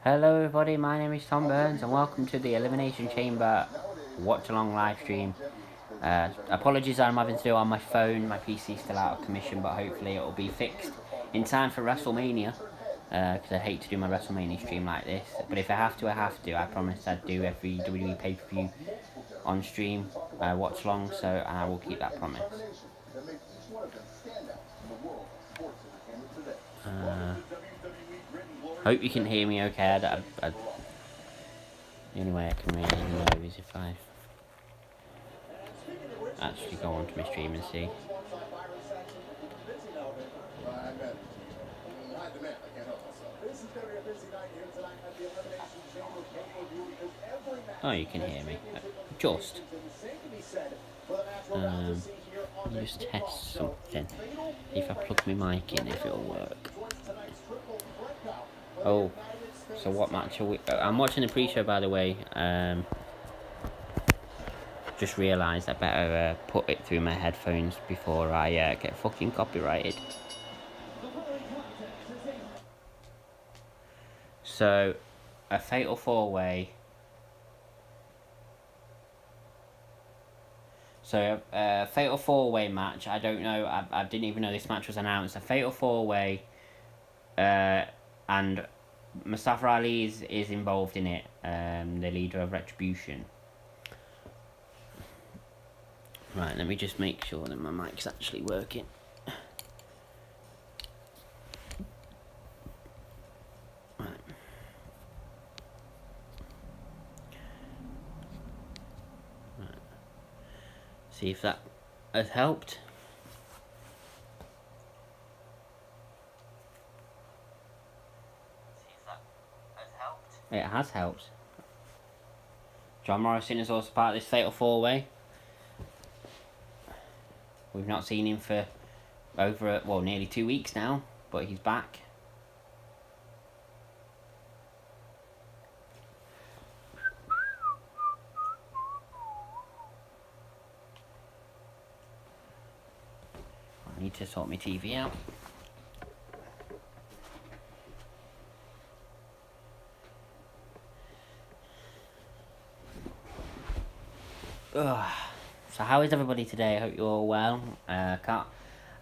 Hello everybody, my name is Tom Burns and welcome to the Elimination Chamber watch along live stream. Apologies I'm having to do it on my phone, my PC's still out of commission, but hopefully it will be fixed in time for WrestleMania, because I hate to do my WrestleMania stream like this, but if I have to, I have to. I promised I'd do every WWE pay-per-view on stream, watch along, so I will keep that promise. Hope you can hear me okay. The only way I can really know is if I actually go onto my stream and see. Oh, you can hear me. Just. Let me just test something. If I plug my mic in, if it'll work. Oh, so what match are we... I'm watching the pre-show, by the way. Just realised I better put it through my headphones before I get fucking copyrighted. So, a fatal four-way. So, a fatal four-way match. I don't know. I didn't even know this match was announced. A fatal four-way. And Mustafa Ali is involved in it. The leader of Retribution. Right, let me just make sure that my mic's actually working. Right. See if that has helped. It has helped. John Morrison is also part of this fatal four-way. We've not seen him for nearly 2 weeks now, but he's back. I need to sort my TV out. Ugh. So how is everybody today? I hope you're all well. I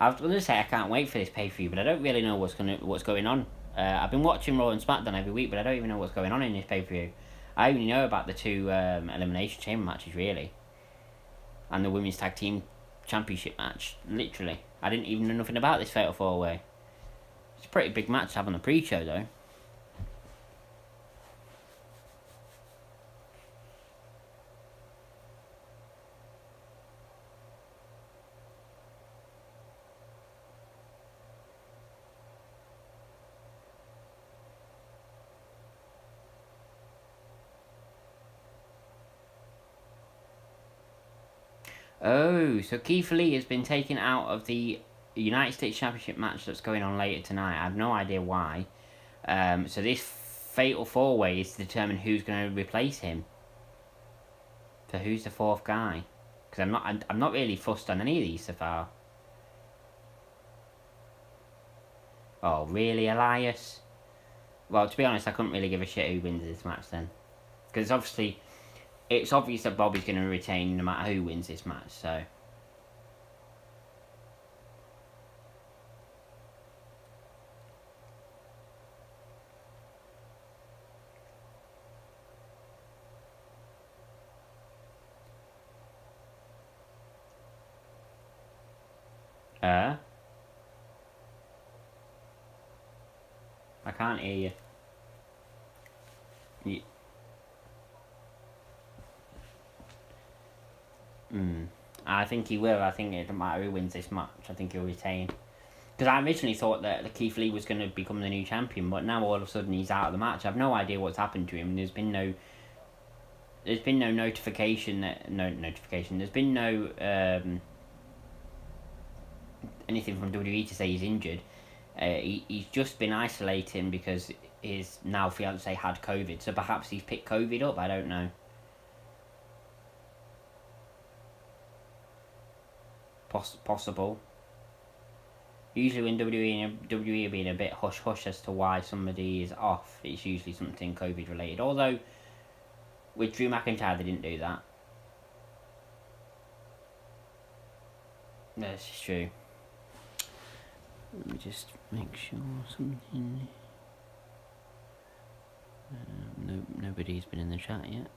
was going to say I can't wait for this pay-per-view, but I don't really know what's going on. I've been watching Raw and SmackDown every week, but I don't even know what's going on in this pay-per-view. I only know about the two Elimination Chamber matches, really. And the Women's Tag Team Championship match, literally. I didn't even know nothing about this Fatal 4-Way. It's a pretty big match to have on the pre-show, though. Oh, so Keith Lee has been taken out of the United States Championship match that's going on later tonight. I have no idea why. So this Fatal 4-Way is to determine who's going to replace him. So who's the fourth guy? Because I'm not really fussed on any of these so far. Oh, really, Elias? Well, to be honest, I couldn't really give a shit who wins this match then. Because it's obvious that Bobby's going to retain no matter who wins this match, so... I can't hear you. I think he will. I think it doesn't matter who wins this match. I think he'll retain. Because I originally thought that Keith Lee was going to become the new champion, but now all of a sudden he's out of the match. I've no idea what's happened to him. There's been no notification There's been no anything from WWE to say he's injured. He's just been isolating because his now fiance had COVID, so perhaps he's picked COVID up. I don't know. Possible. Usually when WWE are being a bit hush hush as to why somebody is off, it's usually something COVID related. Although with Drew McIntyre they didn't do that. That's true. Let me just make sure something. Nobody's been in the chat yet.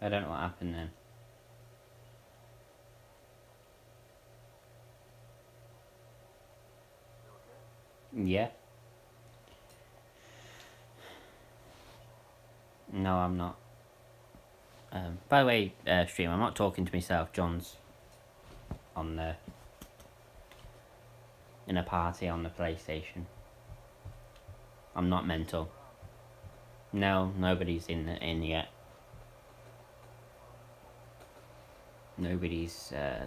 I don't know what happened then. Yeah. No, I'm not. By the way, stream, I'm not talking to myself. John's on the in a party on the PlayStation. I'm not mental. No, nobody's in yet. Nobody's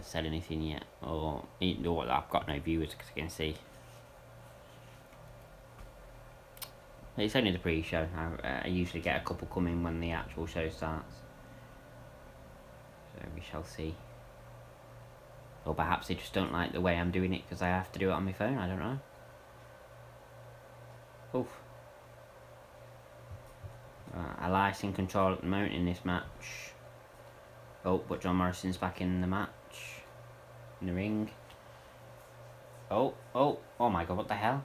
said anything yet, or I've got no viewers because I can see. It's only the pre-show. I usually get a couple coming when the actual show starts. So we shall see. Or perhaps they just don't like the way I'm doing it because I have to do it on my phone. I don't know. Oof. Elias in control at the moment in this match. Oh, but John Morrison's back in the match. In the ring. Oh my god, what the hell?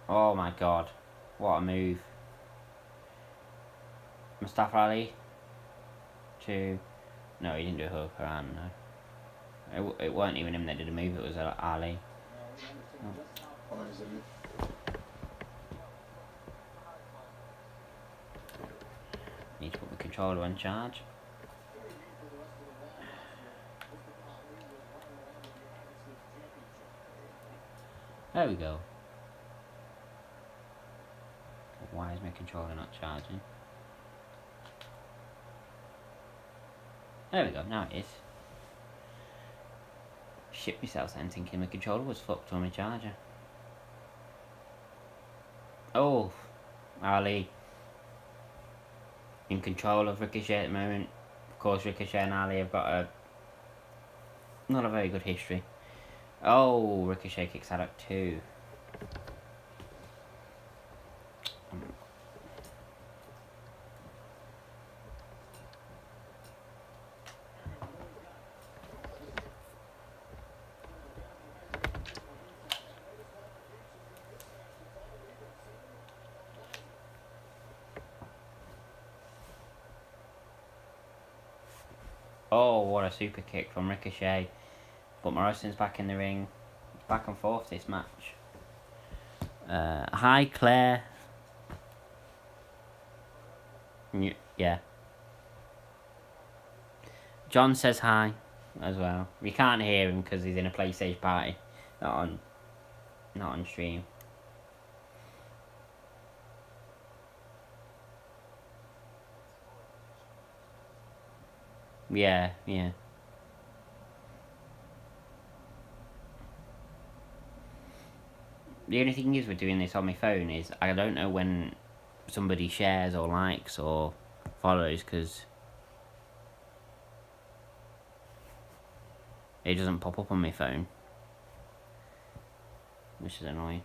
Oh my god. What a move. Mustafa Ali. No, he didn't do a hook around, no. It weren't even him that did a move, it was Ali. Oh. Need to put the controller on charge. There we go. Why is my controller not charging? There we go, now it is. Shit myself then thinking my controller was fucked on my charger. Oh, Ali in control of Ricochet at the moment. Of course, Ricochet and Ali have got not a very good history. Oh, Ricochet kicks out at 2. Oh, what a super kick from Ricochet. But Morrison's back in the ring. Back and forth this match. Hi, Claire. Yeah. John says hi as well. We can't hear him because he's in a PlayStation party. Not on stream. Yeah. The only thing is with doing this on my phone is I don't know when somebody shares or likes or follows because it doesn't pop up on my phone, which is annoying.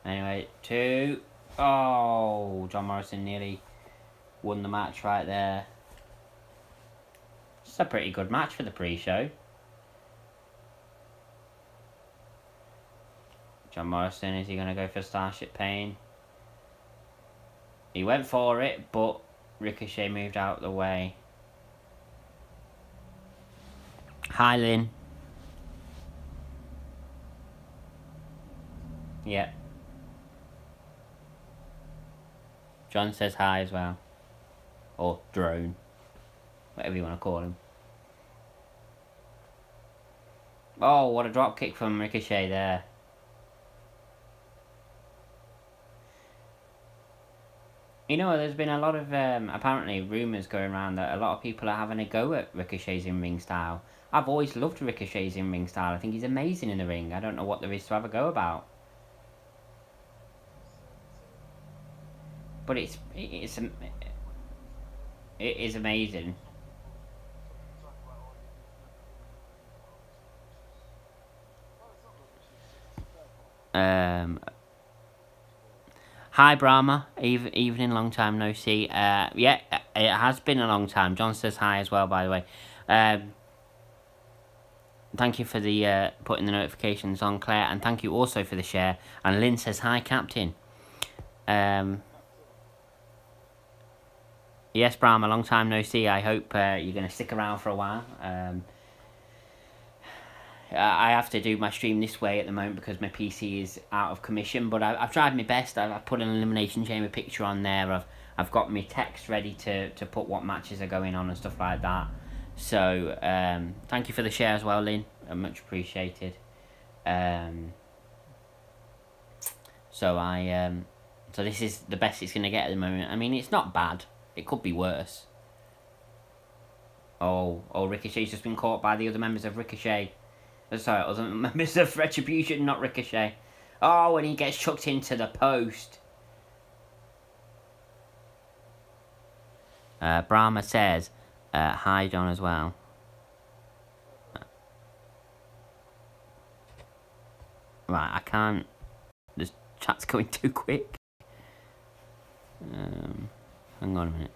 Anyway, 2. Oh, John Morrison nearly won the match right there. It's a pretty good match for the pre-show. John Morrison, is he going to go for Starship Pain? He went for it, but Ricochet moved out of the way. Hi, Lynn. Yeah. John says hi as well. Or drone. Whatever you want to call him. Oh, what a drop kick from Ricochet there. You know, there's been a lot of, apparently, rumours going around that a lot of people are having a go at Ricochet's in-ring style. I've always loved Ricochet's in-ring style. I think he's amazing in the ring. I don't know what there is to have a go about. But it is amazing. Hi Brahma, evening, long time no see. Yeah, it has been a long time. John says hi as well, by the way. Thank you for the putting the notifications on, Claire, and thank you also for the share. And Lynn says hi, Captain. Yes, Brahma, long time no see. I hope you're going to stick around for a while. I have to do my stream this way at the moment because my PC is out of commission, but I've tried my best. I've put an Elimination Chamber picture on there. I've got my text ready to put what matches are going on and stuff like that. So thank you for the share as well, Lynn. Much appreciated. So this is the best it's going to get at the moment. I mean, it's not bad. It could be worse. Oh, Ricochet's just been caught by the other members of Ricochet. Sorry, other members of Retribution, not Ricochet. Oh, and he gets chucked into the post. Brahma says, hi John as well. Right, I can't. This chat's going too quick. Hang on a minute.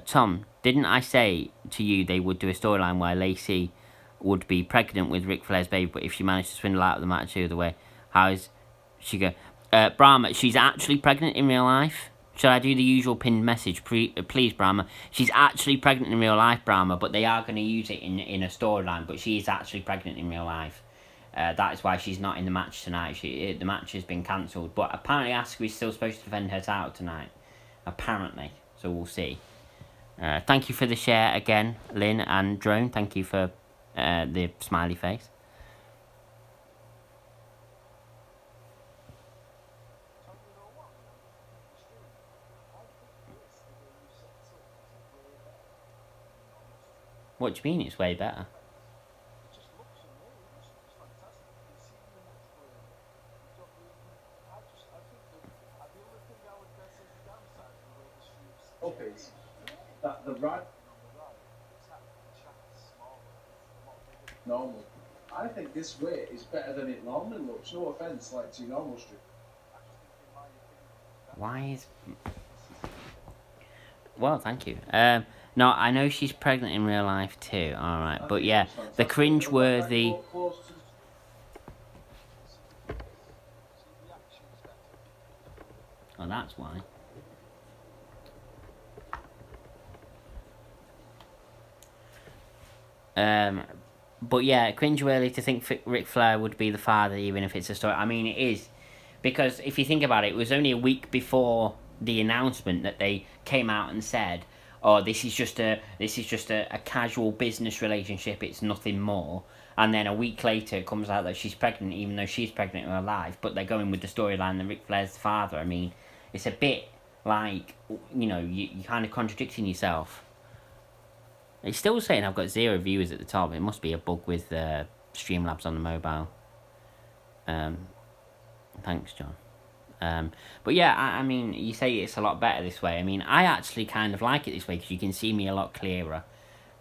Tom, didn't I say to you they would do a storyline where Lacey would be pregnant with Ric Flair's baby, but if she managed to swindle out of the match the other way, how is she go? Brahma, she's actually pregnant in real life. Should I do the usual pinned message? Please, Brahma. She's actually pregnant in real life, Brahma, but they are going to use it in a storyline, but she is actually pregnant in real life. That is why she's not in the match tonight. The match has been cancelled, but apparently Asuka's still supposed to defend her title tonight. Apparently, so we'll see. Thank you for the share again, Lynn and Drone. Thank you for the smiley face. What do you mean it's way better? That the right normal. I think this way is better than it normally looks. No offense, like to normal street. Why is? Well, thank you. No, I know she's pregnant in real life too. All right, but yeah, the cringe-worthy. Oh, that's why. But yeah, cringeworthy to think Ric Flair would be the father, even if it's a story. I mean, it is, because if you think about it, it was only a week before the announcement that they came out and said, "Oh, this is just a casual business relationship. It's nothing more." And then a week later, it comes out that she's pregnant, even though she's pregnant in her life. But they're going with the storyline that Ric Flair's the father. I mean, it's a bit like, you kind of contradicting yourself. It's still saying I've got 0 viewers at the top. It must be a bug with Streamlabs on the mobile. Thanks, John. But yeah, I mean, you say it's a lot better this way. I mean, I actually kind of like it this way because you can see me a lot clearer.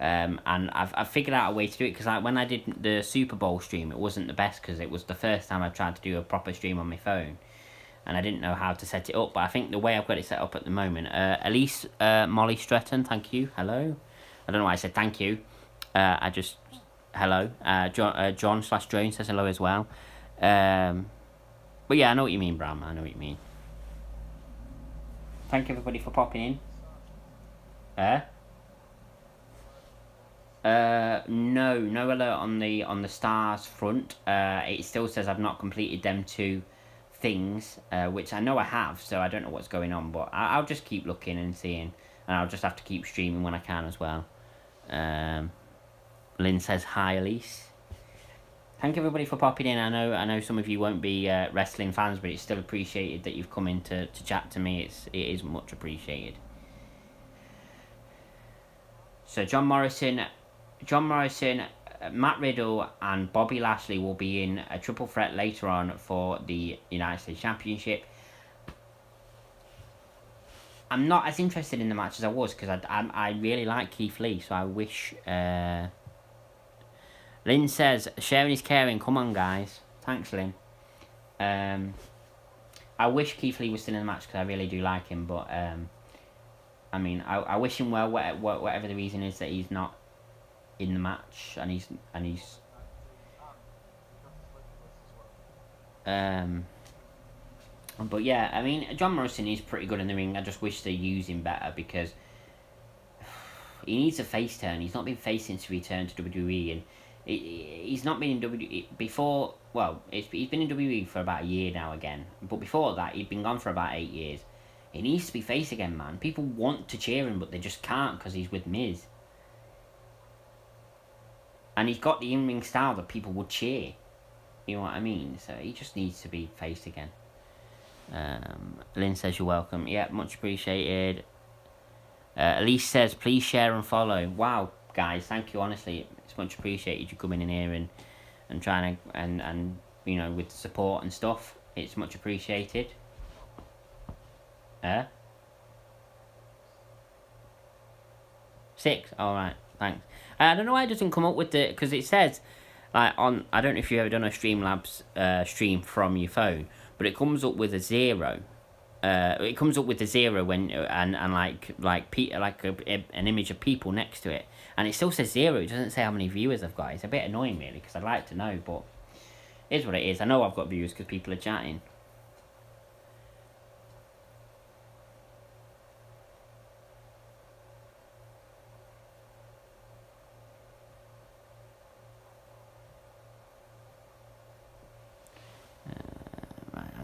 And I've figured out a way to do it because when I did the Super Bowl stream, it wasn't the best because it was the first time I tried to do a proper stream on my phone. And I didn't know how to set it up. But I think the way I've got it set up at the moment... Elise Molly Stretton, thank you. Hello. I don't know why I said thank you. I just... Hello. John/Drone says hello as well. But yeah, I know what you mean, Bram. I know what you mean. Thank you, everybody, for popping in. No alert on the stars front. It still says I've not completed them 2 things, which I know I have, so I don't know what's going on, but I'll just keep looking and seeing, and I'll just have to keep streaming when I can as well. Lynn says hi, Elise. Thank everybody for popping in. I know some of you won't be wrestling fans, but it's still appreciated that you've come in to chat to me. It is much appreciated. So John Morrison, Matt Riddle, and Bobby Lashley will be in a triple threat later on for the United States Championship. I'm not as interested in the match as I was because I really like Keith Lee, so I wish... Lynn says, sharing is caring. Come on, guys. Thanks, Lynn. I wish Keith Lee was still in the match because I really do like him, but I mean, I wish him well, whatever the reason is that he's not in the match, and he's but yeah, I mean, John Morrison is pretty good in the ring. I just wish they use him better because he needs a face turn. He's not been face since he returned to WWE, and he's not been in WWE before. Well, he's been in WWE for about a year now again, but before that, he'd been gone for about 8 years. He needs to be face again, man. People want to cheer him, but they just can't because he's with Miz. And he's got the in-ring style that people would cheer. You know what I mean? So he just needs to be face again. Lynn says you're welcome. Yeah, much appreciated. Elise says, please share and follow. Wow, guys, thank you, honestly. It's much appreciated you coming in here and trying to, and with the support and stuff. It's much appreciated. 6? Alright, thanks. I don't know why it doesn't come up with the... Because it says, like, on... I don't know if you've ever done a Streamlabs stream from your phone, but it comes up with a 0. It comes up with a 0 when... And an image of people next to it. And it still says 0. It doesn't say how many viewers I've got. It's a bit annoying, really, because I'd like to know, but... It is what it is. I know I've got viewers because people are chatting.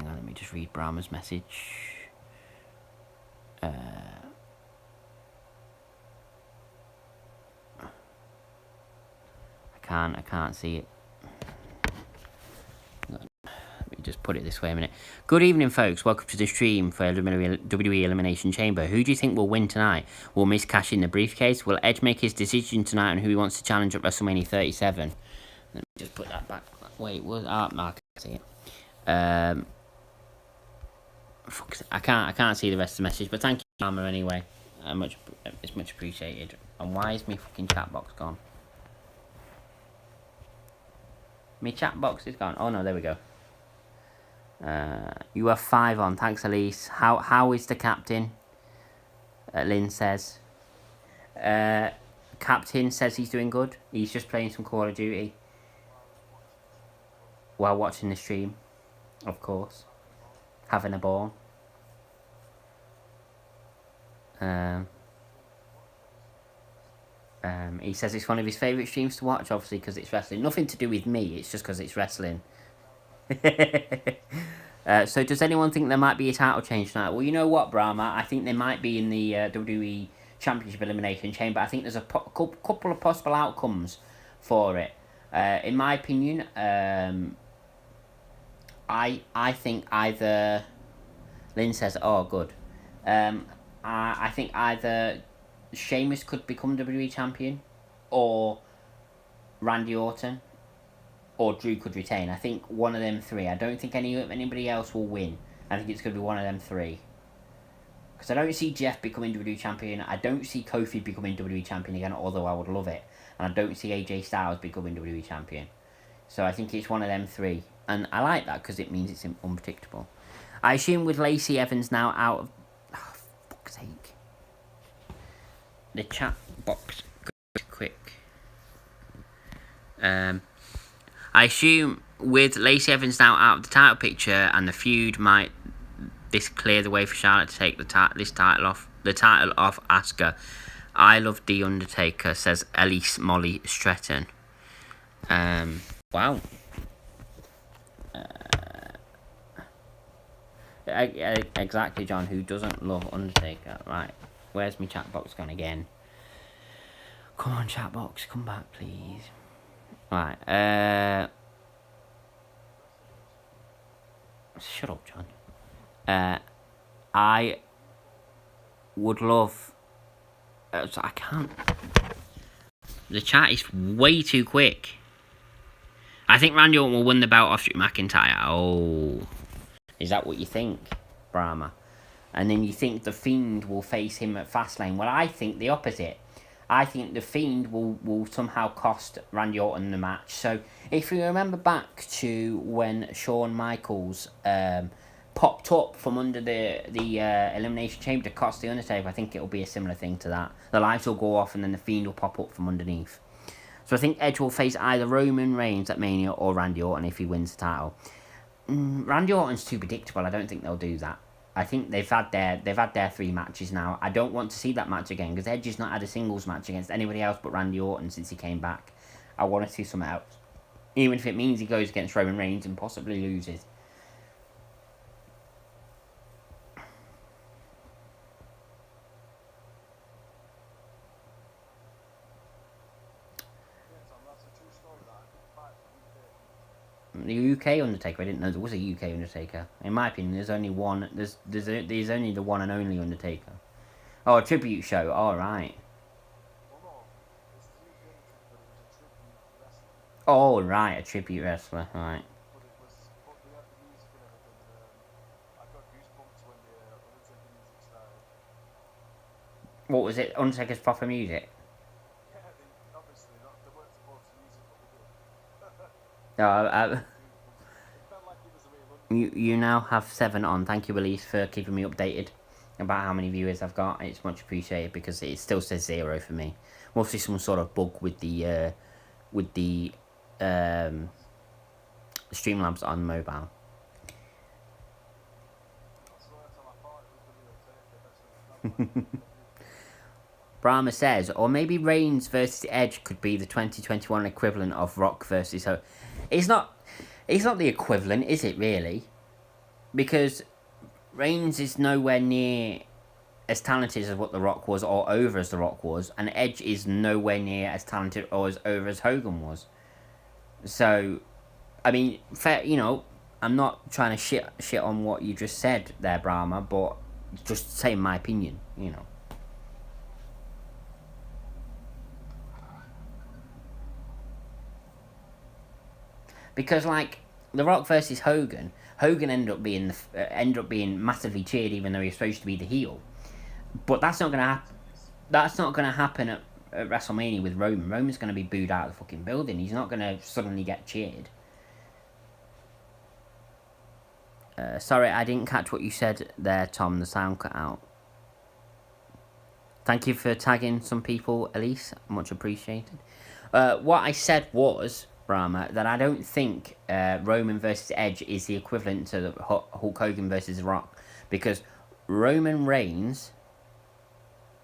Let me just read Brahma's message. I can't see it. Let me just put it this way a minute. Good evening, folks. Welcome to the stream for WWE Elimination Chamber. Who do you think will win tonight? Will Miz cash in the briefcase? Will Edge make his decision tonight on who he wants to challenge at WrestleMania 37? Let me just put that back. Wait, was Mark? I can't see it. I can't see the rest of the message, but thank you, Mama, anyway. It's much appreciated. And why is my fucking chat box gone? My chat box is gone. Oh no, there we go. You have 5 on. Thanks, Elise. How is the captain? Lynn says. Captain says he's doing good. He's just playing some Call of Duty while watching the stream, of course. Having a ball. He says it's one of his favourite streams to watch, obviously, because it's wrestling. Nothing to do with me, it's just because it's wrestling. So does anyone think there might be a title change tonight? Well, you know what, Brahma? I think there might be in the WWE Championship Elimination Chamber. I think there's a couple of possible outcomes for it. In my opinion, I think either... Lynn says, oh, good. I think either Sheamus could become WWE Champion, or Randy Orton, or Drew could retain. I think one of them three. I don't think anybody else will win. I think it's going to be one of them three. Because I don't see Jeff becoming WWE Champion. I don't see Kofi becoming WWE Champion again, although I would love it. And I don't see AJ Styles becoming WWE Champion. So I think it's one of them three. And I like that because it means it's unpredictable. I assume with Lacey Evans now out of... Oh, fuck's sake. The chat box. Quick. I assume with Lacey Evans now out of the title picture and the feud, might this clear the way for Charlotte to take this title off Asuka. I love The Undertaker, says Elise Molly Stretton. Wow. Exactly, John. Who doesn't love Undertaker? Right. Where's my chat box gone again? Come on, chat box, come back, please. Right. Shut up, John. I would love... so I can't... The chat is way too quick. I think Randy Orton will win the belt off Drew McIntyre. Oh. Is that what you think, Brahma? And then you think The Fiend will face him at Fastlane. Well, I think the opposite. I think The Fiend will somehow cost Randy Orton the match. So, if you remember back to when Shawn Michaels popped up from under the Elimination Chamber to cost The Undertaker, I think it'll be a similar thing to that. The lights will go off and then The Fiend will pop up from underneath. So I think Edge will face either Roman Reigns at Mania or Randy Orton if he wins the title. Randy Orton's too predictable. I don't think they'll do that. I think they've had their 3 matches now. I don't want to see that match again because Edge has not had a singles match against anybody else but Randy Orton since he came back. I want to see something else, even if it means he goes against Roman Reigns and possibly loses. The UK Undertaker. I didn't know there was a UK Undertaker. In my opinion, there's only one. There's only the one and only Undertaker. Oh, a tribute show. All right. Oh, right, a tribute wrestler. All right. What was it? Undertaker's proper music. You now have 7 on. Thank you, Elise, for keeping me updated about how many viewers I've got. It's much appreciated because it still says 0 for me. Mostly some sort of bug with the Streamlabs on mobile. Brahma says, or maybe Reigns versus Edge could be the 2021 equivalent of Rock versus Ho. It's not the equivalent, is it really? Because Reigns is nowhere near as talented as what The Rock was or over as The Rock was, and Edge is nowhere near as talented or as over as Hogan was. So, I mean, fair, I'm not trying to shit on what you just said there, Brahma, but just saying my opinion, Because The Rock versus Hogan ended up being massively cheered, even though he was supposed to be the heel. But that's not gonna happen. That's not gonna happen at WrestleMania with Roman. Roman's gonna be booed out of the fucking building. He's not gonna suddenly get cheered. Sorry, I didn't catch what you said there, Tom. The sound cut out. Thank you for tagging some people, Elise. Much appreciated. What I said was, Brahma, that I don't think Roman versus Edge is the equivalent to the Hulk Hogan versus The Rock, because Roman Reigns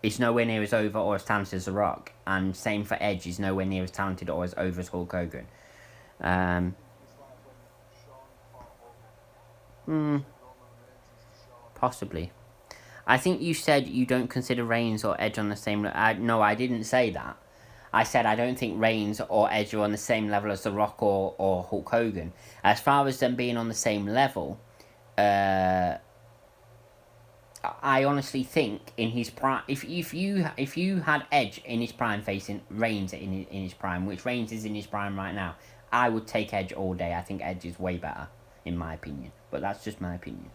is nowhere near as over or as talented as The Rock, and same for Edge, is nowhere near as talented or as over as Hulk Hogan. Possibly. I think you said you don't consider Reigns or Edge on the same. No, I didn't say that. I said I don't think Reigns or Edge are on the same level as The Rock or Hulk Hogan. As far as them being on the same level, I honestly think in his prime, if you had Edge in his prime facing Reigns in his prime, which Reigns is in his prime right now, I would take Edge all day. I think Edge is way better, in my opinion. But that's just my opinion.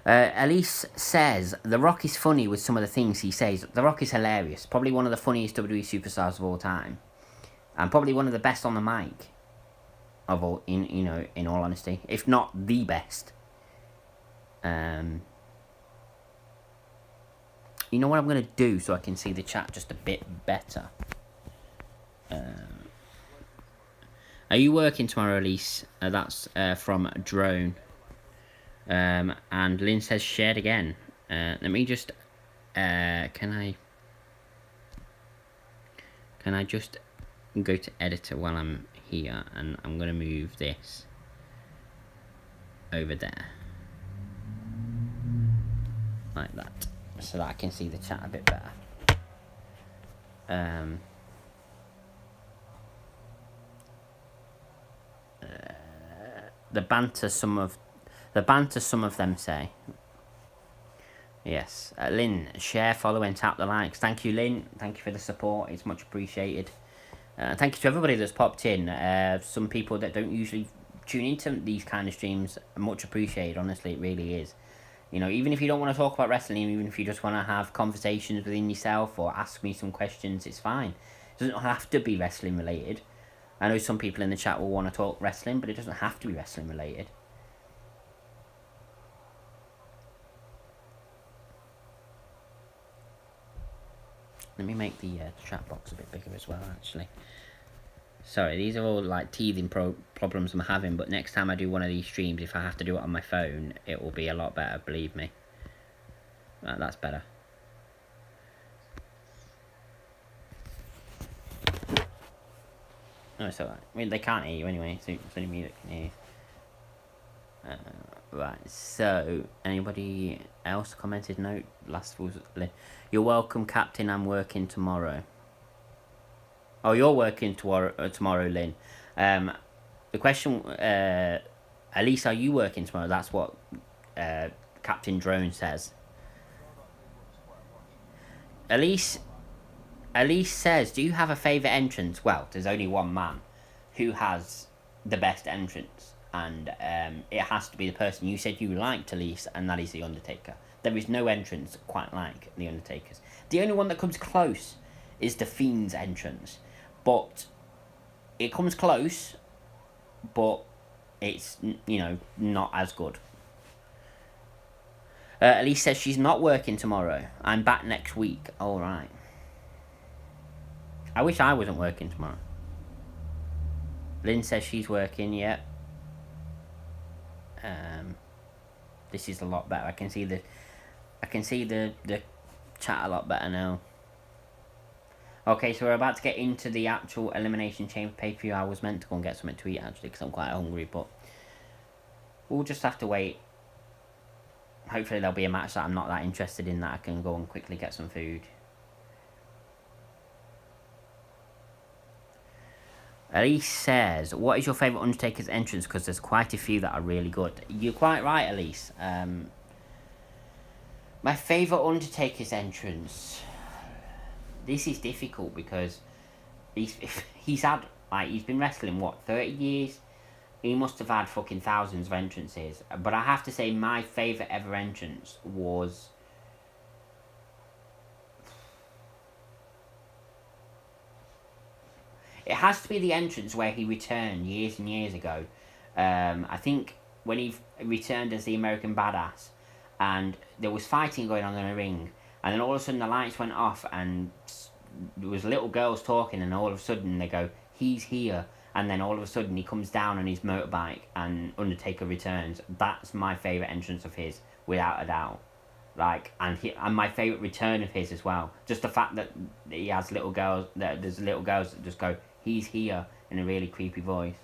Elise says, The Rock is funny with some of the things he says. The Rock is hilarious. Probably one of the funniest WWE superstars of all time. And probably one of the best on the mic. Of all, in all honesty. If not the best. You know what I'm going to do so I can see the chat just a bit better? Are you working tomorrow, Elise? That's from Drone. And Lynn says shared again. Let me just. Can I just go to editor while I'm here, and I'm gonna move this over there, like that, so that I can see the chat a bit better. The banter some of them say. Yes. Lynn, share, follow, and tap the likes. Thank you, Lynn. Thank you for the support. It's much appreciated. Thank you to everybody that's popped in. Some people that don't usually tune into these kind of streams, much appreciated. Honestly, it really is. Even if you don't want to talk about wrestling, even if you just want to have conversations within yourself or ask me some questions, it's fine. It doesn't have to be wrestling related. I know some people in the chat will want to talk wrestling, but it doesn't have to be wrestling related. Let me make the chat box a bit bigger as well, actually. Sorry, these are all like teething problems I'm having, but next time I do one of these streams, if I have to do it on my phone, it will be a lot better, believe me. That's better. No, it's alright. I mean, they can't hear you anyway, so it's only me that can hear you. Right, so, anybody else commented? No, last was Lynn. You're welcome, Captain, I'm working tomorrow. Oh, you're working tomorrow, Lynn. The question, Elise, are you working tomorrow? That's what Captain Drone says. Elise says, do you have a favourite entrance? Well, there's only one man who has the best entrance. And it has to be the person you said you liked, Elise, and that is The Undertaker. There is no entrance quite like The Undertaker's. The only one that comes close is The Fiend's entrance. But it comes close, but it's, not as good. Elise says she's not working tomorrow. I'm back next week. Alright. I wish I wasn't working tomorrow. Lynn says she's working, yeah. This is a lot better. I can see the chat a lot better now. Okay, so we're about to get into the actual Elimination Chamber pay-per-view. I was meant to go and get something to eat actually because I'm quite hungry, but we'll just have to wait. Hopefully there'll be a match that I'm not that interested in that I can go and quickly get some food. Elise says, what is your favourite Undertaker's entrance? Because there's quite a few that are really good. You're quite right, Elise. My favourite Undertaker's entrance... This is difficult because he's been wrestling, 30 years? He must have had fucking thousands of entrances. But I have to say my favourite ever entrance was... It has to be the entrance where he returned years and years ago. I think when he returned as the American Badass, and there was fighting going on in the ring, and then all of a sudden the lights went off, and there was little girls talking, and all of a sudden they go, he's here, and then all of a sudden he comes down on his motorbike, and Undertaker returns. That's my favourite entrance of his, without a doubt. Like, and my favourite return of his as well. Just the fact that he has little girls, that there's little girls that just go, "He's here," in a really creepy voice.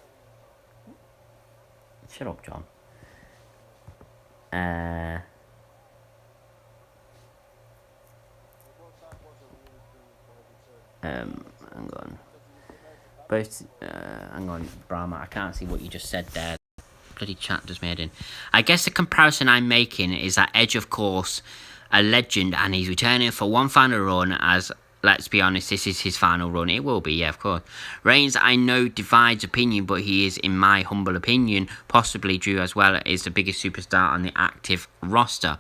Shut up, John. Hang on. Both, hang on, Brahma, I can't see what you just said there. Bloody chat just made in. I guess the comparison I'm making is that Edge, of course, a legend, and he's returning for one final run as, let's be honest, this is his final run. It will be, yeah, of course. Reigns, I know, divides opinion, but he is, in my humble opinion, possibly Drew as well, is the biggest superstar on the active roster,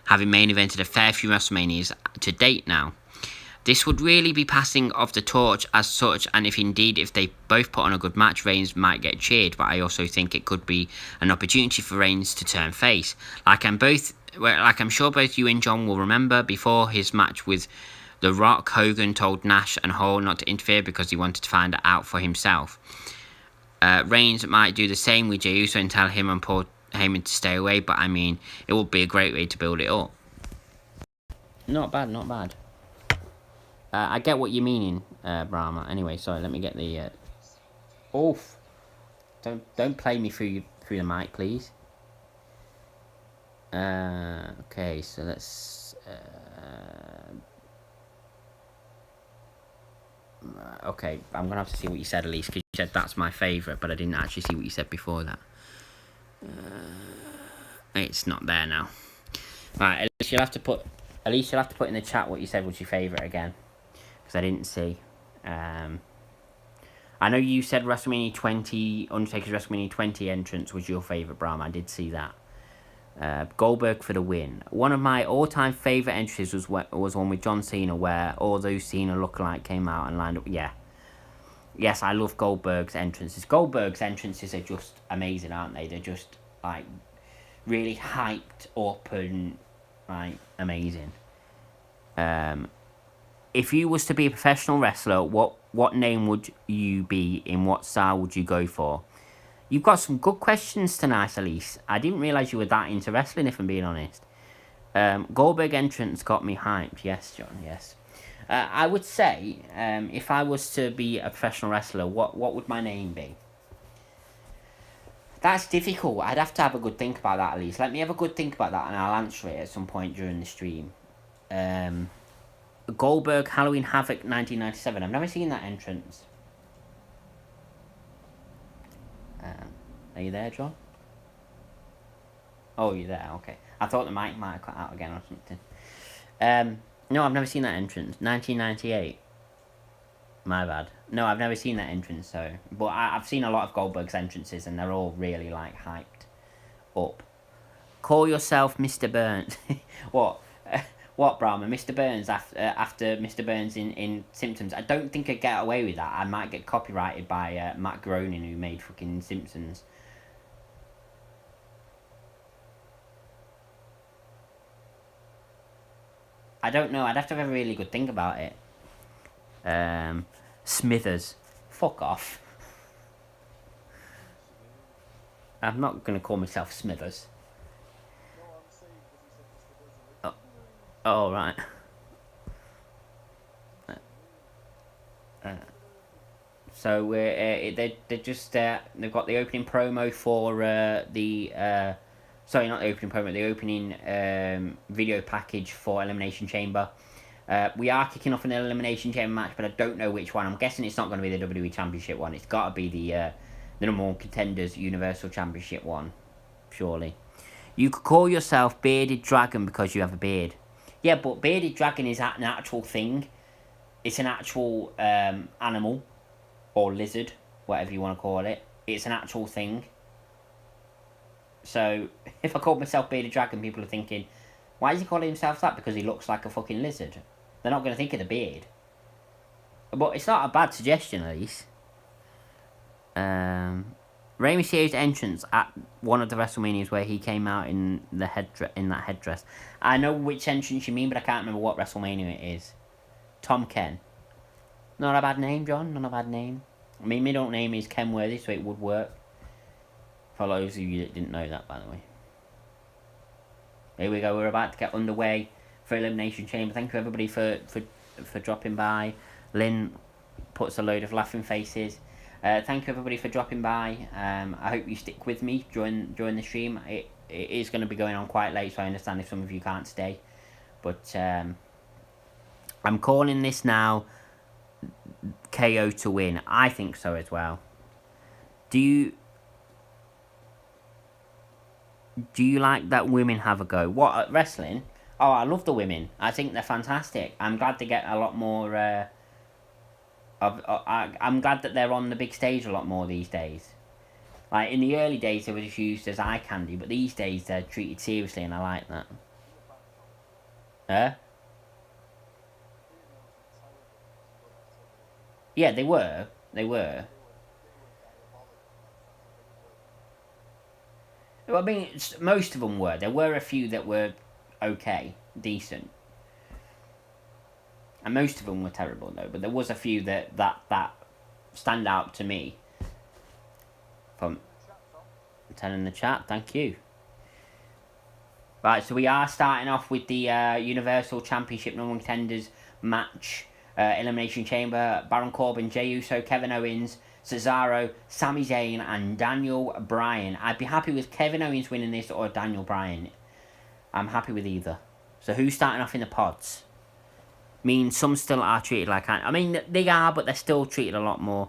having main evented a fair few WrestleManias to date now. This would really be passing of the torch as such, and if they both put on a good match, Reigns might get cheered, but I also think it could be an opportunity for Reigns to turn face. Like I'm sure both you and John will remember, before his match with The Rock, Hogan told Nash and Hall not to interfere because he wanted to find it out for himself. Reigns might do the same with Jey Uso and tell him and Paul Heyman to stay away, but I mean, it would be a great way to build it up. Not bad, not bad. I get what you're meaning, Brahma. Anyway, sorry, let me get the... Oof. Don't play me through the mic, please. Okay, so let's... okay, I'm going to have to see what you said, Elise, because you said that's my favourite, but I didn't actually see what you said before that. It's not there now. Right, at least you'll have to put in the chat what you said was your favourite again. I didn't see. I know you said WrestleMania 20, Undertaker's WrestleMania 20 entrance was your favourite, Brahma. I did see that. Goldberg for the win. One of my all-time favourite entries was one with John Cena, where all those Cena lookalike came out and lined up. Yeah. Yes, I love Goldberg's entrances. Goldberg's entrances are just amazing, aren't they? They're just, like, really hyped up and, like, amazing. If you was to be a professional wrestler, what name would you be? In what style would you go for? You've got some good questions tonight, Elise. I didn't realise you were that into wrestling, if I'm being honest. Goldberg entrance got me hyped. Yes, John, yes. I would say, if I was to be a professional wrestler, what would my name be? That's difficult. I'd have to have a good think about that, Elise. Let me have a good think about that, and I'll answer it at some point during the stream. Goldberg Halloween Havoc 1997. I've never seen that entrance. Are you there, John? Oh, you're there. Okay. I thought the mic might have cut out again or something. No, I've never seen that entrance. 1998. My bad. No, I've never seen that entrance. So, but I've seen a lot of Goldberg's entrances, and they're all really like hyped up. Call yourself Mr. Burns. What? What, Brahma? Mr. Burns after Mr. Burns in Simpsons? I don't think I'd get away with that. I might get copyrighted by Matt Groening, who made fucking Simpsons. I don't know. I'd have to have a really good think about it. Smithers. Fuck off. I'm not going to call myself Smithers. Oh, right. So they just they've got the opening promo for sorry, not the opening promo, the opening video package for Elimination Chamber. We are kicking off an Elimination Chamber match, but I don't know which one. I'm guessing it's not going to be the WWE Championship one. It's got to be the number one contenders Universal Championship one, surely. You could call yourself Bearded Dragon because you have a beard. Yeah, but Bearded Dragon is an actual thing. It's an actual animal. Or lizard. Whatever you want to call it. It's an actual thing. So, if I called myself Bearded Dragon, people are thinking, why is he calling himself that? Because he looks like a fucking lizard. They're not going to think of the beard. But it's not a bad suggestion, at least. Rey Mysterio's entrance at one of the WrestleManias where he came out in that headdress. I know which entrance you mean, but I can't remember what WrestleMania it is. Tom Ken. Not a bad name, John. Not a bad name. I mean, middle name is Ken Worthy, so it would work. For those of you that didn't know that, by the way. Here we go. We're about to get underway for Elimination Chamber. Thank you everybody for dropping by. Lynn puts a load of laughing faces. Thank you everybody for dropping by. I hope you stick with me during the stream. It is going to be going on quite late, so I understand if some of you can't stay. But I'm calling this now KO to win. I think so as well. Do you like that women have a go? What, at wrestling? Oh, I love the women. I think they're fantastic. I'm glad they get a lot more. I'm glad that they're on the big stage a lot more these days. Like in the early days, they were just used as eye candy, but these days they're treated seriously, and I like that. Yeah, they were. They were. Well, I mean, most of them were. There were a few that were okay, decent, and most of them were terrible though. But there was a few that stand out to me. From 10 in the chat, thank you. Right, so we are starting off with the Universal Championship No. 1 Contenders match. Elimination Chamber, Baron Corbin, Jey Uso, Kevin Owens, Cesaro, Sami Zayn, and Daniel Bryan. I'd be happy with Kevin Owens winning this or Daniel Bryan. I'm happy with either. So who's starting off in the pods? I mean, some still are treated like... I mean, they are, but they're still treated a lot more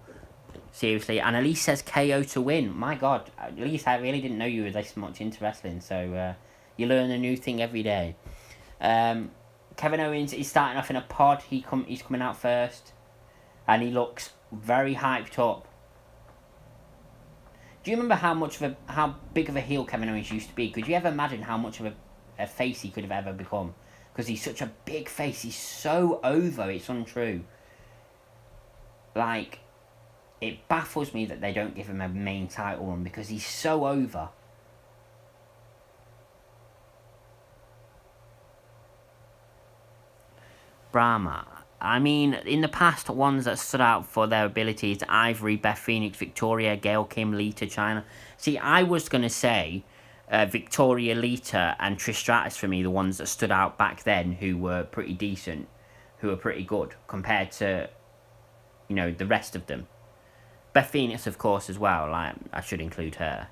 seriously. And Elise says KO to win. My God, Elise, I really didn't know you were this much into wrestling. So you learn a new thing every day. Kevin Owens is starting off in a pod. He's coming out first. And he looks very hyped up. Do you remember how big of a heel Kevin Owens used to be? Could you ever imagine how much of a face he could have ever become? Because he's such a big face. He's so over, it's untrue. Like, it baffles me that they don't give him a main title run because he's so over. Brahma. I mean, in the past, ones that stood out for their abilities, Ivory, Beth Phoenix, Victoria, Gail Kim, Lita, China. See, I was going to say Victoria, Lita, and Trish Stratus for me, the ones that stood out back then who were pretty decent, who were pretty good compared to, you know, the rest of them. Beth Phoenix, of course, as well. Like, I should include her.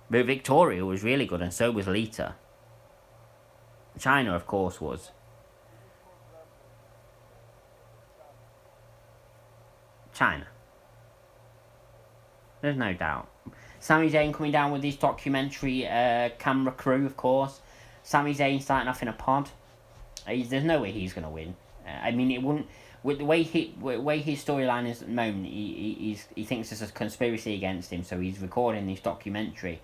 But Victoria was really good, and so was Lita. China, of course, was. China. There's no doubt. Sami Zayn coming down with his documentary camera crew, of course. Sami Zayn starting off in a pod. There's no way he's going to win. I mean, it wouldn't... With the way his storyline is at the moment, he thinks there's a conspiracy against him, so he's recording this documentary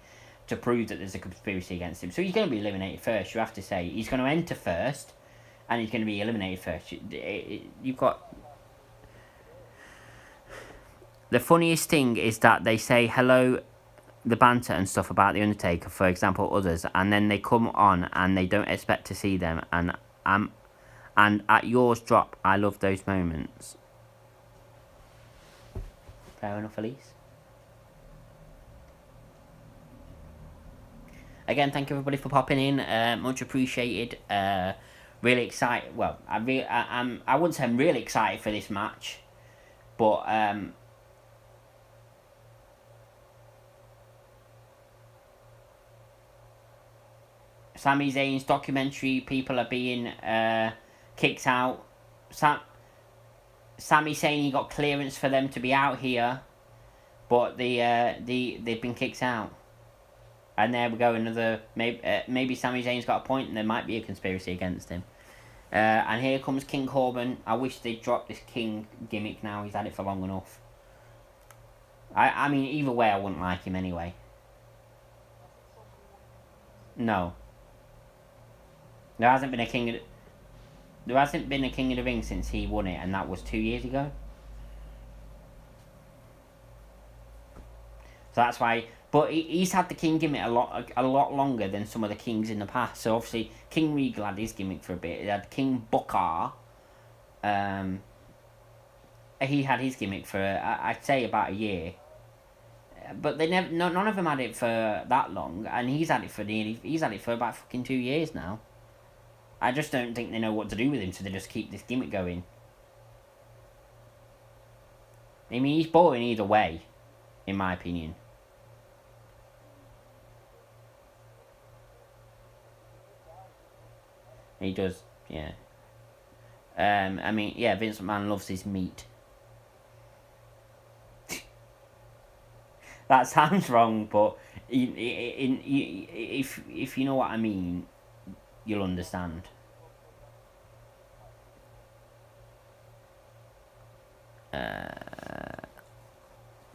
to prove that there's a conspiracy against him. So he's going to be eliminated first, you have to say. He's going to enter first, and he's going to be eliminated first. You've got... The funniest thing is that they say hello, the banter and stuff about The Undertaker, for example, others, and then they come on and they don't expect to see them, and at yours drop, I love those moments. Fair enough, Elise. Again, thank you everybody for popping in. Much appreciated. Really excited. Well, I wouldn't say I'm really excited for this match, but Sami Zayn's documentary, people are being kicked out. Sami saying he got clearance for them to be out here, but they've been kicked out. And there we go, another... Maybe Sami Zayn's got a point and there might be a conspiracy against him. And here comes King Corbin. I wish they'd drop this King gimmick now. He's had it for long enough. I mean, either way, I wouldn't like him anyway. No. There hasn't been a King of the Ring since he won it, and that was 2 years ago. So that's why. But he's had the King gimmick a lot longer than some of the Kings in the past. So obviously, King Regal had his gimmick for a bit. He had King Booker. He had his gimmick for I'd say about a year. but they never. No, none of them had it for that long, and he's had it for about fucking 2 years now. I just don't think they know what to do with him, so they just keep this gimmick going. I mean, he's boring either way, in my opinion. He does, yeah. I mean, yeah, Vince McMahon loves his meat. That sounds wrong, but if you know what I mean, you'll understand.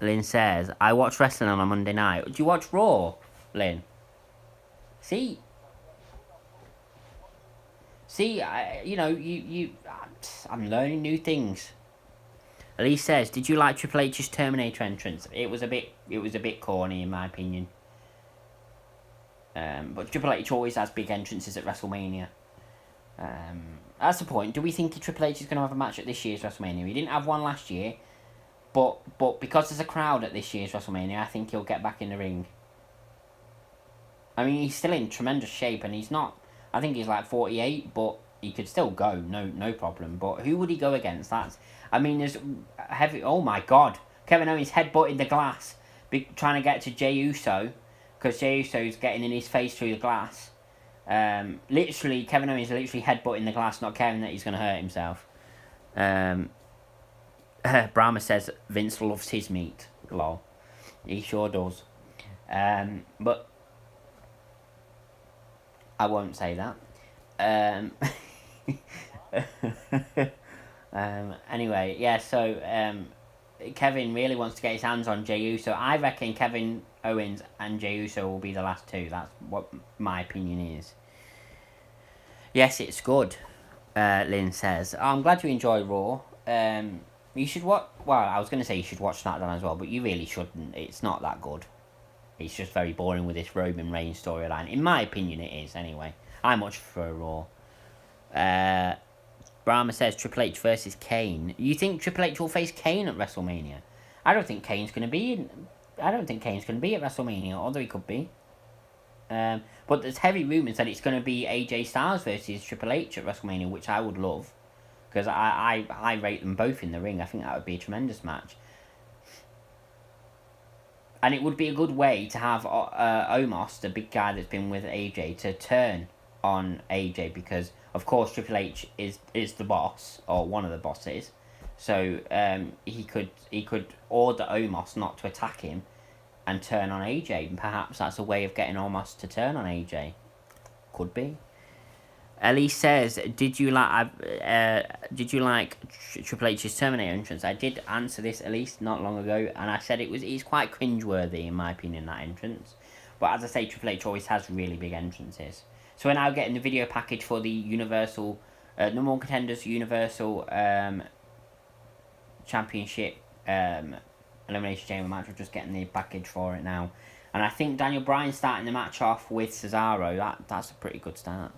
Lynn says, I watch wrestling on a Monday night. Do you watch Raw, Lynn? See, I'm learning new things. Elise says, did you like Triple H's Terminator entrance? It was a bit corny in my opinion. But Triple H always has big entrances at WrestleMania. That's the point. Do we think Triple H is going to have a match at this year's WrestleMania? He didn't have one last year, but because there's a crowd at this year's WrestleMania, I think he'll get back in the ring. I mean, he's still in tremendous shape, and he's not. I think he's like 48, but he could still go, no problem. But who would he go against? There's heavy. Oh my God, Kevin Owens headbutted the glass, trying to get to Jey Uso, because Jey Uso's getting in his face through the glass. Literally, Kevin Owens literally headbutting the glass, not caring that he's going to hurt himself. Brahma says Vince loves his meat. Lol, he sure does. But I won't say that. Anyway, yeah. So Kevin really wants to get his hands on Jey Uso. I reckon Kevin Owens and Jey Uso will be the last two. That's what my opinion is. Yes, it's good. Lynn says, I'm glad you enjoy Raw. You should watch. Well, I was going to say you should watch SmackDown as well, but you really shouldn't. It's not that good. It's just very boring with this Roman Reigns storyline. In my opinion, it is, anyway. I much prefer Raw. Brahma says Triple H versus Kane. You think Triple H will face Kane at WrestleMania? I don't think Kane's going to be at WrestleMania, although he could be. But there's heavy rumours that it's going to be AJ Styles versus Triple H at WrestleMania, which I would love. Because I rate them both in the ring. I think that would be a tremendous match. And it would be a good way to have Omos, the big guy that's been with AJ, to turn on AJ, because of course Triple H is the boss, or one of the bosses. So he could order Omos not to attack him and turn on AJ. And perhaps that's a way of getting Omos to turn on AJ. Could be. Ellie says, did you like Triple H's Terminator entrance? I did answer this at least not long ago, and I said it's quite cringeworthy in my opinion, that entrance. But as I say, Triple H always has really big entrances. So we're now getting the video package for the Universal number one contenders Universal Championship Elimination Chamber match. We're just getting the package for it now, and I think Daniel Bryan's starting the match off with Cesaro. That's a pretty good start.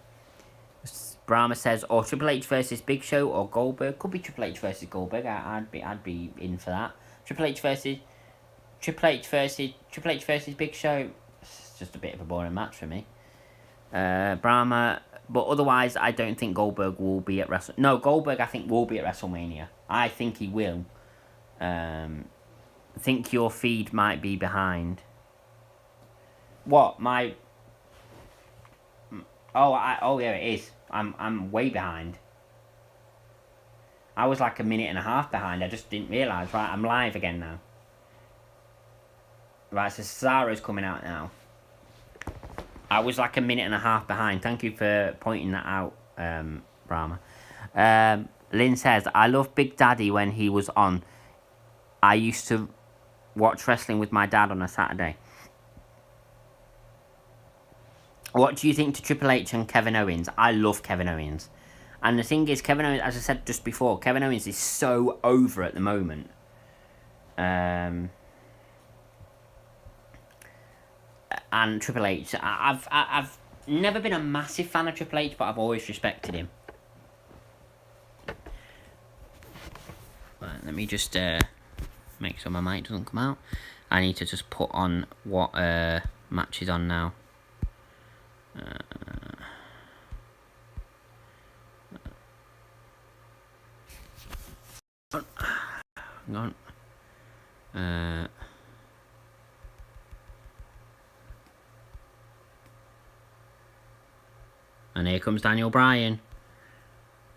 Brahma says, or Triple H versus Big Show or Goldberg. Could be Triple H versus Goldberg. I'd be in for that. Triple H versus Big Show. It's just a bit of a boring match for me. Brahma, but otherwise I don't think Goldberg will be at Goldberg I think will be at WrestleMania. I think he will. I think your feed might be behind. What my? Oh yeah, it is. I'm way behind. I was like a minute and a half behind. I just didn't realise. Right, I'm live again now. Right, so Cesaro's coming out now. I was like a minute and a half behind. Thank you for pointing that out, Brahma. Lynn says, I love Big Daddy when he was on. I used to watch wrestling with my dad on a Saturday. What do you think to Triple H and Kevin Owens? I love Kevin Owens. And the thing is, Kevin Owens, as I said just before, Kevin Owens is so over at the moment. And Triple H, I've never been a massive fan of Triple H, but I've always respected him. Right, let me just make sure my mic doesn't come out. I need to just put on what match is on now. Hang on. And here comes Daniel Bryan.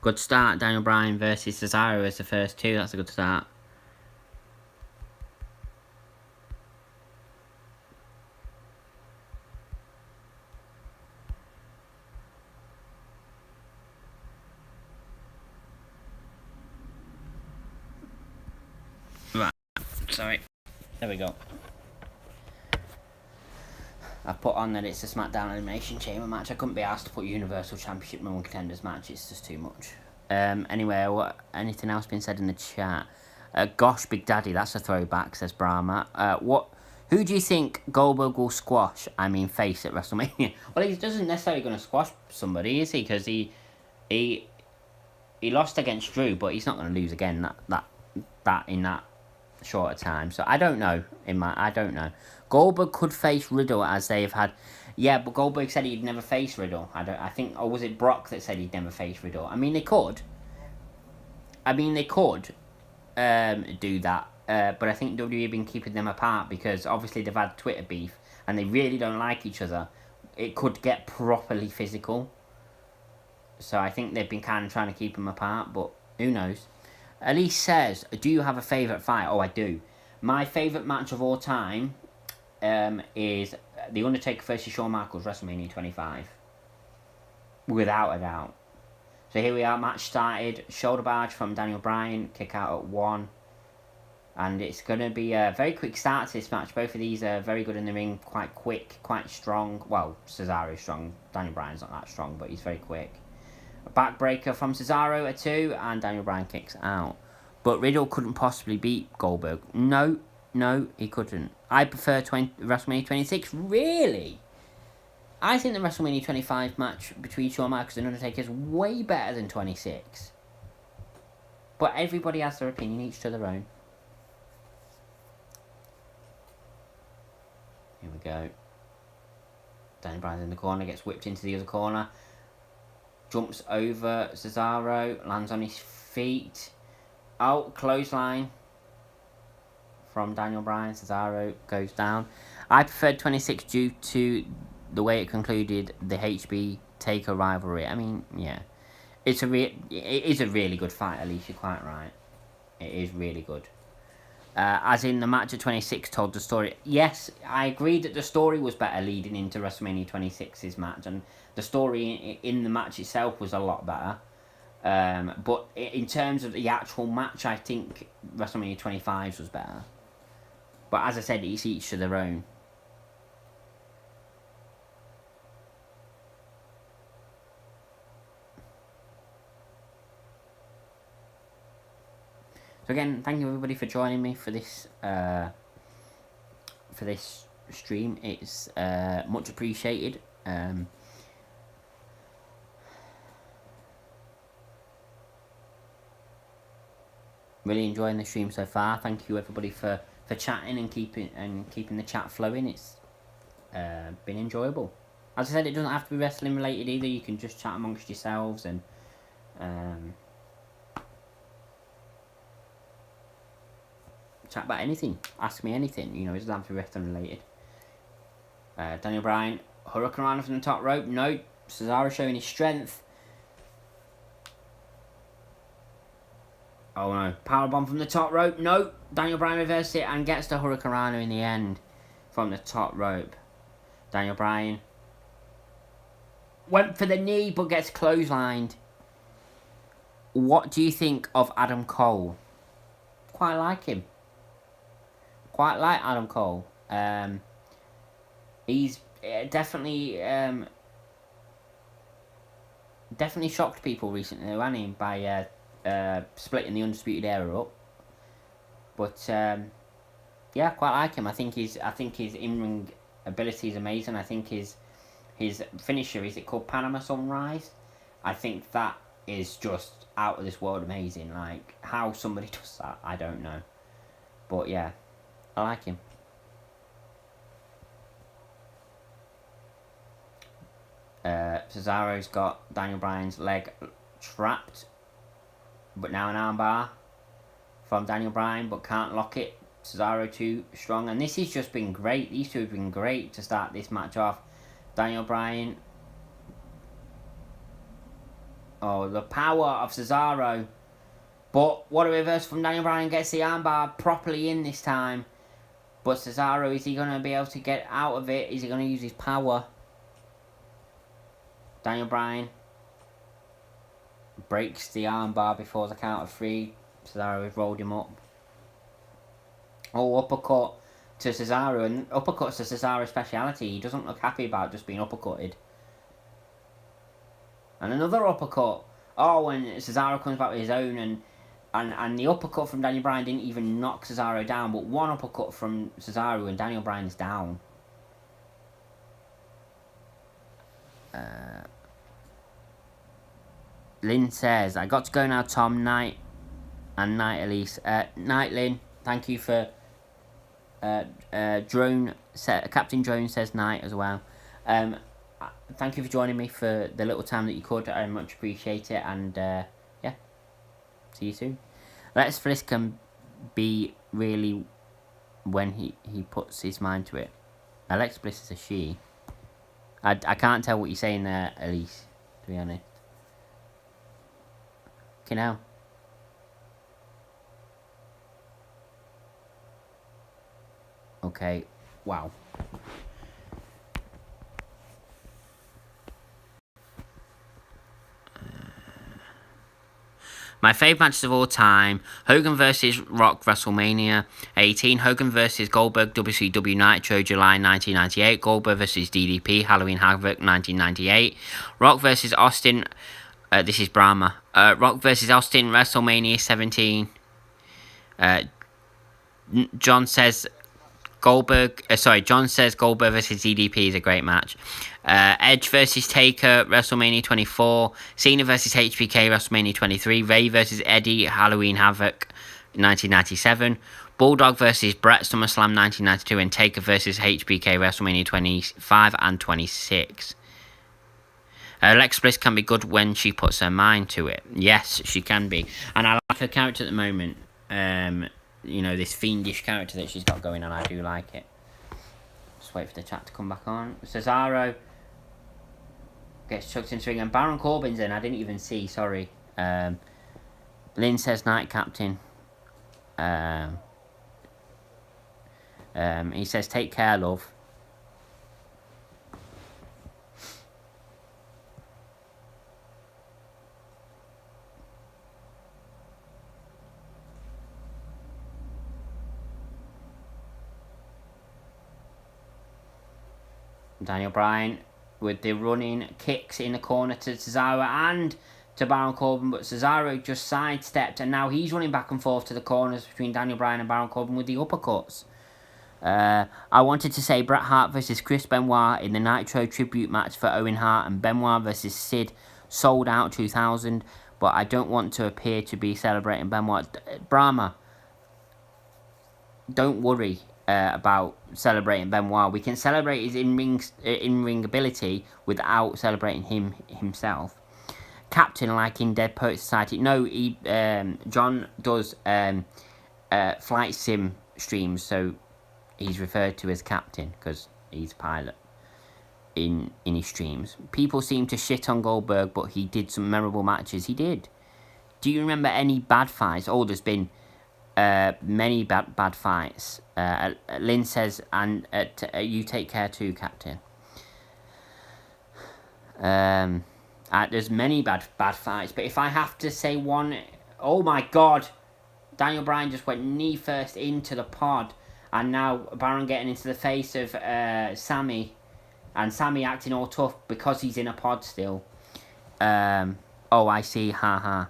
Good start, Daniel Bryan versus Cesaro as the first two. That's a good start. Right, sorry. There we go. I put on that it's a SmackDown Elimination Chamber match. I couldn't be asked to put Universal Championship number 1 contenders match. It's just too much. Anyway, anything else been said in the chat? Gosh, Big Daddy, that's a throwback, says Brahma. Who do you think Goldberg will squash? I mean, face at WrestleMania. Well, he doesn't necessarily going to squash somebody, is he? Because he lost against Drew, but he's not going to lose again. That in that shorter time. So I don't know. I don't know. Goldberg could face Riddle as they have had. Yeah, but Goldberg said he'd never face Riddle. I think, or was it Brock that said he'd never face Riddle? I mean, they could. Do that. But I think WWE have been keeping them apart because obviously they've had Twitter beef and they really don't like each other. It could get properly physical. So I think they've been kind of trying to keep them apart, but who knows? Elise says, do you have a favourite fight? Oh, I do. My favourite match of all time is The Undertaker versus Shawn Michaels, WrestleMania 25. Without a doubt. So here we are, match started. Shoulder barge from Daniel Bryan, kick out at 1. And it's going to be a very quick start to this match. Both of these are very good in the ring, quite quick, quite strong. Well, Cesaro's strong. Daniel Bryan's not that strong, but he's very quick. A backbreaker from Cesaro at 2, and Daniel Bryan kicks out. But Riddle couldn't possibly beat Goldberg. No, he couldn't. I prefer WrestleMania 26. Really? I think the WrestleMania 25 match between Shawn Michaels and Undertaker is way better than 26. But everybody has their opinion, each to their own. Here we go. Daniel Bryan's in the corner, gets whipped into the other corner. Jumps over Cesaro, lands on his feet. Oh, clothesline from Daniel Bryan. Cesaro goes down. I preferred 26 due to the way it concluded the HB Taker rivalry. I mean, yeah. It is a really good fight, at least you're quite right. It is really good. As in the match at 26 told the story. Yes, I agree that the story was better leading into WrestleMania 26's match, and the story in the match itself was a lot better. But in terms of the actual match, I think WrestleMania 25's was better. But as I said, it's each to their own. So again, thank you everybody for joining me for this stream. It's much appreciated. Really enjoying the stream so far. Thank you everybody for chatting and keeping the chat flowing. It's been enjoyable. As I said, it doesn't have to be wrestling related either. You can just chat amongst yourselves and chat about anything. Ask me anything. You know, it doesn't have to be wrestling related. Daniel Bryan, Hurricanrana from the top rope. No. Cesaro showing his strength. Oh no. Powerbomb from the top rope. No. Daniel Bryan reverses it and gets the Hurricanrana in the end from the top rope. Daniel Bryan went for the knee but gets clotheslined. What do you think of Adam Cole? Quite like him. Quite like Adam Cole. He's definitely shocked people recently, hasn't he, by splitting the Undisputed Era up. But yeah, quite like him. I think his in-ring ability is amazing. I think his finisher, is it called Panama Sunrise? I think that is just out of this world amazing. Like, how somebody does that, I don't know. But yeah, I like him. Cesaro's got Daniel Bryan's leg trapped, but now an armbar from Daniel Bryan, but can't lock it. Cesaro too strong, and this has just been great. These two have been great to start this match off. Daniel Bryan. Oh, the power of Cesaro. But what a reverse from Daniel Bryan, gets the armbar properly in this time. But Cesaro, is he going to be able to get out of it? Is he going to use his power? Daniel Bryan breaks the armbar before the count of 3. Cesaro has rolled him up. Oh, uppercut to Cesaro. And uppercuts are Cesaro's speciality. He doesn't look happy about just being uppercutted. And another uppercut. Oh, when Cesaro comes back with his own, and the uppercut from Daniel Bryan didn't even knock Cesaro down, but one uppercut from Cesaro and Daniel Bryan is down. Lynn says, I got to go now, Tom. Night and night, Elise. Night, Lynn. Thank you for... Captain Drone says night as well. Thank you for joining me for the little time that you could. I much appreciate it, and yeah, see you soon. Lex Bliss can be really when he puts his mind to it. Alex Bliss is a she. I can't tell what you're saying there, Elise, to be honest. Okay, now. Okay, wow. My favourite matches of all time: Hogan vs. Rock, WrestleMania 18. Hogan vs. Goldberg, WCW Nitro, July 1998. Goldberg vs. DDP, Halloween Havoc, 1998. Rock vs. Austin, this is Brahma. Rock vs. Austin, WrestleMania 17. John says Goldberg vs. DDP is a great match. Edge vs. Taker, WrestleMania 24. Cena vs. HBK, WrestleMania 23. Ray vs. Eddie, Halloween Havoc, 1997. Bulldog vs. Brett, SummerSlam 1992. And Taker vs. HBK, WrestleMania 25 and 26. Alexa Bliss can be good when she puts her mind to it. Yes, she can be. And I like her character at the moment. You know, this fiendish character that she's got going on. I do like it. Just wait for the chat to come back on. Cesaro gets chucked into the ring, and Baron Corbin's in. I didn't even see, sorry. Lynn says night, Captain. He says take care, love. Daniel Bryan with the running kicks in the corner to Cesaro and to Baron Corbin, but Cesaro just sidestepped, and now he's running back and forth to the corners between Daniel Bryan and Baron Corbin with the uppercuts. I wanted to say Bret Hart versus Chris Benoit in the Nitro tribute match for Owen Hart, and Benoit versus Sid sold out 2000, but I don't want to appear to be celebrating Benoit. Brahma, don't worry about celebrating Benoit. We can celebrate his in-ring ability without celebrating him himself. Captain, like in Dead Poet Society. No, John does flight sim streams, so he's referred to as Captain because he's a pilot in his streams. People seem to shit on Goldberg, but he did some memorable matches. He did. Do you remember any bad fights? Oh, there's been many bad fights. Lynn says, and you take care too, Captain. There's many bad fights, but if I have to say one, oh my God, Daniel Bryan just went knee first into the pod, and now Baron getting into the face of Sammy, and Sammy acting all tough because he's in a pod still. Oh, I see, haha.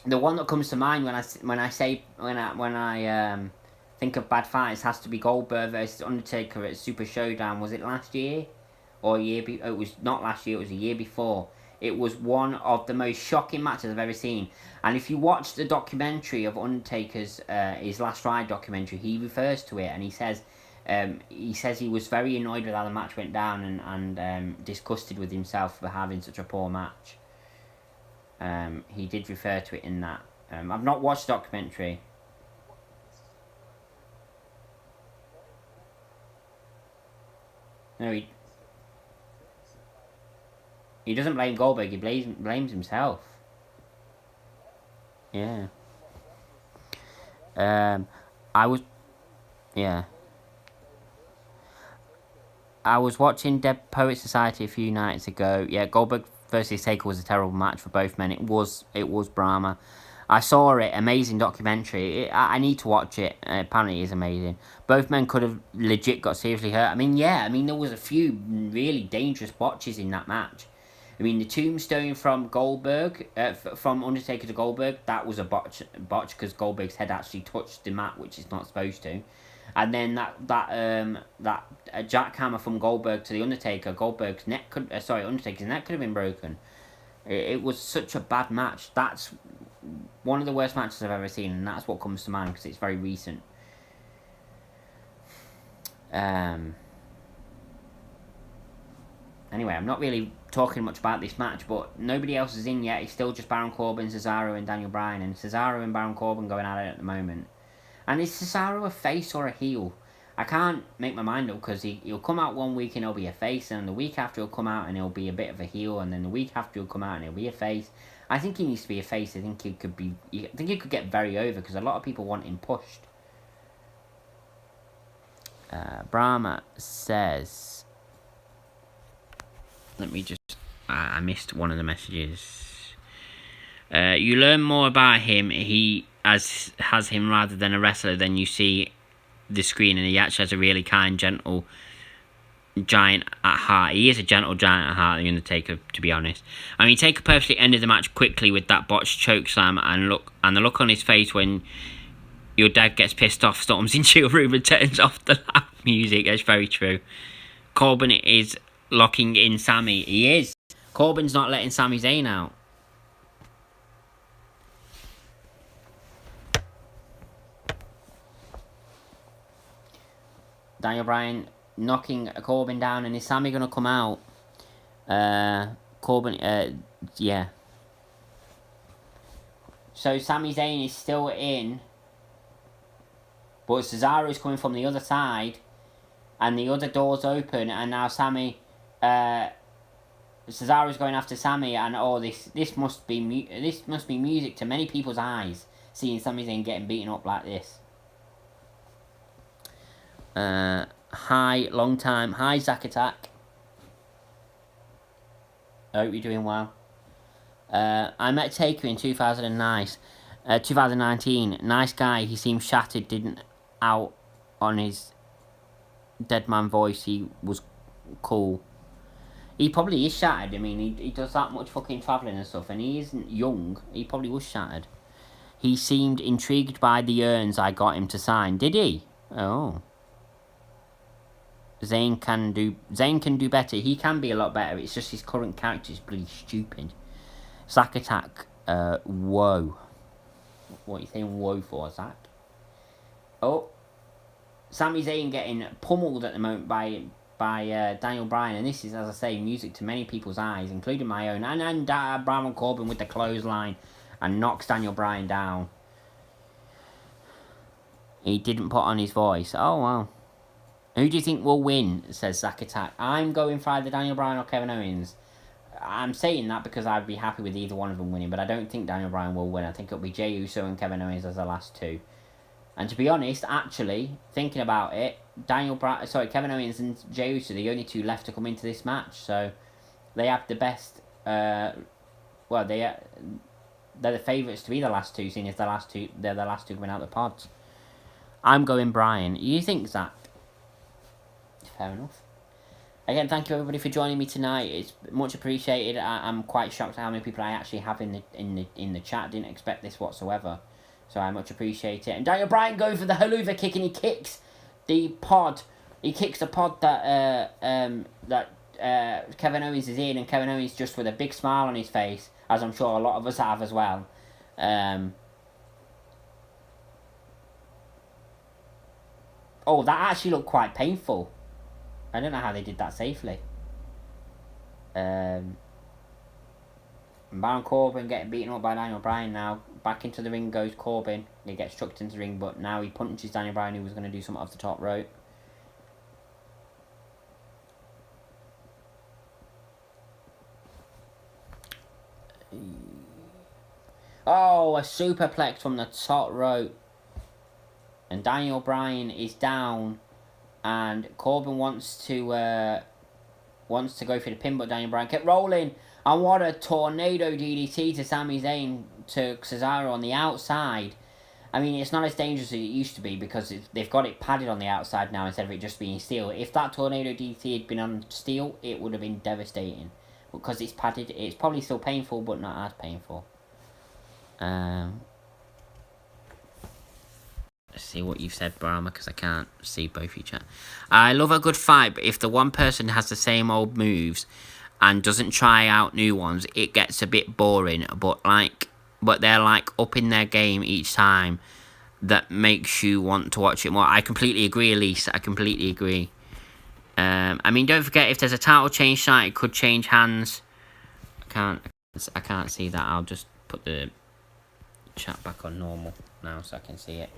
The one that comes to mind when I think of bad fights has to be Goldberg versus Undertaker at Super Showdown. Was it last year? Or it was not last year, it was a year before. It was one of the most shocking matches I've ever seen. And if you watch the documentary of Undertaker's, his Last Ride documentary, he refers to it and he says He says he was very annoyed with how the match went down and disgusted with himself for having such a poor match. He did refer to it in that. I've not watched the documentary. No, he doesn't blame Goldberg, he blames himself. Yeah. I was... Yeah. I was watching Dead Poet Society a few nights ago. Yeah, Goldberg versus Taker was a terrible match for both men. It was Brahma. I saw it, amazing documentary. I need to watch it. Apparently it is amazing. Both men could have legit got seriously hurt. I mean, there was a few really dangerous botches in that match. I mean, the tombstone from Goldberg, from Undertaker to Goldberg, that was a botch because Goldberg's head actually touched the mat, which it's not supposed to. And then that jackhammer from Goldberg to the Undertaker, Undertaker's neck could have been broken. It was such a bad match. That's one of the worst matches I've ever seen, and that's what comes to mind because it's very recent. Anyway, I'm not really talking much about this match, but nobody else is in yet. It's still just Baron Corbin, Cesaro, and Daniel Bryan, and Cesaro and Baron Corbin going at it at the moment. And is Cesaro a face or a heel? I can't make my mind up because he'll come out one week and he'll be a face, and the week after he'll come out and he'll be a bit of a heel, and then the week after he'll come out and he'll be a face. I think he needs to be a face. I think he could get very over because a lot of people want him pushed. Brahma says... Let me just... I missed one of the messages. You learn more about him. He has him rather than a wrestler than you see the screen, and he actually has a really kind, gentle giant at heart. He is a gentle giant at heart, the Undertaker, to be honest. I mean, Taker perfectly ended the match quickly with that botched chokeslam, and the look on his face when your dad gets pissed off, storms into your room and turns off the loud music. That's very true. Corbin is locking in Sami. He is. Corbin's not letting Sami Zayn out. Daniel Bryan knocking Corbin down, and is Sami going to come out? Corbin, yeah. So Sami Zayn is still in, but Cesaro's coming from the other side, and the other door's open, and now Cesaro's going after Sami, and this must be music to many people's eyes, seeing Sami Zayn getting beaten up like this. Hi, long time. Hi, Zack Attack. I hope you're doing well. I met Taker in 2019. Nice guy. He seemed shattered, didn't out on his dead man voice. He was cool. He probably is shattered. I mean, he does that much fucking travelling and stuff, and he isn't young. He probably was shattered. He seemed intrigued by the urns I got him to sign. Did he? Oh. Zayn can do better. He can be a lot better. It's just his current character is bloody stupid. Zack Attack, whoa. What are you saying whoa for, Zack? Oh. Sami Zayn getting pummeled at the moment by Daniel Bryan, and this is, as I say, music to many people's eyes, including my own, and Baron Corbin with the clothesline and knocks Daniel Bryan down. He didn't put on his voice. Oh, wow. Who do you think will win, says Zack Attack. I'm going for either Daniel Bryan or Kevin Owens. I'm saying that because I'd be happy with either one of them winning, but I don't think Daniel Bryan will win. I think it'll be Jey Uso and Kevin Owens as the last two. And to be honest, actually, thinking about it, Kevin Owens and Jey Uso are the only two left to come into this match, so they have the best, they're the favourites to be the last two, seeing as they're the last two coming out of the pods. I'm going Bryan. You think, Zach? Fair enough. Again, thank you everybody for joining me tonight. It's much appreciated. I'm quite shocked at how many people I actually have in the chat. Didn't expect this whatsoever, so I much appreciate it. And Daniel Bryan goes for the haluva kick, and he kicks the pod. He kicks the pod that Kevin Owens is in, and Kevin Owens just with a big smile on his face, as I'm sure a lot of us have as well. Oh, that actually looked quite painful. I don't know how they did that safely. Baron Corbin getting beaten up by Daniel Bryan now. Back into the ring goes Corbin. He gets chucked into the ring, but now he punches Daniel Bryan, who was going to do something off the top rope. Oh, a superplex from the top rope. And Daniel Bryan is down. And Corbin wants to go for the pin, but Daniel Bryan kept rolling. And what a tornado DDT to Sami Zayn to Cesaro on the outside. I mean, it's not as dangerous as it used to be because they've got it padded on the outside now instead of it just being steel. If that tornado DDT had been on steel, it would have been devastating. Because it's padded, it's probably still painful, but not as painful. Let's see what you've said, Brahma, because I can't see both you chat. I love a good fight, but if the one person has the same old moves and doesn't try out new ones, it gets a bit boring. But they're like upping their game each time. That makes you want to watch it more. I completely agree, Elise. I completely agree. I mean, don't forget, if there's a title change tonight, it could change hands. I can't see that. I'll just put the chat back on normal now so I can see it.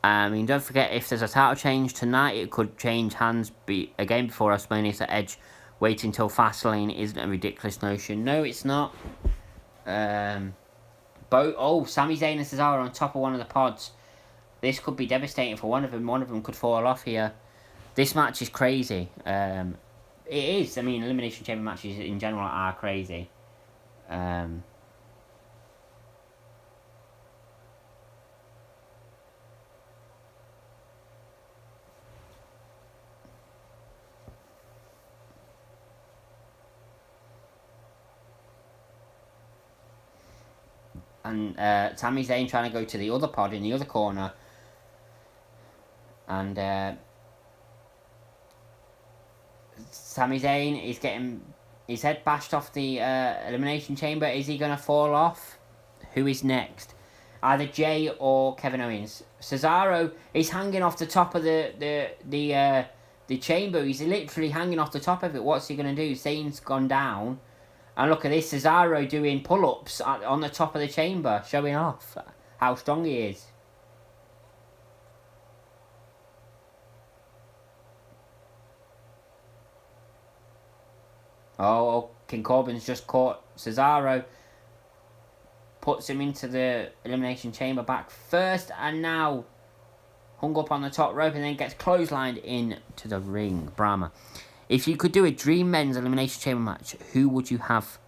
I mean, don't forget, if there's a title change tonight, it could change hands again before WrestleMania, so Edge waiting till Fastlane isn't a ridiculous notion. No, it's not. Sami Zayn and Cesaro on top of one of the pods. This could be devastating for one of them. One of them could fall off here. This match is crazy. It is. I mean, Elimination Chamber matches in general are crazy. And Sami Zayn trying to go to the other pod in the other corner. And Sami Zayn is getting his head bashed off the Elimination Chamber. Is he going to fall off? Who is next? Either Jay or Kevin Owens. Cesaro is hanging off the top of the chamber. He's literally hanging off the top of it. What's he going to do? Zayn's gone down. And look at this, Cesaro doing pull-ups on the top of the chamber, showing off how strong he is. Oh, King Corbin's just caught Cesaro. Puts him into the Elimination Chamber back first, and now hung up on the top rope and then gets clotheslined into the ring. Brahma. If you could do a Dream Men's Elimination Chamber match, who would you have?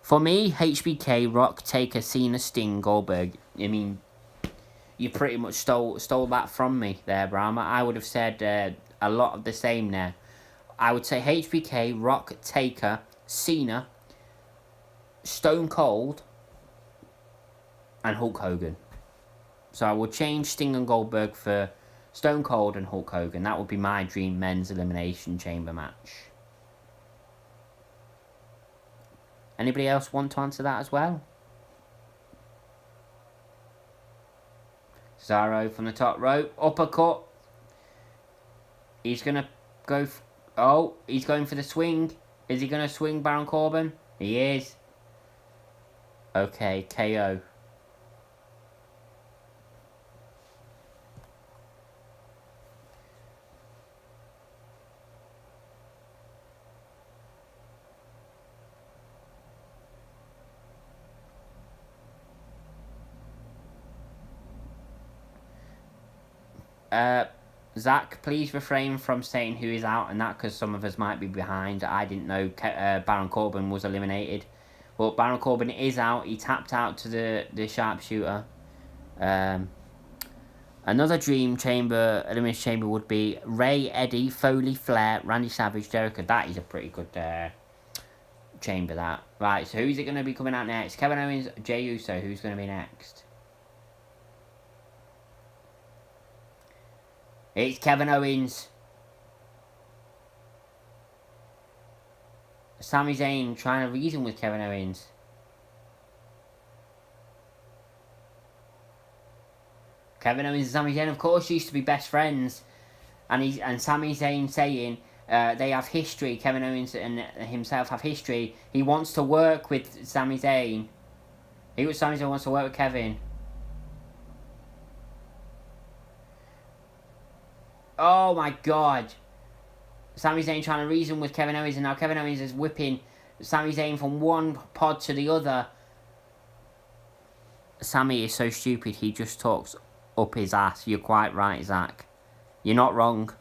For me, HBK, Rock, Taker, Cena, Sting, Goldberg. I mean, you pretty much stole that from me there, Brahma. I would have said a lot of the same there. I would say HBK, Rock, Taker, Cena, Stone Cold, and Hulk Hogan. So I would change Sting and Goldberg for Stone Cold and Hulk Hogan. That would be my Dream Men's Elimination Chamber match. Anybody else want to answer that as well? Cesaro from the top rope. Uppercut. He's going to go... he's going for the swing. Is he going to swing Baron Corbin? He is. Okay, KO. Zach, please refrain from saying who is out and that, because some of us might be behind. I didn't know Baron Corbin was eliminated. But Baron Corbin is out. He tapped out to the sharpshooter. Another Dream Chamber, Elimination Chamber would be Ray, Eddie, Foley, Flair, Randy Savage, Jericho. That is a pretty good chamber, that. Right, so who's it going to be coming out next? Kevin Owens, Jey Uso. Who's going to be next? It's Kevin Owens. Sami Zayn trying to reason with Kevin Owens. Kevin Owens and Sami Zayn, of course, used to be best friends. And Sami Zayn saying they have history. Kevin Owens and himself have history. He wants to work with Sami Zayn. Sami Zayn wants to work with Kevin. Oh my God. Sami Zayn trying to reason with Kevin Owens, and now Kevin Owens is whipping Sami Zayn from one pod to the other. Sami is so stupid, he just talks up his ass. You're quite right, Zach. You're not wrong.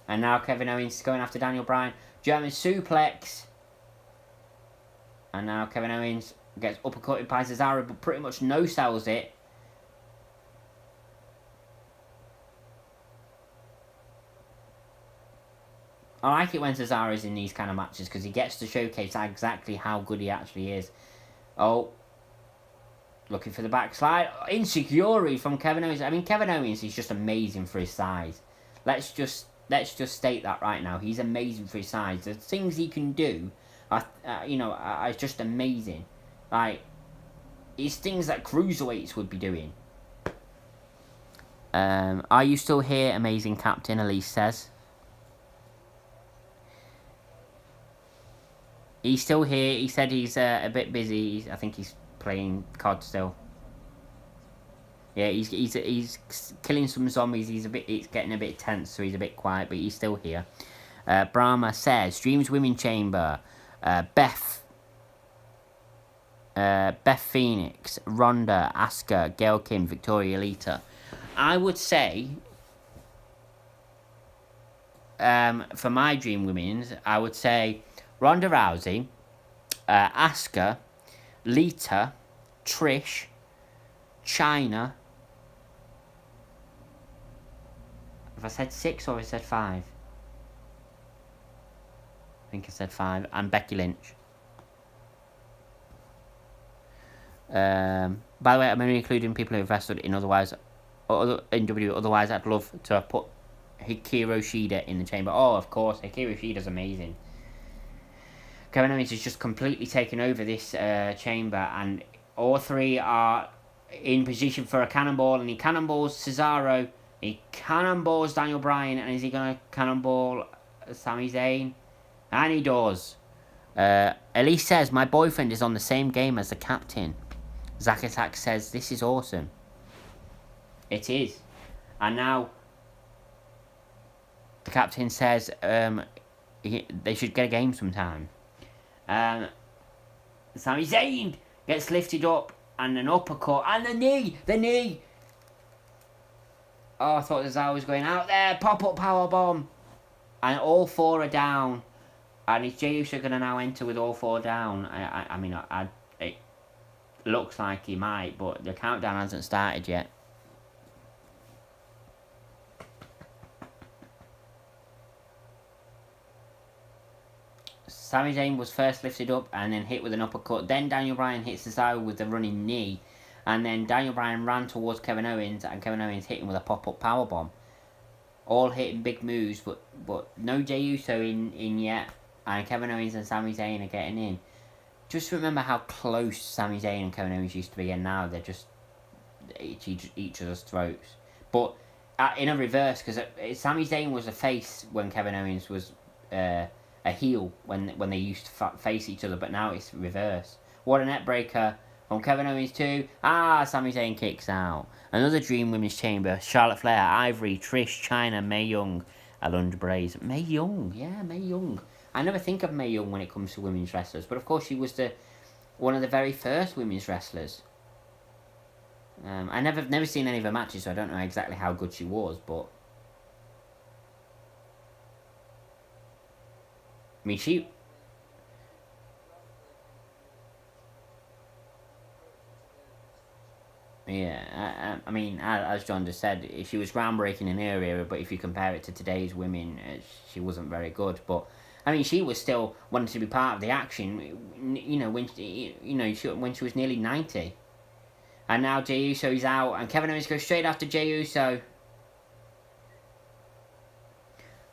And now Kevin Owens is going after Daniel Bryan. German suplex. And now Kevin Owens gets uppercutted by Cesaro, but pretty much no-sells it. I like it when Cesaro's in these kind of matches because he gets to showcase exactly how good he actually is. Oh. Looking for the backslide. Insecurity from Kevin Owens. I mean, Kevin Owens is just amazing for his size. Let's just state that right now. He's amazing for his size. The things he can do are just amazing. Like, it's things that cruiserweights would be doing. Are you still here, amazing captain? Elise says. He's still here. He said he's a bit busy. I think he's playing COD still. Yeah, he's killing some zombies. It's getting a bit tense, so he's a bit quiet, but he's still here. Brahma says Dreams Women Chamber. Beth Phoenix, Ronda, Asuka, Gail Kim, Victoria Lita. I would say, for my Dream Women's, I would say Ronda Rousey, Asuka, Lita, Trish, Chyna. Have I said 6 or have I said 5? I think I said 5. And Becky Lynch. By the way, I'm only including people who have wrestled in in W. Otherwise, I'd love to have put Hikaru Shida in the chamber. Oh, of course, Hikaru Shida's amazing. Kevin Owens has just completely taken over this chamber, and all three are in position for a cannonball, and he cannonballs Cesaro, he cannonballs Daniel Bryan, and is he going to cannonball Sami Zayn? And he does. Elise says, my boyfriend is on the same game as the captain. Zack Attack says, this is awesome. It is. And now, the captain says they should get a game sometime. Sami Zayn gets lifted up, and an uppercut, and the knee! Oh, I thought Cesaro was going out there, pop-up powerbomb! And all 4 are down. And is Jey Uso going to now enter with all 4 down? I mean, it looks like he might, but the countdown hasn't started yet. Sami Zayn was first lifted up and then hit with an uppercut. Then Daniel Bryan hits Cesaro with the running knee. And then Daniel Bryan ran towards Kevin Owens, and Kevin Owens hit him with a pop-up powerbomb. All hitting big moves, but no Jey Uso in yet. And Kevin Owens and Sami Zayn are getting in. Just remember how close Sami Zayn and Kevin Owens used to be, and now they're just each other's throats. But in a reverse, because Sami Zayn was a face when Kevin Owens was a heel when they used to face each other, but now it's reverse. What a net breaker from Kevin Owens too. Sami Zayn kicks out. Another Dream Women's Chamber. Charlotte Flair, Ivory, Trish, Chyna, Mae Young, Alundra Blaze. Mae Young, yeah, Mae Young. I never think of Mae Young when it comes to women's wrestlers, but of course she was one of the very first women's wrestlers. I never seen any of her matches, so I don't know exactly how good she was, but I mean she. Yeah, I mean, as John just said, she was groundbreaking in her era, but if you compare it to today's women, she wasn't very good. But I mean, she was still wanting to be part of the action. When she was nearly 90, and now Jey Uso is out, and Kevin Owens goes straight after Jey Uso.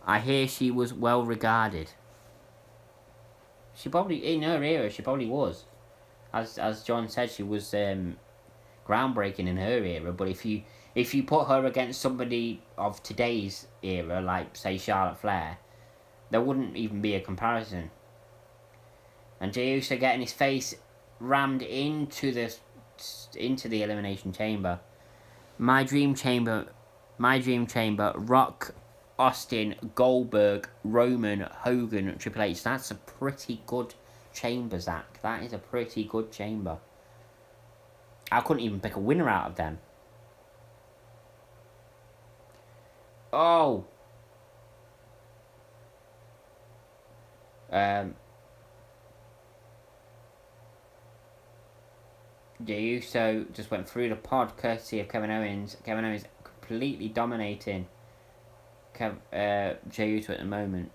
I hear she was well regarded. She probably in her era, she probably was, as John said, she was groundbreaking in her era. But if you put her against somebody of today's era, like say Charlotte Flair, there wouldn't even be a comparison. And Jey Uso getting his face rammed into the Elimination Chamber. My dream chamber. Rock, Austin, Goldberg, Roman, Hogan, Triple H. That's a pretty good chamber, Zach. That is a pretty good chamber. I couldn't even pick a winner out of them. Oh. Jey Uso just went through the pod courtesy of Kevin Owens. Kevin Owens completely dominating Jey Uso at the moment.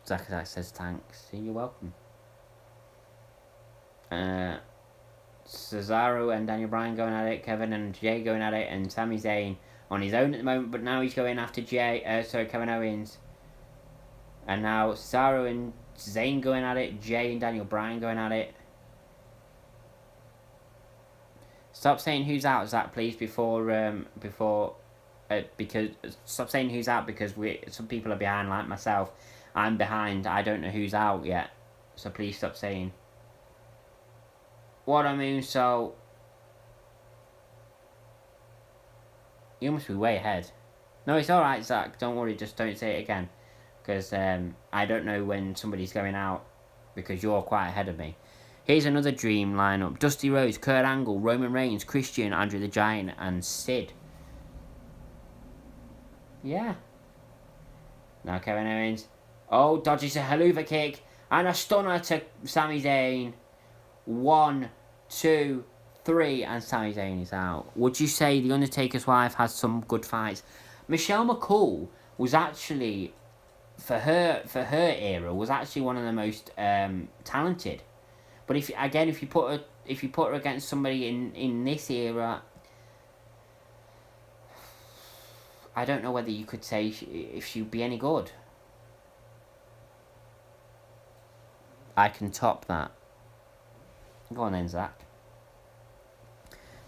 Zach says thanks. You're welcome. Cesaro and Daniel Bryan going at it. Kevin and Jay going at it. And Sami Zayn on his own at the moment. But now he's going after Kevin Owens. And now Cesaro and Zayn going at it. Jay and Daniel Bryan going at it. Stop saying who's out, Zach, please, because stop saying who's out because some people are behind, like myself. I'm behind. I don't know who's out yet, so please stop saying. What I mean, so you must be way ahead. No, it's all right, Zach. Don't worry. Just don't say it again, because I don't know when somebody's going out because you're quite ahead of me. Here's another dream lineup. Dusty Rhodes, Kurt Angle, Roman Reigns, Christian, Andre the Giant, and Sid. Yeah. Now Kevin Owens. Oh, dodges a haluva kick. And a stunner to Sami Zayn. 1, 2, 3, and Sami Zayn is out. Would you say The Undertaker's wife has some good fights? Michelle McCool was actually, for her era, was actually one of the most talented. But if you put her against somebody in this era, I don't know whether you could say if she'd be any good. I can top that. Go on then, Zach.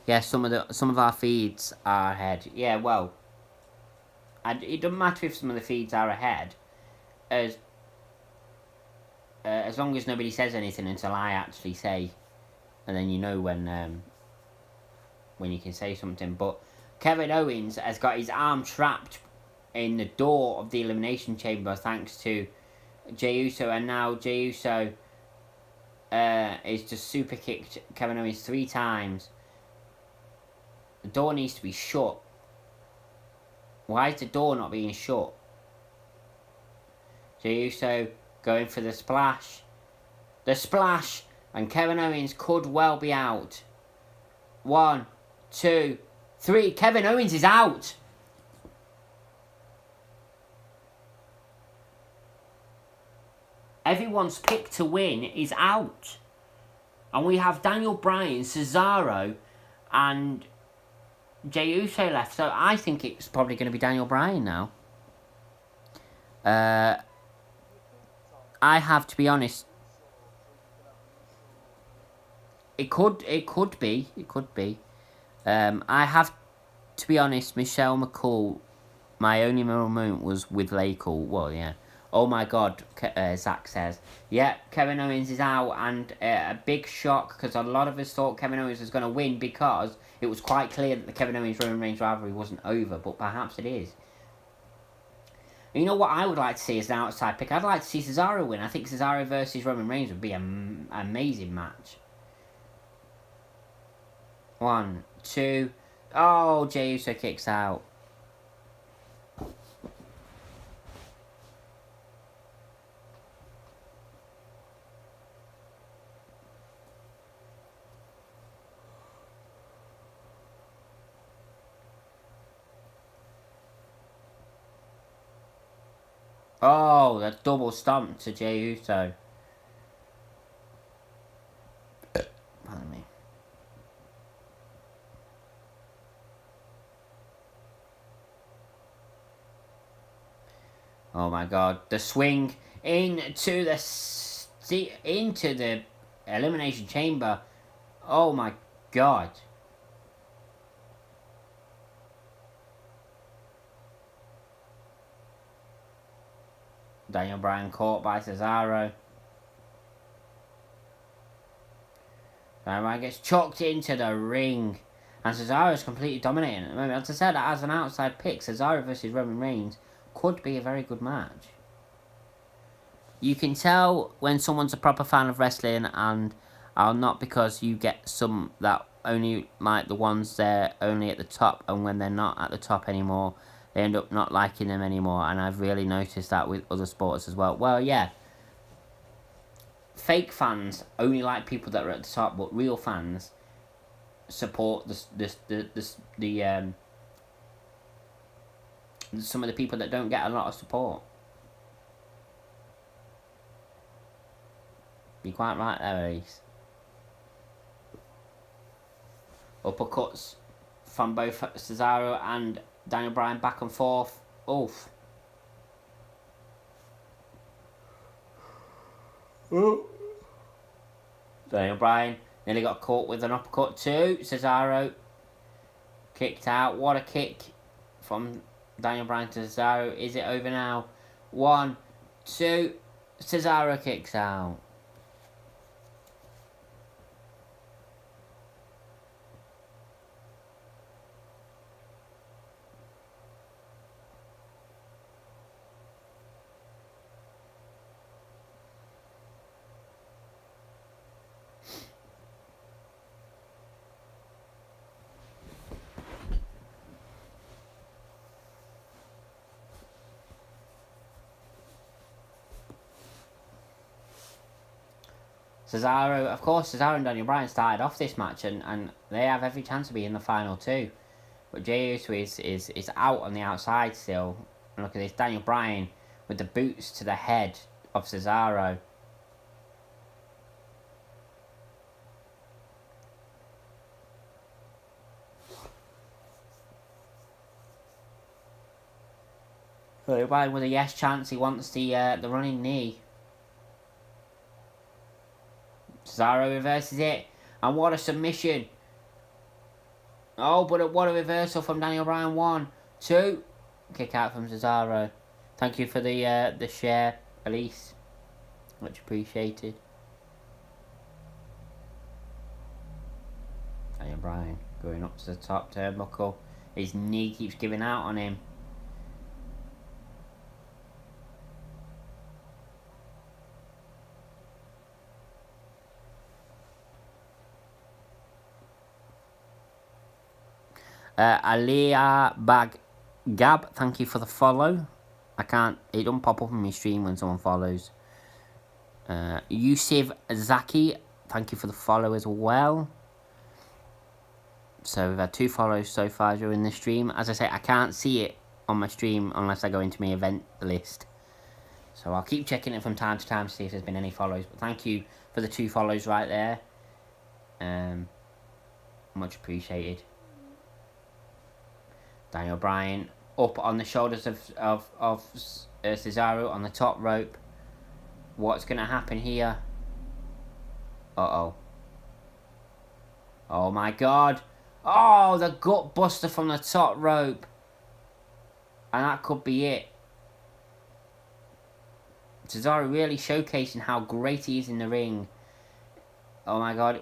Yeah, some of our feeds are ahead. Yeah, well, it doesn't matter if some of the feeds are ahead, as long as nobody says anything until I actually say, and then you know when you can say something. But Kevin Owens has got his arm trapped in the door of the Elimination Chamber thanks to Jey Uso, and now Jey Uso is just super kicked Kevin Owens 3 times. The door needs to be shut. Why is the door not being shut? Jey Uso going for the splash. The splash! And Kevin Owens could well be out. 1, 2, 3. Kevin Owens is out! Everyone's pick to win is out. And we have Daniel Bryan, Cesaro, and Jey Uso left. So I think it's probably going to be Daniel Bryan now. I have to be honest. It could be. I have to be honest. Michelle McCool. My only moment was with Lakel. Well, yeah. Oh my God, Zach says. Yeah, Kevin Owens is out, and a big shock because a lot of us thought Kevin Owens was going to win because it was quite clear that the Kevin Owens-Roman Reigns rivalry wasn't over, but perhaps it is. You know what I would like to see as an outside pick? I'd like to see Cesaro win. I think Cesaro versus Roman Reigns would be an amazing match. 1, 2. Oh, Jey Uso kicks out. Oh, the double stomp to Jey Uso. Pardon me. Oh my God, the swing into the Elimination Chamber. Oh my god. Daniel Bryan caught by Cesaro. Daniel Bryan gets chucked into the ring. And Cesaro is completely dominating at the moment. As I said, as an outside pick, Cesaro versus Roman Reigns could be a very good match. You can tell when someone's a proper fan of wrestling and are not, because you get some that only like the ones there only at the top, and when they're not at the top anymore, they end up not liking them anymore. And I've really noticed that with other sports as well. Well, yeah, fake fans only like people that are at the top, but real fans support some of the people that don't get a lot of support. You're quite right there, Elise. Uppercuts from both Cesaro and Daniel Bryan, back and forth. Oof. Oh. Daniel Bryan nearly got caught with an uppercut too. Cesaro kicked out. What a kick from Daniel Bryan to Cesaro. Is it over now? 1, 2. Cesaro kicks out. Cesaro, of course, Cesaro and Daniel Bryan started off this match, and they have every chance to be in the final two. But Jey Uso is out on the outside still. And look at this, Daniel Bryan with the boots to the head of Cesaro. Daniel Bryan with a yes chance, he wants the running knee. Cesaro reverses it, and what a submission. Oh, but what a reversal from Daniel Bryan. 1, 2. Kick out from Cesaro. Thank you for the share, Elise. Much appreciated. Daniel Bryan going up to the top turnbuckle. His knee keeps giving out on him. Aliyah Bag Gab, thank you for the follow. It don't pop up on my stream when someone follows. Yusuf Zaki, thank you for the follow as well. So we've had 2 follows so far during this stream. As I say, I can't see it on my stream unless I go into my event list. So I'll keep checking it from time to time to see if there's been any follows. But thank you for the 2 follows right there. Much appreciated. Daniel Bryan up on the shoulders of Cesaro on the top rope. What's going to happen here? Uh-oh. Oh my god. Oh, the gut buster from the top rope. And that could be it. Cesaro really showcasing how great he is in the ring. Oh my god,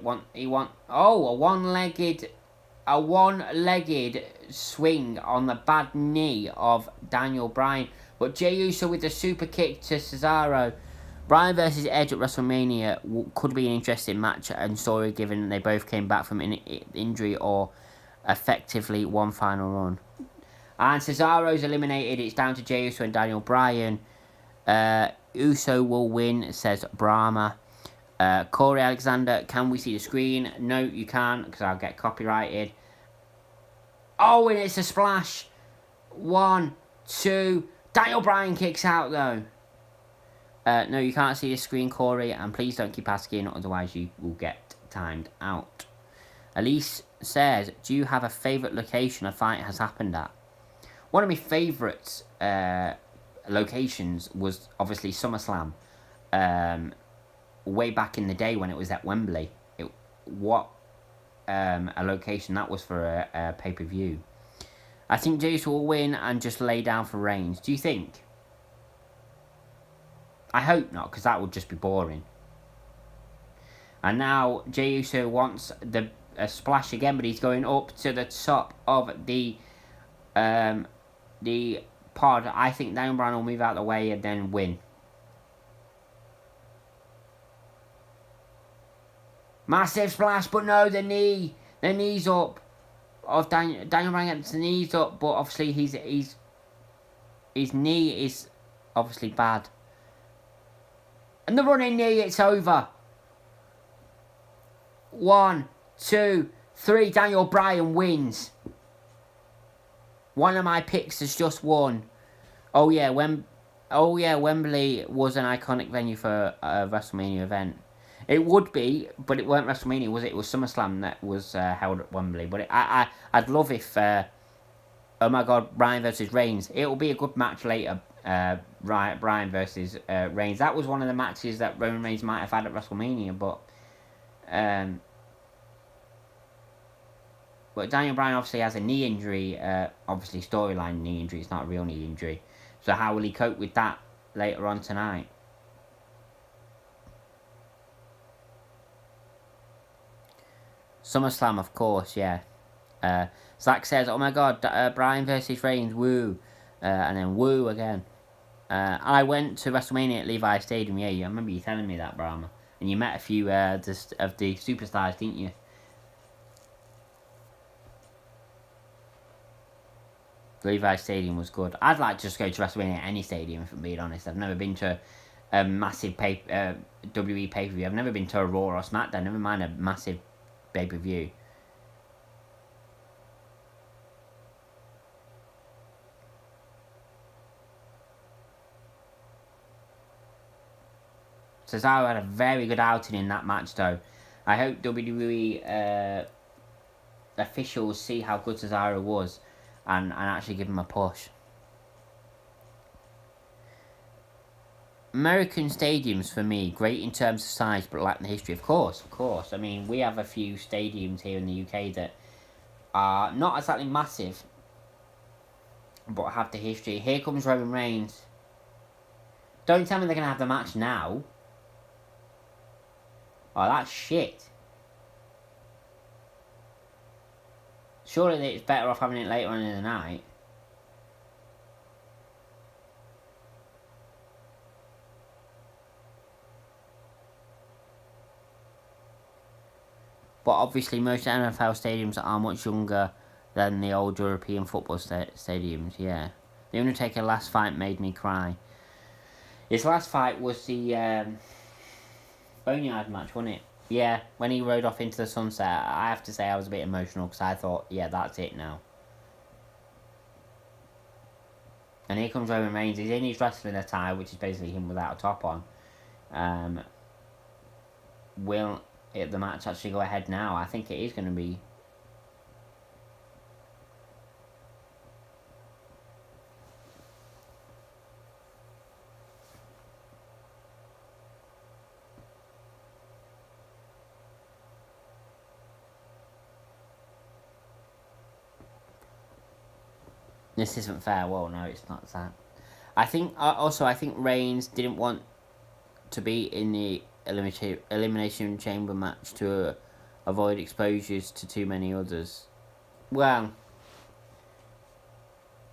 a one-legged swing on the bad knee of Daniel Bryan. But Jey Uso with the super kick to Cesaro. Bryan versus Edge at WrestleMania could be an interesting match and story, given they both came back from an injury or effectively one final run. And Cesaro's eliminated. It's down to Jey Uso and Daniel Bryan. Uso will win, says Brahma. Corey Alexander, can we see the screen? No, you can't, because I'll get copyrighted. Oh, and it's a splash. 1, 2. Daniel Bryan kicks out, though. No, you can't see the screen, Corey, and please don't keep asking, otherwise you will get timed out. Elise says, do you have a favourite location a fight has happened at? One of my favourite locations was obviously SummerSlam. Way back in the day when it was at Wembley. a location. That was for a pay-per-view. I think Jey Uso will win and just lay down for Reigns. Do you think? I hope not, because that would just be boring. And now Jey Uso wants a splash again, but he's going up to the top of the pod. I think Daniel Bryan will move out of the way and then win. Massive splash, but no, the knee's up. Of Daniel Bryan gets the knees up, but obviously his knee is obviously bad. And the running knee, it's over. 1, 2, 3. Daniel Bryan wins. One of my picks has just won. Oh yeah, Wembley was an iconic venue for a WrestleMania event. It would be, but it weren't WrestleMania, was it? It was SummerSlam that was held at Wembley. But I'd love if, oh my God, Bryan versus Reigns. It will be a good match later. Bryan versus Reigns. That was one of the matches that Roman Reigns might have had at WrestleMania, but Daniel Bryan obviously has a knee injury. Obviously, storyline knee injury. It's not a real knee injury. So how will he cope with that later on tonight? SummerSlam, of course, yeah. Zach says, oh my God, Bryan versus Reigns, woo. And then woo again. I went to WrestleMania at Levi Stadium, yeah, I remember you telling me that, Brahma. And you met a few of the superstars, didn't you? Levi Stadium was good. I'd like to just go to WrestleMania at any stadium, if I'm being honest. I've never been to a massive WWE pay-per-view. I've never been to a Raw or SmackDown, never mind a massive pay-per-view. Cesaro had a very good outing in that match, though. I hope WWE officials see how good Cesaro was and actually give him a push. American stadiums, for me, great in terms of size, but lack the history. Of course. I mean, we have a few stadiums here in the UK that are not exactly massive, but have the history. Here comes Roman Reigns. Don't tell me they're going to have the match now. Oh, that's shit. Surely it's better off having it later on in the night. But obviously most NFL stadiums are much younger than the old European football stadiums, yeah. The Undertaker last fight made me cry. His last fight was the Boneyard match, wasn't it? Yeah, when he rode off into the sunset, I have to say I was a bit emotional because I thought, yeah, that's it now. And here comes Roman Reigns. He's in his wrestling attire, which is basically him without a top on. Will the match actually go ahead now? I think it is going to be. This isn't fair. Well, no, it's not that. I think Reigns didn't want to be in the Elimination Chamber match to avoid exposures to too many others. Well,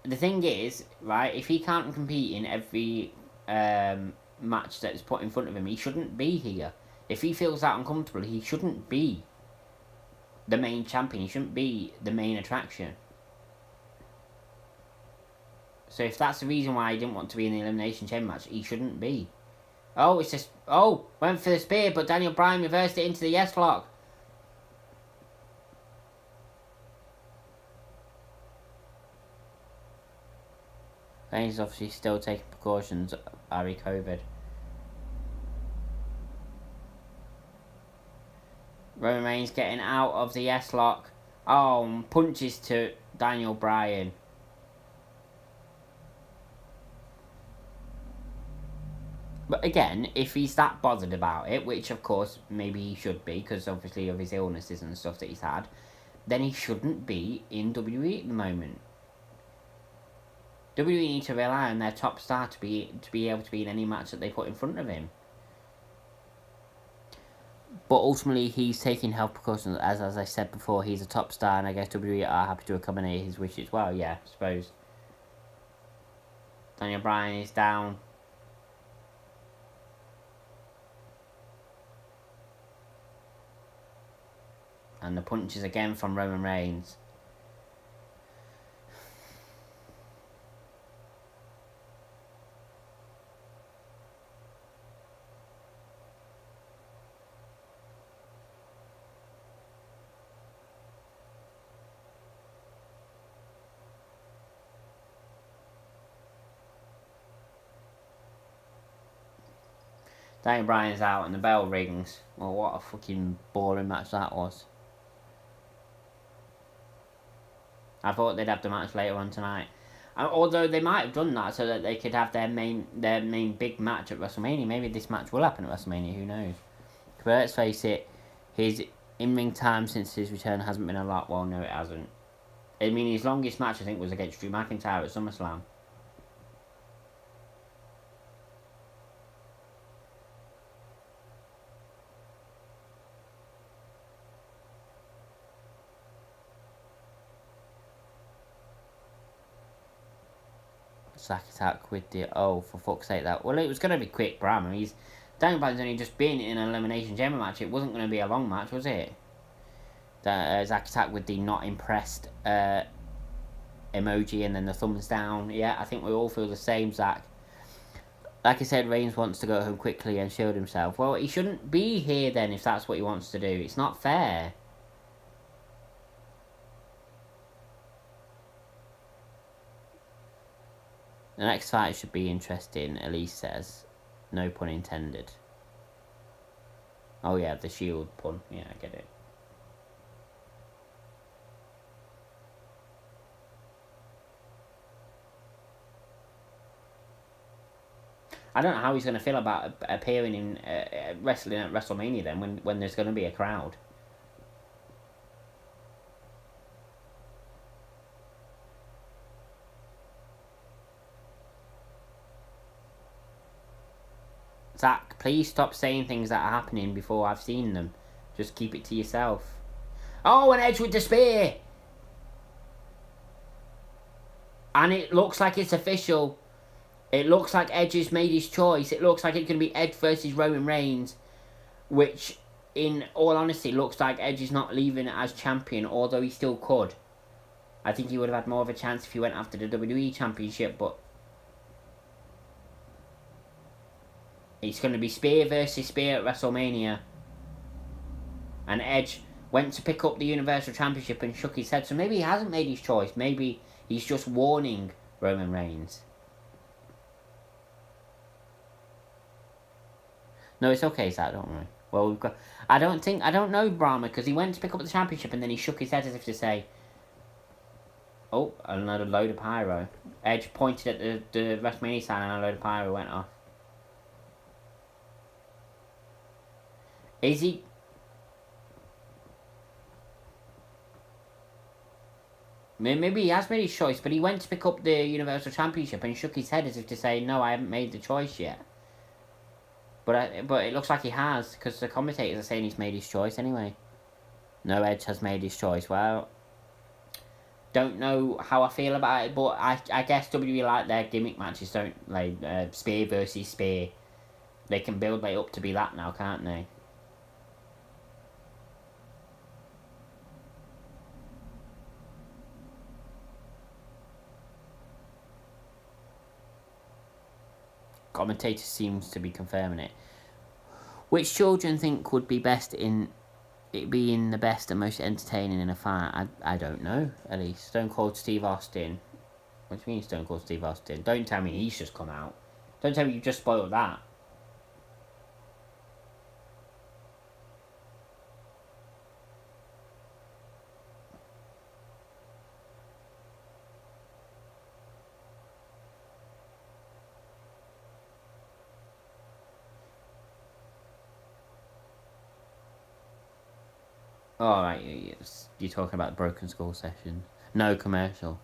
the thing is, right, if he can't compete in every match that's put in front of him, he shouldn't be here. If he feels that uncomfortable, he shouldn't be the main champion. He shouldn't be the main attraction. So if that's the reason why he didn't want to be in the Elimination Chamber match, he shouldn't be. Oh, it's just... Oh, went for the spear, but Daniel Bryan reversed it into the yes lock. Reigns is obviously still taking precautions, Ari COVID. Roman Reigns getting out of the yes lock. Oh, punches to Daniel Bryan. But again, if he's that bothered about it, which of course maybe he should be, because obviously of his illnesses and stuff that he's had, then he shouldn't be in WWE at the moment. WWE need to rely on their top star to be able to be in any match that they put in front of him. But ultimately, he's taking health precautions. As I said before, he's a top star, and I guess WWE are happy to accommodate his wishes. Well, yeah, I suppose. Daniel Bryan is down. And the punches again from Roman Reigns. Daniel Bryan's out and the bell rings. Well, what a fucking boring match that was. I thought they'd have the match later on tonight. Although they might have done that so that they could have their main big match at WrestleMania. Maybe this match will happen at WrestleMania, who knows. But let's face it, his in-ring time since his return hasn't been a lot. Well, no, it hasn't. I mean, his longest match, I think, was against Drew McIntyre at SummerSlam. Sack attack with the... Oh, for fuck's sake, that... Well, it was going to be quick, Bram. Daniel Bryan's only just been in an Elimination Chamber match. It wasn't going to be a long match, was it? Zack attack with the not impressed emoji and then the thumbs down. Yeah, I think we all feel the same, Zack. Like I said, Reigns wants to go home quickly and shield himself. Well, he shouldn't be here then if that's what he wants to do. It's not fair. The next fight should be interesting, Elise says. No pun intended. Oh yeah, the shield pun. Yeah, I get it. I don't know how he's going to feel about appearing in wrestling at WrestleMania then when there's going to be a crowd. Zack, please stop saying things that are happening before I've seen them. Just keep it to yourself. Oh, an Edge with the spear! And it looks like it's official. It looks like Edge has made his choice. It looks like it's going to be Edge versus Roman Reigns. Which, in all honesty, looks like Edge is not leaving as champion, although he still could. I think he would have had more of a chance if he went after the WWE Championship, but... It's going to be Spear versus Spear at WrestleMania. And Edge went to pick up the Universal Championship and shook his head. So maybe he hasn't made his choice. Maybe he's just warning Roman Reigns. No, it's okay, Zach, don't worry. Well, we've got... I don't know Brahma, because he went to pick up the championship and then he shook his head as if to say... Oh, another load of pyro. Edge pointed at the WrestleMania sign and a load of pyro went off. Is he... Maybe he has made his choice, but he went to pick up the Universal Championship and shook his head as if to say, no, I haven't made the choice yet. But it looks like he has, because the commentators are saying he's made his choice anyway. No, Edge has made his choice. Well, don't know how I feel about it, but I guess WWE like their gimmick matches, don't like Spear versus Spear. They can build it up to be that now, can't they? Commentator seems to be confirming it. Which children think would be best in it being the best and most entertaining in a fight? I don't know, at least. Stone Cold Steve Austin. What do you mean Stone Cold Steve Austin? Don't tell me he's just come out. Don't tell me you just spoiled that. Alright, you're talking about the Broken Skull session. No commercial.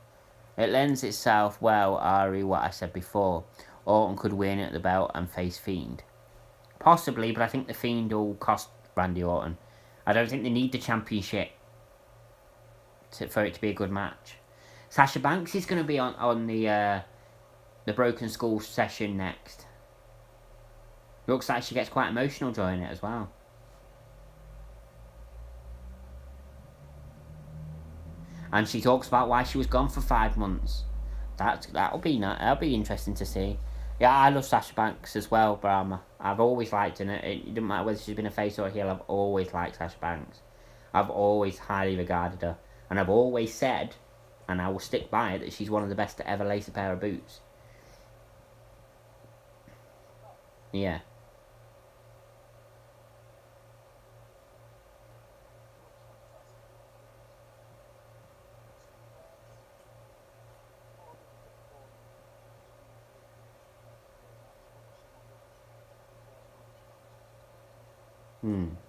It lends itself well, Ari, what I said before. Orton could win at the belt and face Fiend. Possibly, but I think the Fiend will cost Randy Orton. I don't think they need the championship for it to be a good match. Sasha Banks is going to be on the Broken Skull session next. Looks like she gets quite emotional during it as well. And she talks about why she was gone for 5 months. That'll be interesting to see. Yeah, I love Sasha Banks as well, Brahma. I've always liked her. It doesn't matter whether she's been a face or a heel. I've always liked Sasha Banks. I've always highly regarded her, and I've always said, and I will stick by it, that she's one of the best to ever lace a pair of boots. Yeah.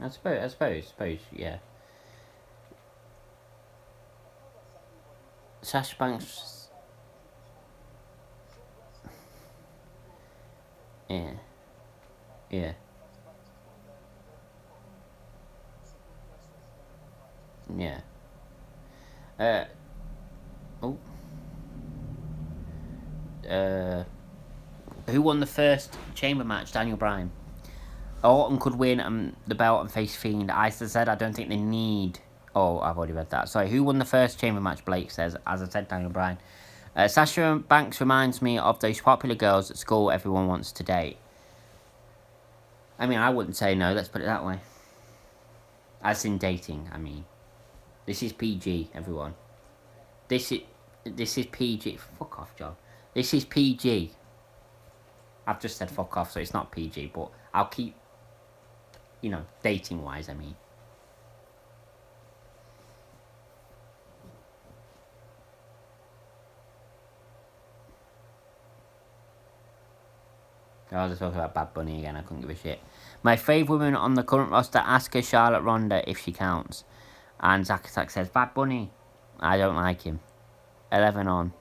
I suppose, yeah. Sasha Banks. Yeah. Yeah. Yeah. Oh. Who won the first chamber match? Daniel Bryan. Orton could win the belt and face Fiend. I said I don't think they need. Oh, I've already read that. Sorry, who won the first chamber match? Blake says. As I said, Daniel Bryan. Sasha Banks reminds me of those popular girls at school everyone wants to date. I mean, I wouldn't say no. Let's put it that way. As in dating, I mean. This is PG, everyone. This is PG. Fuck off, John. This is PG. I've just said fuck off, so it's not PG, but I'll keep, dating wise, I mean. I was talking about Bad Bunny again, I couldn't give a shit. My favourite woman on the current roster, Asuka, Charlotte, Ronda, if she counts. And Zack Attack says, Bad Bunny. I don't like him. 11 on.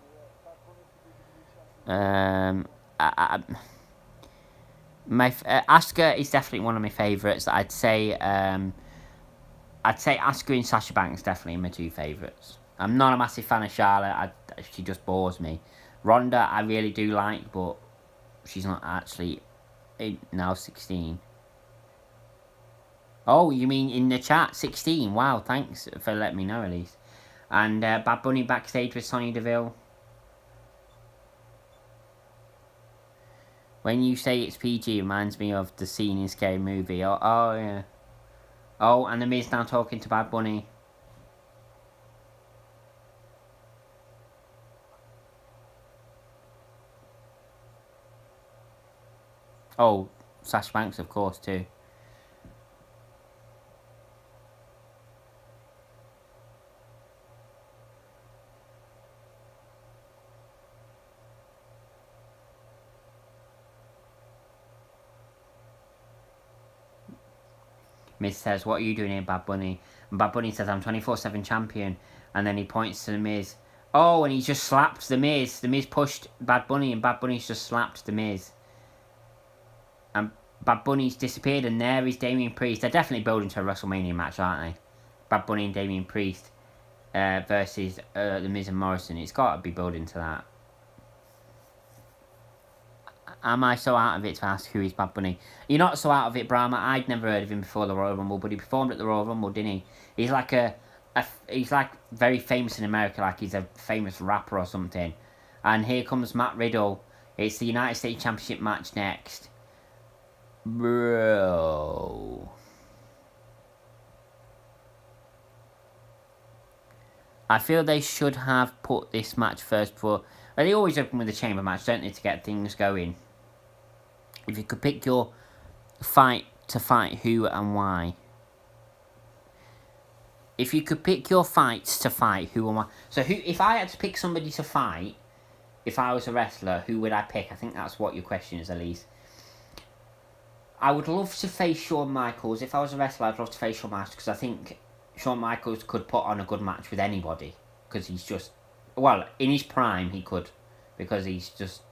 Asuka is definitely one of my favourites. I'd say Asuka and Sasha Banks definitely my two favourites. I'm not a massive fan of Charlotte. She just bores me. Ronda I really do like, but she's not actually now 16. Oh, you mean in the chat 16? Wow, thanks for letting me know at least. And Bad Bunny backstage with Sonya Deville. When you say it's PG, it reminds me of the scene in Scary Movie. Oh yeah. Oh, and the Miz now talking to Bad Bunny. Oh, Sasha Banks, of course, too. Miz says, what are you doing here, Bad Bunny? And Bad Bunny says, I'm 24/7 champion. And then he points to the Miz. Oh, and he just slapped the Miz. The Miz pushed Bad Bunny, and Bad Bunny's just slapped the Miz. And Bad Bunny's disappeared, and there is Damian Priest. They're definitely building to a WrestleMania match, aren't they? Bad Bunny and Damian Priest versus the Miz and Morrison. It's got to be building to that. Am I so out of it to ask who is Bad Bunny? You're not so out of it, Brahma. I'd never heard of him before the Royal Rumble, but he performed at the Royal Rumble, didn't he? He's like he's like very famous in America, like he's a famous rapper or something. And here comes Matt Riddle. It's the United States Championship match next. Bro. I feel they should have put this match first before. Well, they always open with a chamber match, don't they, to get things going? If you could pick your fight to fight who and why. If you could pick your fights to fight who and why. So if I had to pick somebody to fight, if I was a wrestler, who would I pick? I think that's what your question is, Elise. I would love to face Shawn Michaels. If I was a wrestler, I'd love to face Shawn Michaels because I think Shawn Michaels could put on a good match with anybody because he's just, well, in his prime he could, because he's just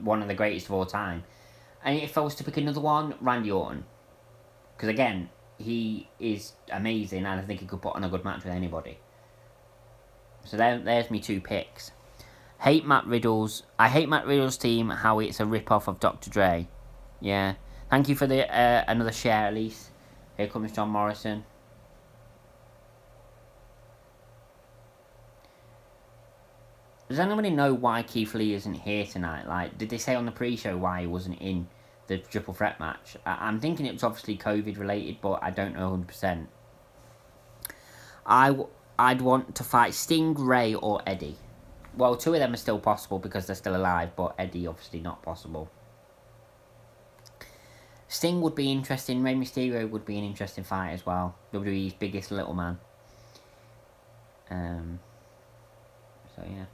one of the greatest of all time. And if I was to pick another one, Randy Orton, because again he is amazing and I think he could put on a good match with anybody. So there's me two picks. I hate Matt Riddle's team, how it's a rip-off of Dr. Dre. Yeah. Thank you for the another share, Elise. Here comes John Morrison. Does anybody know why Keith Lee isn't here tonight? Like, did they say on the pre-show why he wasn't in the triple threat match? I'm thinking it was obviously COVID related, but I don't know 100%. I'd want to fight Sting, Ray, or Eddie. Well, two of them are still possible because they're still alive, but Eddie obviously not possible. Sting would be interesting. Rey Mysterio would be an interesting fight as well. WWE's biggest little man. So yeah.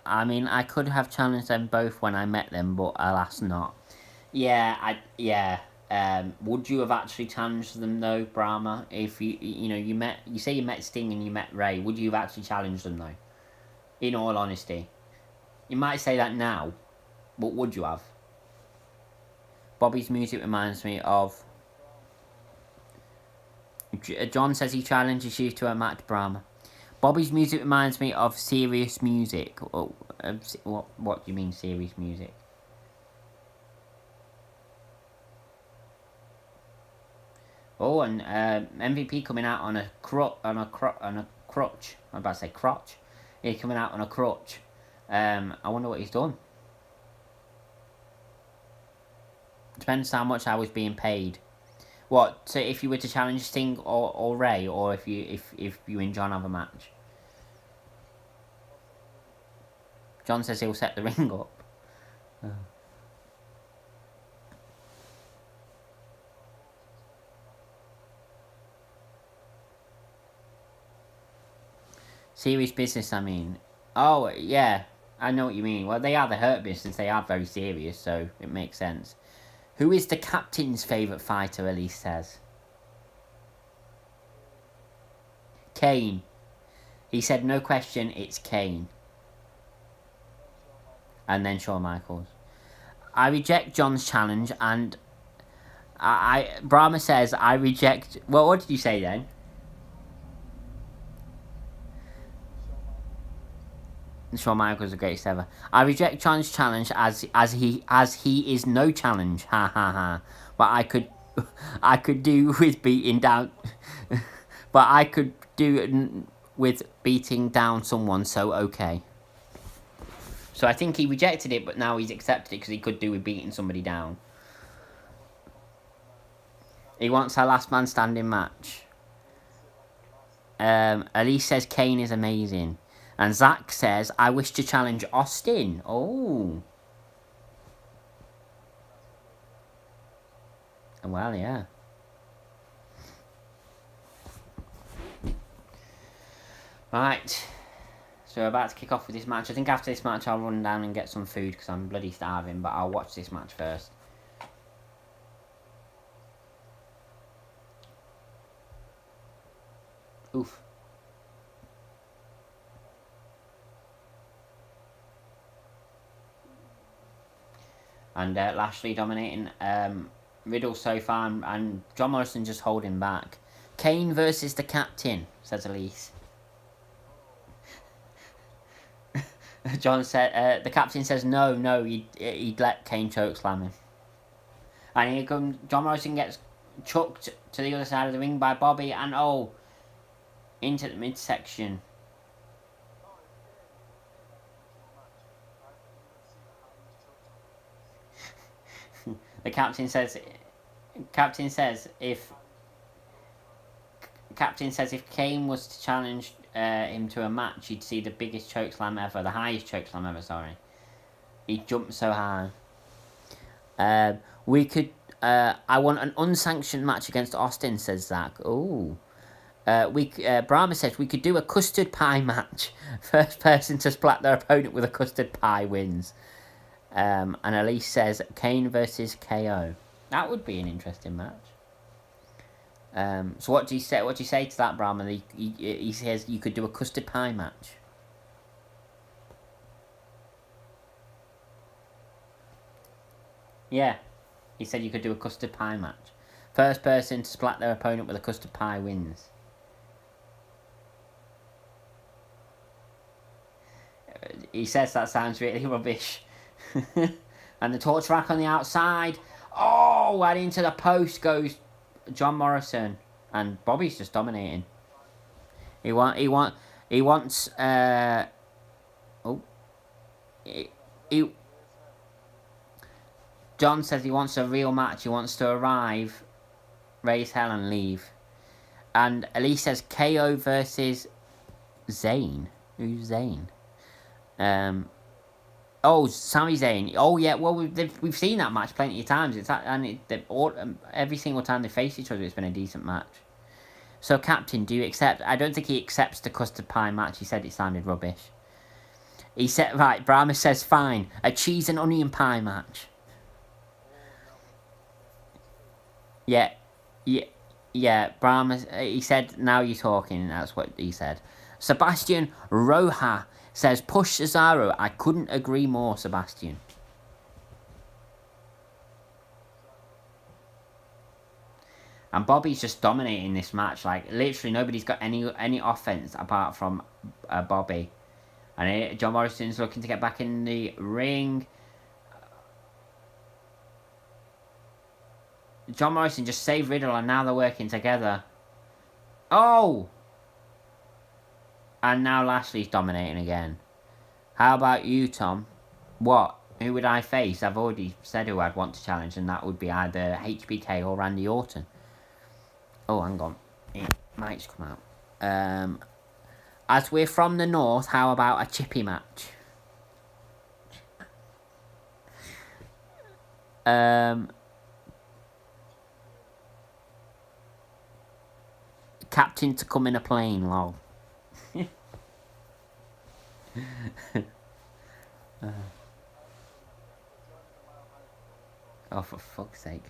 I mean, I could have challenged them both when I met them, but alas not. Yeah, would you have actually challenged them though, Brahma? If you say you met Sting and you met Ray, would you have actually challenged them though? In all honesty, you might say that now, but would you have? Bobby's music reminds me of. John says he challenges you to a match, Brahma. Bobby's music reminds me of serious music. Oh, what do you mean serious music? Oh, and MVP coming out on a crutch. I'm about to say crotch. He's coming out on a crutch. I wonder what he's done. Depends how much I was being paid. What? So if you were to challenge Sting or Ray, or if you and John have a match? John says he'll set the ring up. Serious business, I mean. Oh, yeah. I know what you mean. Well, they are the Hurt Business. They are very serious, so it makes sense. Who is the captain's favourite fighter, Elise says? Kane. He said, no question, it's Kane. And then Shawn Michaels. I reject John's challenge, and Brahma says, I reject... Well, what did you say then? Shawn Michaels is the greatest ever. I reject John's challenge as he is no challenge. Ha ha ha. But I could do with beating down. But I could do with beating down someone. So okay. So I think he rejected it, but now he's accepted it because he could do with beating somebody down. He wants our last man standing match. Elise says Kane is amazing. And Zach says, I wish to challenge Austin. Oh. Well, yeah. Right. So we're about to kick off with this match. I think after this match I'll run down and get some food because I'm bloody starving. But I'll watch this match first. Oof. And Lashley dominating Riddle so far, and John Morrison just holding back. Kane versus the captain, says Elise. John said, the captain says no, he'd let Kane chokeslam him. And here comes John Morrison, gets chucked to the other side of the ring by Bobby, and into the midsection. The captain says if Captain says if Kane was to challenge him to a match, he'd see the biggest chokeslam ever, the highest chokeslam ever. Sorry, he jumped so high. We could. I want an unsanctioned match against Austin, says Zach. Ooh. Brahma says we could do a custard pie match. First person to splat their opponent with a custard pie wins. And Elise says Kane versus KO. That would be an interesting match. So what do you say? What do you say to that, Brahma? He says you could do a custard pie match. Yeah, he said you could do a custard pie match. First person to splat their opponent with a custard pie wins. He says that sounds really rubbish. And the torch rack on the outside. Oh, and into the post goes John Morrison. And Bobby's just dominating. He wants John says he wants a real match. He wants to arrive, raise hell and leave. And Elise says KO versus Zayn. Who's Zayn? Sami Zayn. Oh yeah, well we've seen that match plenty of times. Every single time they face each other, it's been a decent match. So, Captain, do you accept? I don't think he accepts the custard pie match. He said it sounded rubbish. He said, right, Brahma says fine, a cheese and onion pie match. Yeah. Brahma. He said, now you're talking. That's what he said. Sebastian Roja says, push Cesaro. I couldn't agree more, Sebastian. And Bobby's just dominating this match. Like, literally nobody's got any offense apart from Bobby. And John Morrison's looking to get back in the ring. John Morrison just saved Riddle and now they're working together. Oh! And now Lashley's dominating again. How about you, Tom? What? Who would I face? I've already said who I'd want to challenge, and that would be either HBK or Randy Orton. Oh, hang on. It might come out. As we're from the north, how about a chippy match? Captain to come in a plane, lol. Oh, for fuck's sake.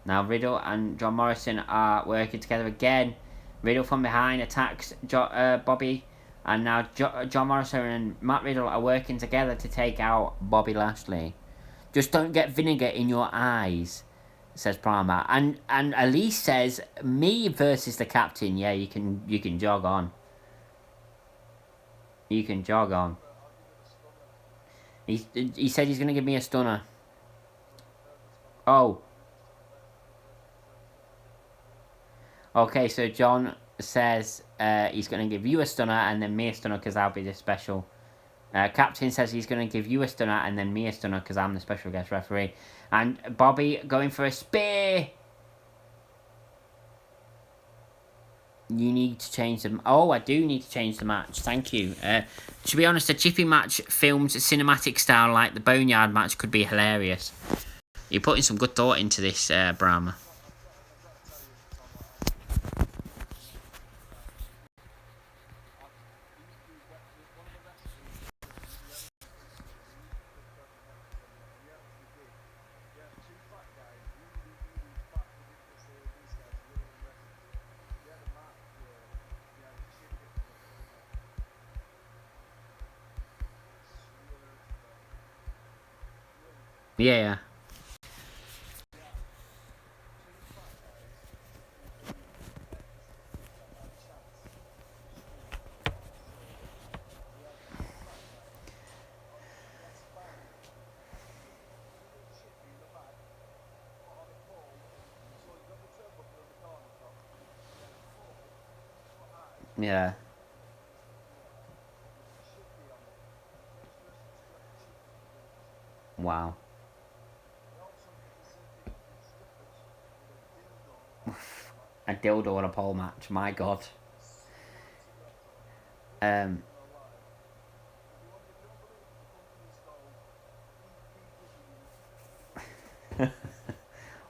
Now Riddle and John Morrison are working together again. Riddle from behind attacks Bobby. And now John Morrison and Matt Riddle are working together to take out Bobby Lashley. Just don't get vinegar in your eyes, says Brahma. And Elise says, me versus the Captain. Yeah, you can jog on. You can jog on. He said he's going to give me a stunner. Oh. Okay, so John says he's going to give you a stunner and then me a stunner because I'll be the special. Captain says he's going to give you a stunner and then me a stunner because I'm the special guest referee. And Bobby going for a spear. You need to change them. Oh, I do need to change the match. Thank you. To be honest, a chippy match filmed cinematic style like the Boneyard match could be hilarious. You're putting some good thought into this, Brahma. Yeah. Yeah. Wow. A dildo on a pole match. My God.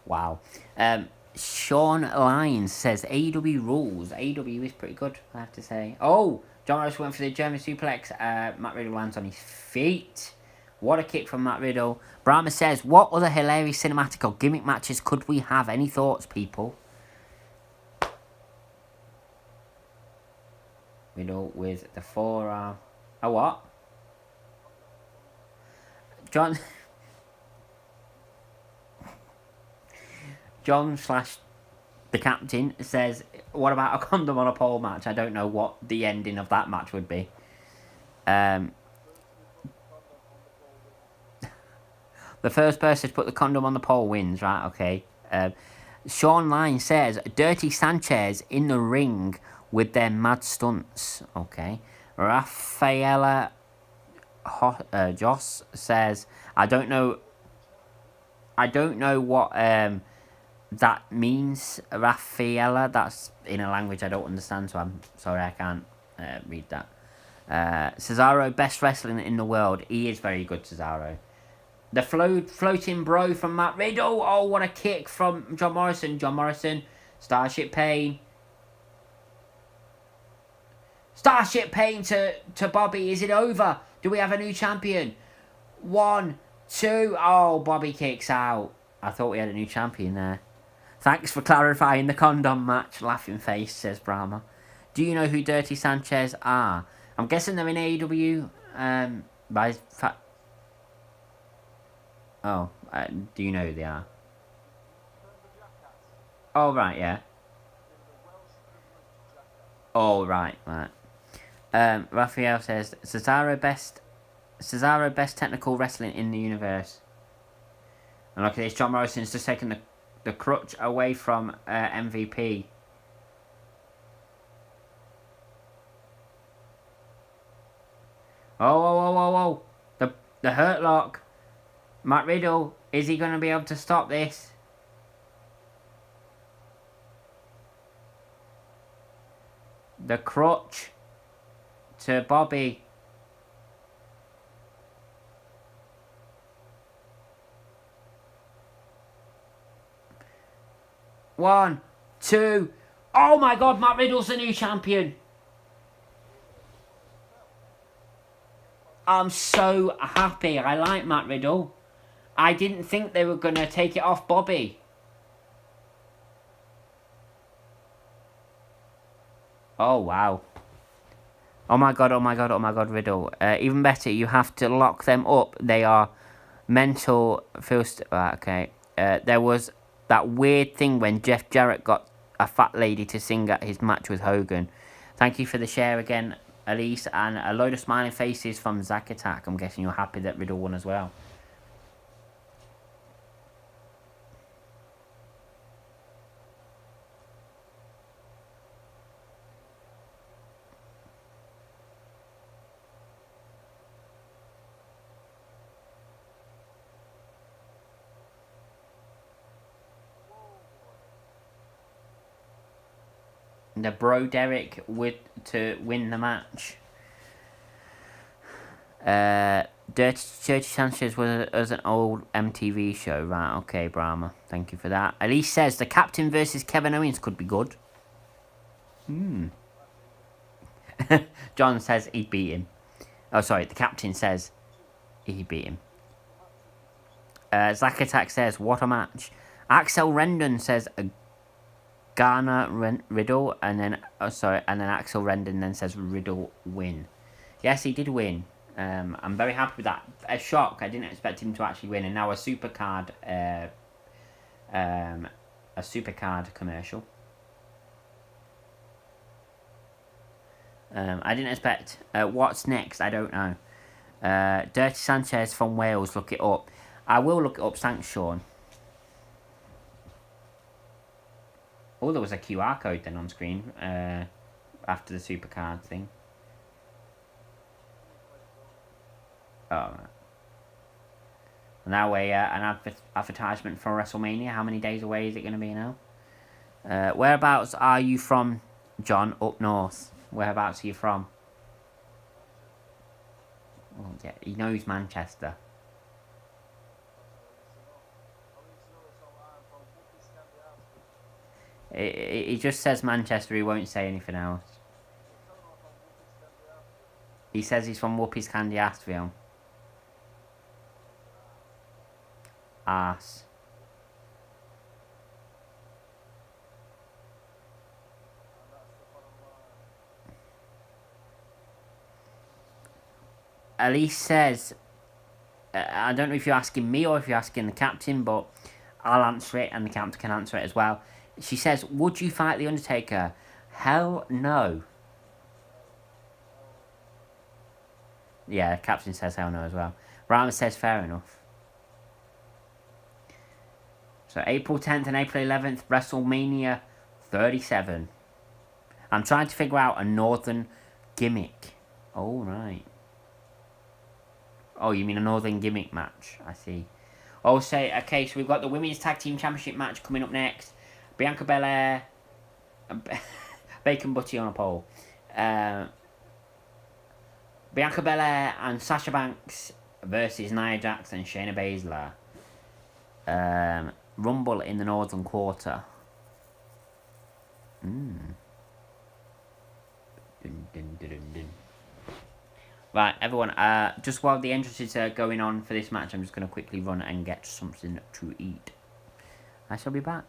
Wow. Sean Lyons says AEW rules. AEW is pretty good, I have to say. Oh, John Morris went for the German suplex. Matt Riddle lands on his feet. What a kick from Matt Riddle. Brahma says, what other hilarious cinematic or gimmick matches could we have? Any thoughts, people? Riddle with the forearm. A what? John... John slash the captain says, what about a condom on a pole match? I don't know what the ending of that match would be. The first person to put the condom on the pole wins, right? Okay. Sean Line says, Dirty Sanchez in the ring with their mad stunts. Okay. Rafaela Joss says, I don't know what that means, Rafaela. That's in a language I don't understand, so I'm sorry I can't read that. Cesaro, best wrestling in the world. He is very good, Cesaro. The floating bro from Matt Riddle. Oh, what a kick from John Morrison. John Morrison. Starship Pain. Starship Pain to Bobby. Is it over? Do we have a new champion? 1, 2. Oh, Bobby kicks out. I thought we had a new champion there. Thanks for clarifying the condom match. Laughing face, says Brahma. Do you know who Dirty Sanchez are? I'm guessing they're in AEW. Do you know who they are? Oh, right, yeah. Oh, right. Raphael says, Cesaro best technical wrestling in the universe. And look at this, John Morrison's just taking the crutch away from MVP. Oh. The hurt lock. Matt Riddle, is he going to be able to stop this? The crutch to Bobby. One, two. Oh my God, Matt Riddle's the new champion. I'm so happy. I like Matt Riddle. I didn't think they were going to take it off Bobby. Oh, wow. Oh my God, Riddle. Even better, you have to lock them up. They are mental... okay. There was that weird thing when Jeff Jarrett got a fat lady to sing at his match with Hogan. Thank you for the share again, Elise. And a load of smiling faces from Zack Attack. I'm guessing you're happy that Riddle won as well. The Bro Derek to win the match. Dirty Sanchez was an old MTV show, right? Okay, Brahma, thank you for that. Elise says the Captain versus Kevin Owens could be good. John says he'd beat him. Oh, sorry, the Captain says he'd beat him. Zack Attack says, what a match. Axel Rendon says Garner Riddle, and then Axel Rendon then says Riddle win. Yes, he did win. I'm very happy with that. A shock. I didn't expect him to actually win, and now a supercard commercial. I didn't expect. What's next? I don't know. Dirty Sanchez from Wales. Look it up. I will look it up. Thanks, Sean. Oh, there was a QR code then on screen after the supercard thing. Oh, right. Now an advertisement for WrestleMania. How many days away is it going to be now? Whereabouts are you from, John? Up north. Whereabouts are you from? Oh, yeah, he knows Manchester. He just says Manchester, he won't say anything else. He says he's from Whoopies Candy Ashfield. Arse. Elise says, I don't know if you're asking me or if you're asking the captain, but I'll answer it and the captain can answer it as well. She says, would you fight The Undertaker? Hell no. Yeah, captain says hell no as well. Rama says fair enough. So April 10th and April 11th, WrestleMania 37. I'm trying to figure out a northern gimmick. Oh, right. Oh, you mean a northern gimmick match? I see. Oh, say, okay, so we've got the Women's Tag Team Championship match coming up next. Bianca Belair, Bacon Butty on a pole. Bianca Belair and Sasha Banks versus Nia Jax and Shayna Baszler. Rumble in the Northern Quarter. Dun, dun, dun, dun, dun. Right, everyone, just while the entrances are going on for this match, I'm just going to quickly run and get something to eat. I shall be back.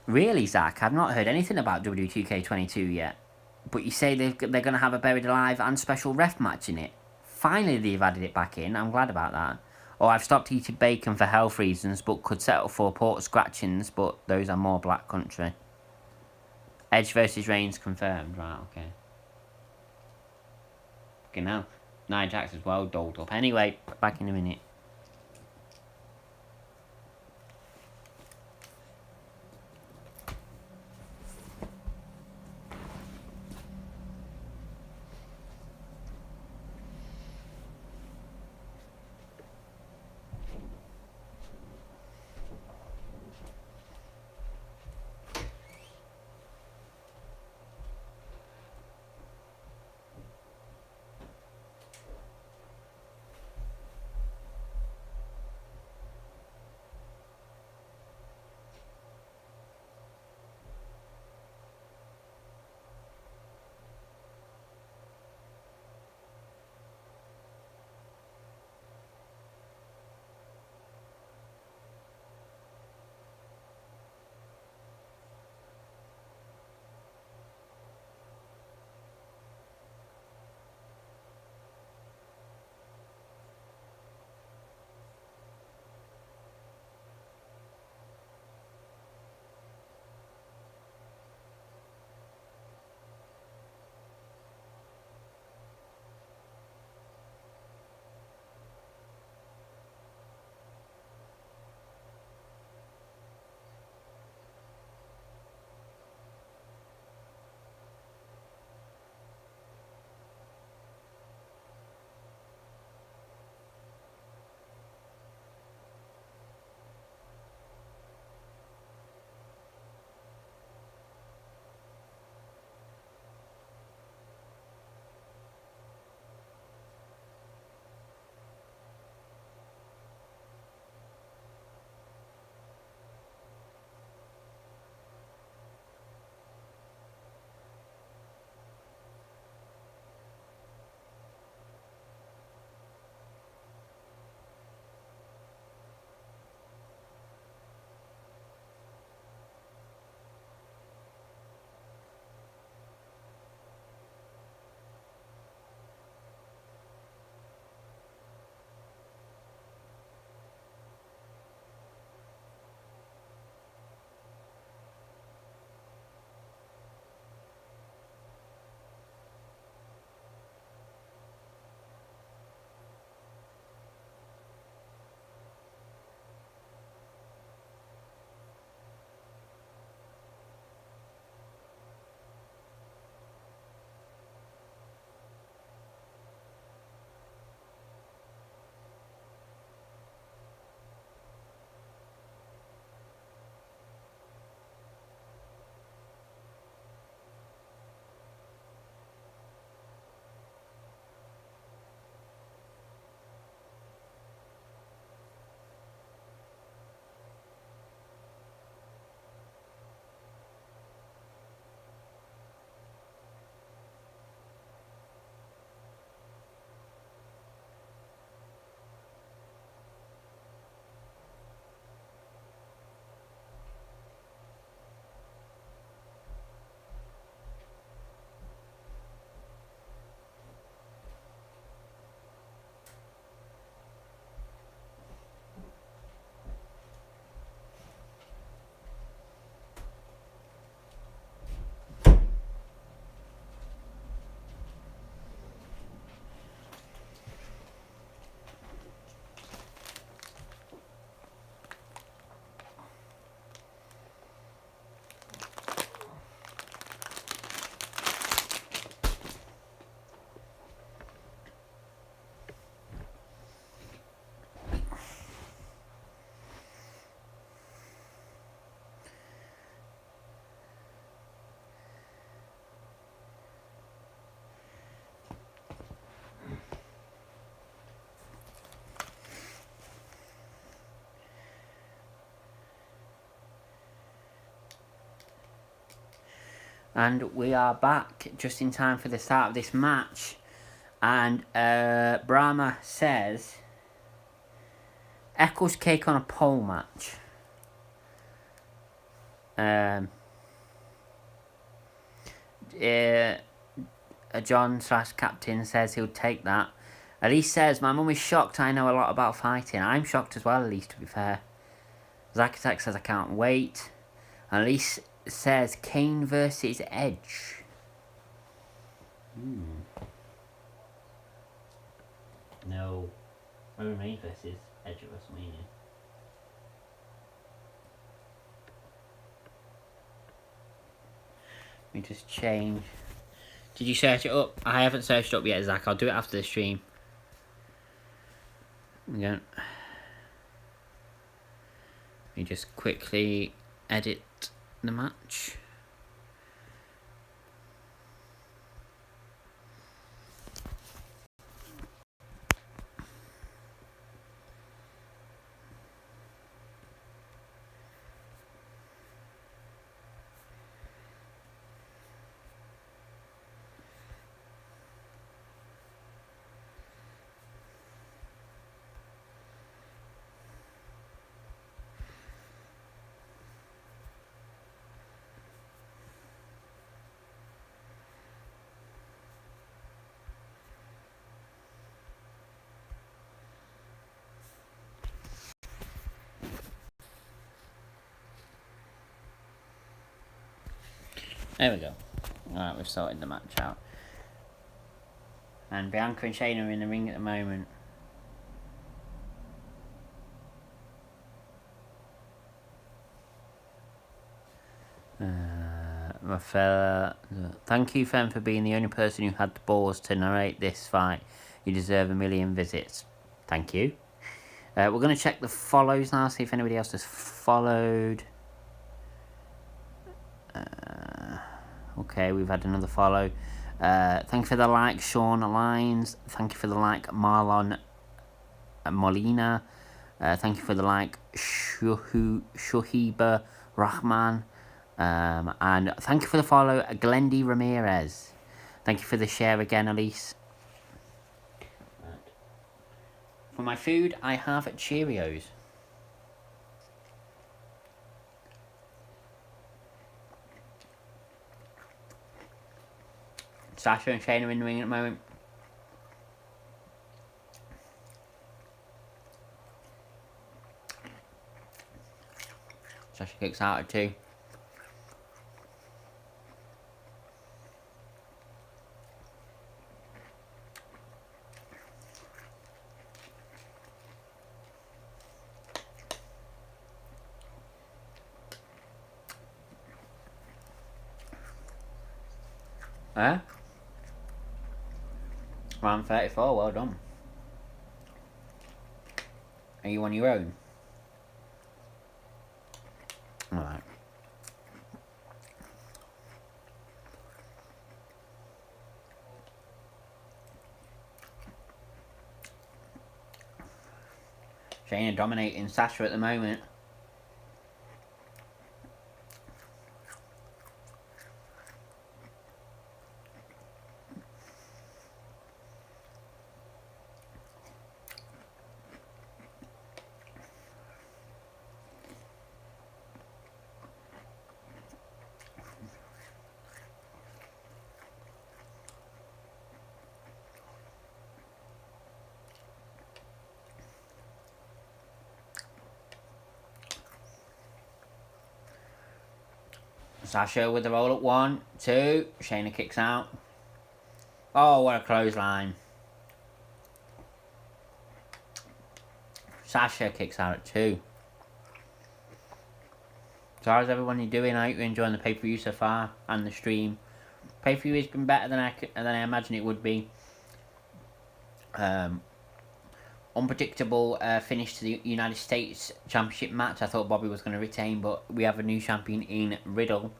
Really, Zach? I've not heard anything about W2K22 yet. But you say they're going to have a Buried Alive and special ref match in it. Finally, they've added it back in. I'm glad about that. Or I've stopped eating bacon for health reasons, but could settle for pork scratchings, but those are more Black Country. Edge versus Reigns confirmed. Right, okay. Okay, now. Nia Jax as well, doled up. Anyway, back in a minute. And we are back just in time for the start of this match. And Brahma says, Eccles cake on a pole match. John / captain says he'll take that. Elise says, my mum is shocked I know a lot about fighting. I'm shocked as well, Elise, to be fair. Zacatec says, I can't wait. And Elise says, Kane versus Edge. No. Roman Reigns versus Edge at WrestleMania. Let me just change. Did you search it up? I haven't searched it up yet, Zach. I'll do it after the stream. Again. Let me just quickly edit the match. There we go. Alright, we've sorted the match out. And Bianca and Shayna are in the ring at the moment. My fella, thank you, Fen, for being the only person who had the balls to narrate this fight. You deserve 1 million visits. Thank you. We're going to check the follows now, see if anybody else has followed. Okay, we've had another follow. Thank you for the like, Sean Lines. Thank you for the like, Marlon Molina. Thank you for the like, Shuhiba Rahman. And thank you for the follow, Glendy Ramirez. Thank you for the share again, Elise. For my food, I have Cheerios. Sasha and Shayna are in the ring at the moment. Sasha kicks out at 2. Round 34, well done. Are you on your own? Alright. Shayna dominating Sasha at the moment. Sasha with the roll up 1, 2. Shayna kicks out. Oh, what a clothesline. Sasha kicks out at 2. So how's everyone doing? I hope you're enjoying the pay-per-view so far and the stream. Pay-per-view has been better than I imagine it would be. Unpredictable finish to the United States Championship match. I thought Bobby was going to retain, but we have a new champion in Riddle.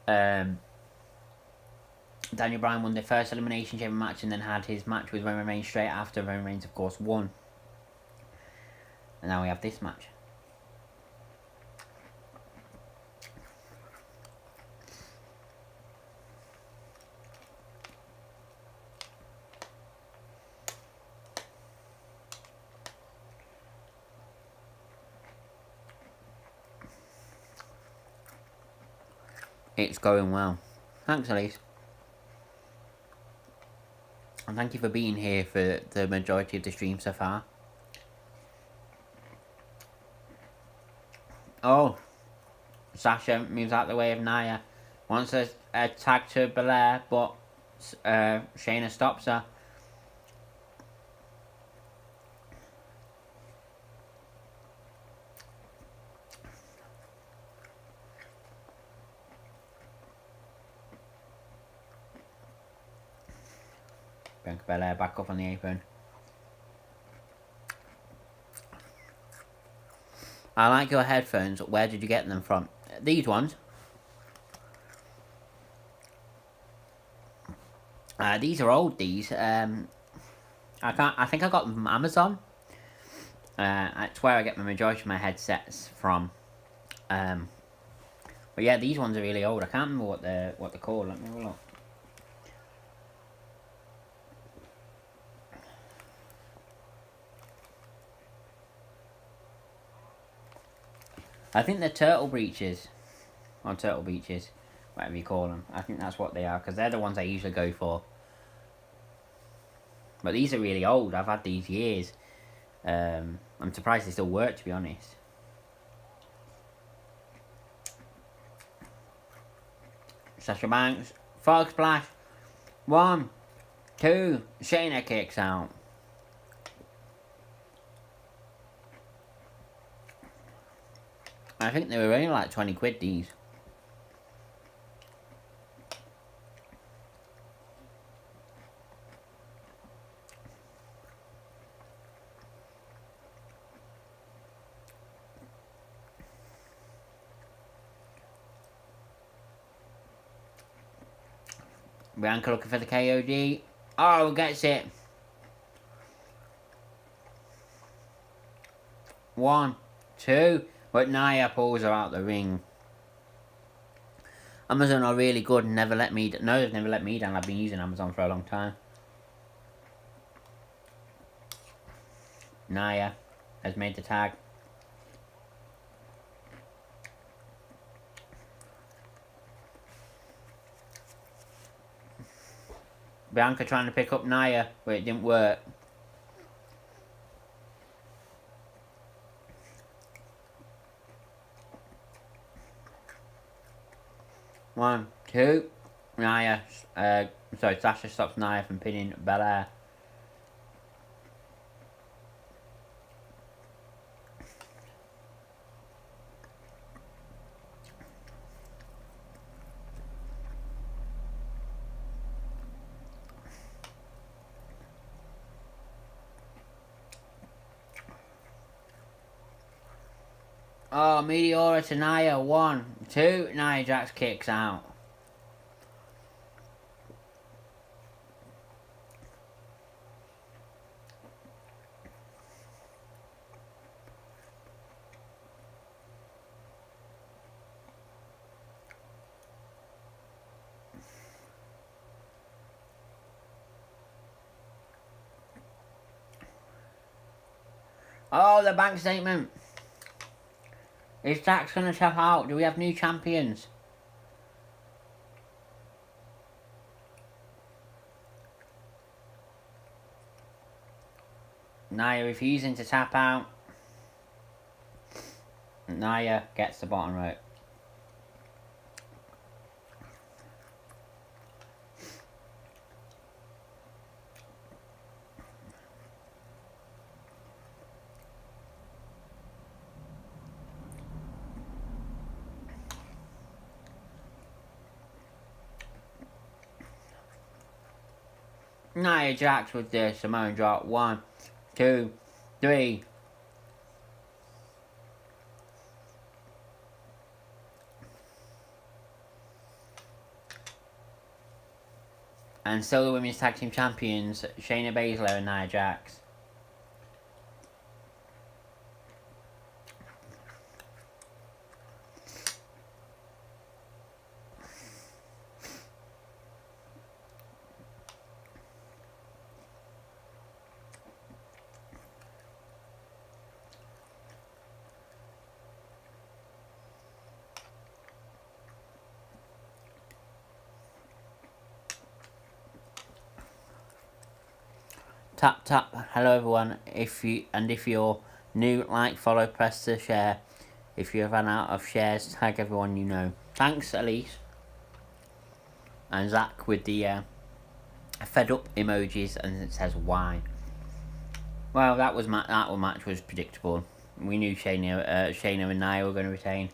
Daniel Bryan won the first Elimination Chamber match and then had his match with Roman Reigns straight after. Roman Reigns, of course, won. And now we have this match. it's going well. Thanks, Elise. And thank you for being here for the majority of the stream so far. Oh, Sasha moves out the way of Nia. Wants a tag to Belair, but Shayna stops her. Bianca Belair back up on the apron. I like your headphones. Where did you get them from? These ones. These are old. These. I think I got them from Amazon. That's where I get the majority of my headsets from. But yeah, these ones are really old. I can't remember what they're called. Let me have a look. I think they're turtle breeches. Or turtle beaches. Whatever you call them. I think that's what they are. Because they're the ones I usually go for. But these are really old. I've had these years. I'm surprised they still work, to be honest. Sasha Banks. Frog Splash. 1, 2. Shayna kicks out. I think they were only like 20 quid, these. Bianca looking for the KOD. Oh, gets it. 1, 2. But Nia pulls her out the ring. Amazon are really good and never let me... No, they've never let me down. I've been using Amazon for a long time. Nia has made the tag. Bianca trying to pick up Nia, but it didn't work. One, two. Nia, Sasha stops Nia from pinning Belair. Oh, Meteora to Nia. 1, 2. Nia Jax kicks out. Oh, the bank statement. Is Jax going to tap out? Do we have new champions? Nia refusing to tap out. Nia gets the bottom rope. Nia Jax with the Samoan drop. 1, 2, 3. And still the women's tag team champions, Shayna Baszler and Nia Jax. Tap tap. Hello everyone. If you're new, like, follow, press the share. If you've run out of shares, tag everyone you know. Thanks, Elise and Zach with the fed up emojis, and it says why. Well, that match was predictable. We knew Shayna and Nia were going to retain.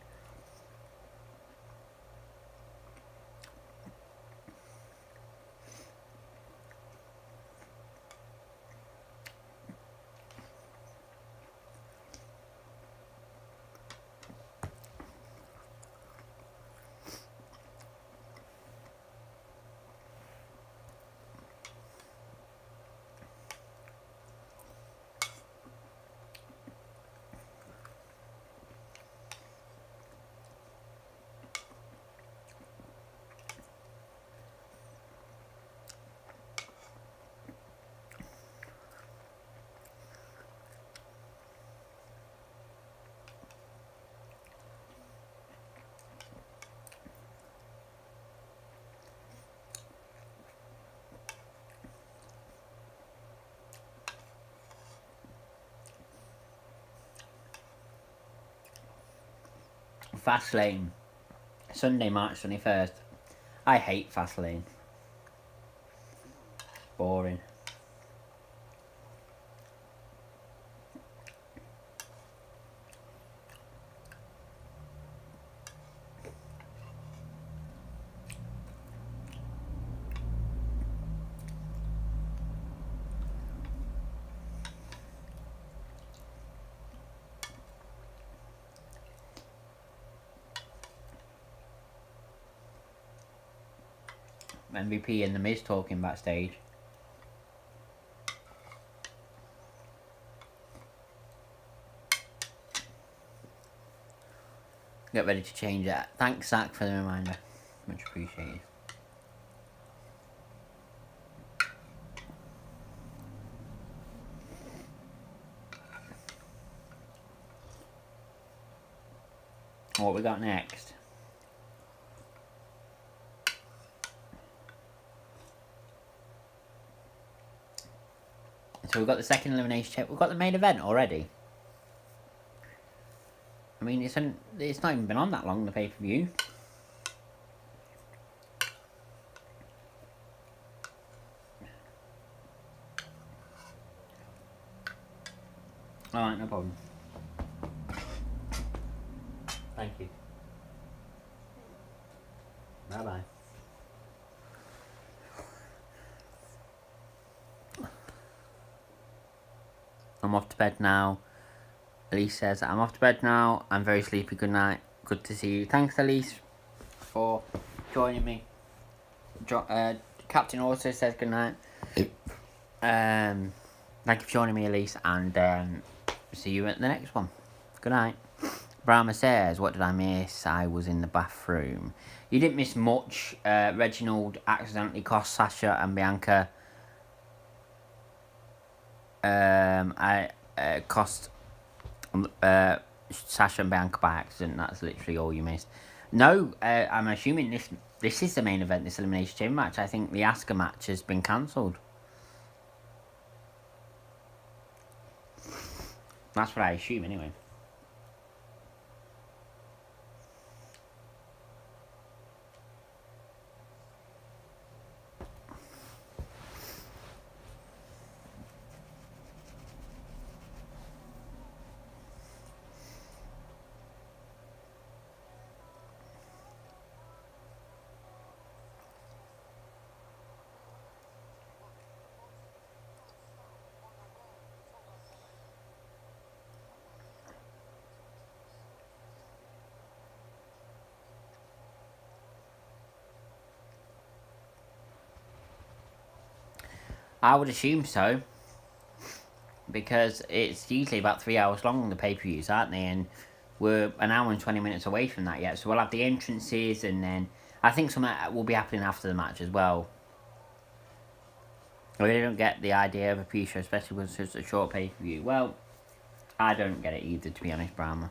Fastlane, Sunday, March 21st. I hate Fastlane. Boring. MVP and The Miz talking backstage. Get ready to change that. Thanks, Zach, for the reminder. Much appreciated. What we got next? So we've got the second elimination check. We've got the main event already. I mean, it's not even been on that long, the pay-per-view. Alright, no problem. Thank you. Bye-bye. I'm off to bed now. Elise says, I'm off to bed now. I'm very sleepy. Good night. Good to see you. Thanks, Elise, for joining me. Captain also says good night. Thank you for joining me, Elise, and see you at the next one. Good night. Brahma says, what did I miss? I was in the bathroom. You didn't miss much. Reginald accidentally cost Sasha and Bianca. I cost Sasha and Bianca by accident. That's literally all you missed. No, I'm assuming this is the main event, this Elimination Chamber match. I think the Asuka match has been cancelled. That's what I assume, anyway. I would assume so, because it's usually about 3 hours long, the pay-per-views, aren't they? And we're an hour and 20 minutes away from that yet, so we'll have the entrances, and then I think something will be happening after the match as well. I really don't get the idea of a pre-show, especially when it's just a short pay-per-view. Well, I don't get it either, to be honest, Brahma.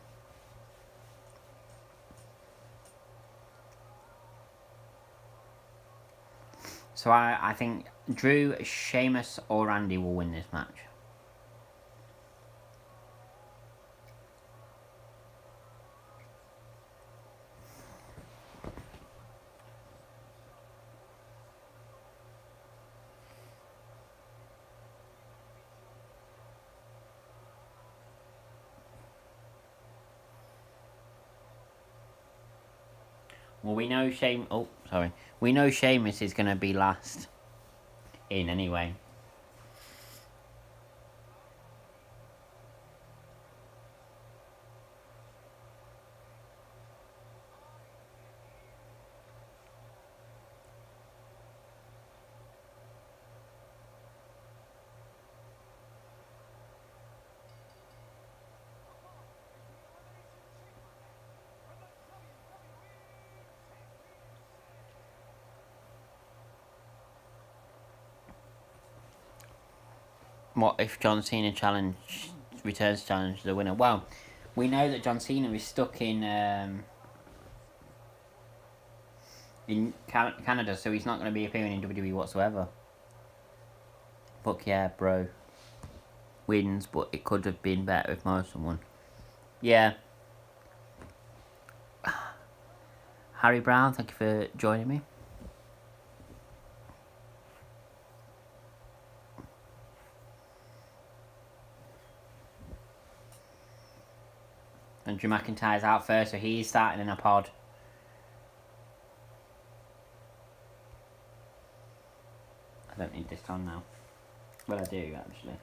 So I think Drew, Sheamus, or Randy will win this match. Well, we know we know Sheamus is going to be last in anyway. What if John Cena returns to challenge the winner? Well, we know that John Cena is stuck in Canada, so he's not going to be appearing in WWE whatsoever. Fuck yeah, bro. Wins, but it could have been better if Morrison won. Yeah. Harry Brown, thank you for joining me. And Drew McIntyre's out first, so he's starting in a pod. I don't need this on now. Well, I do, actually.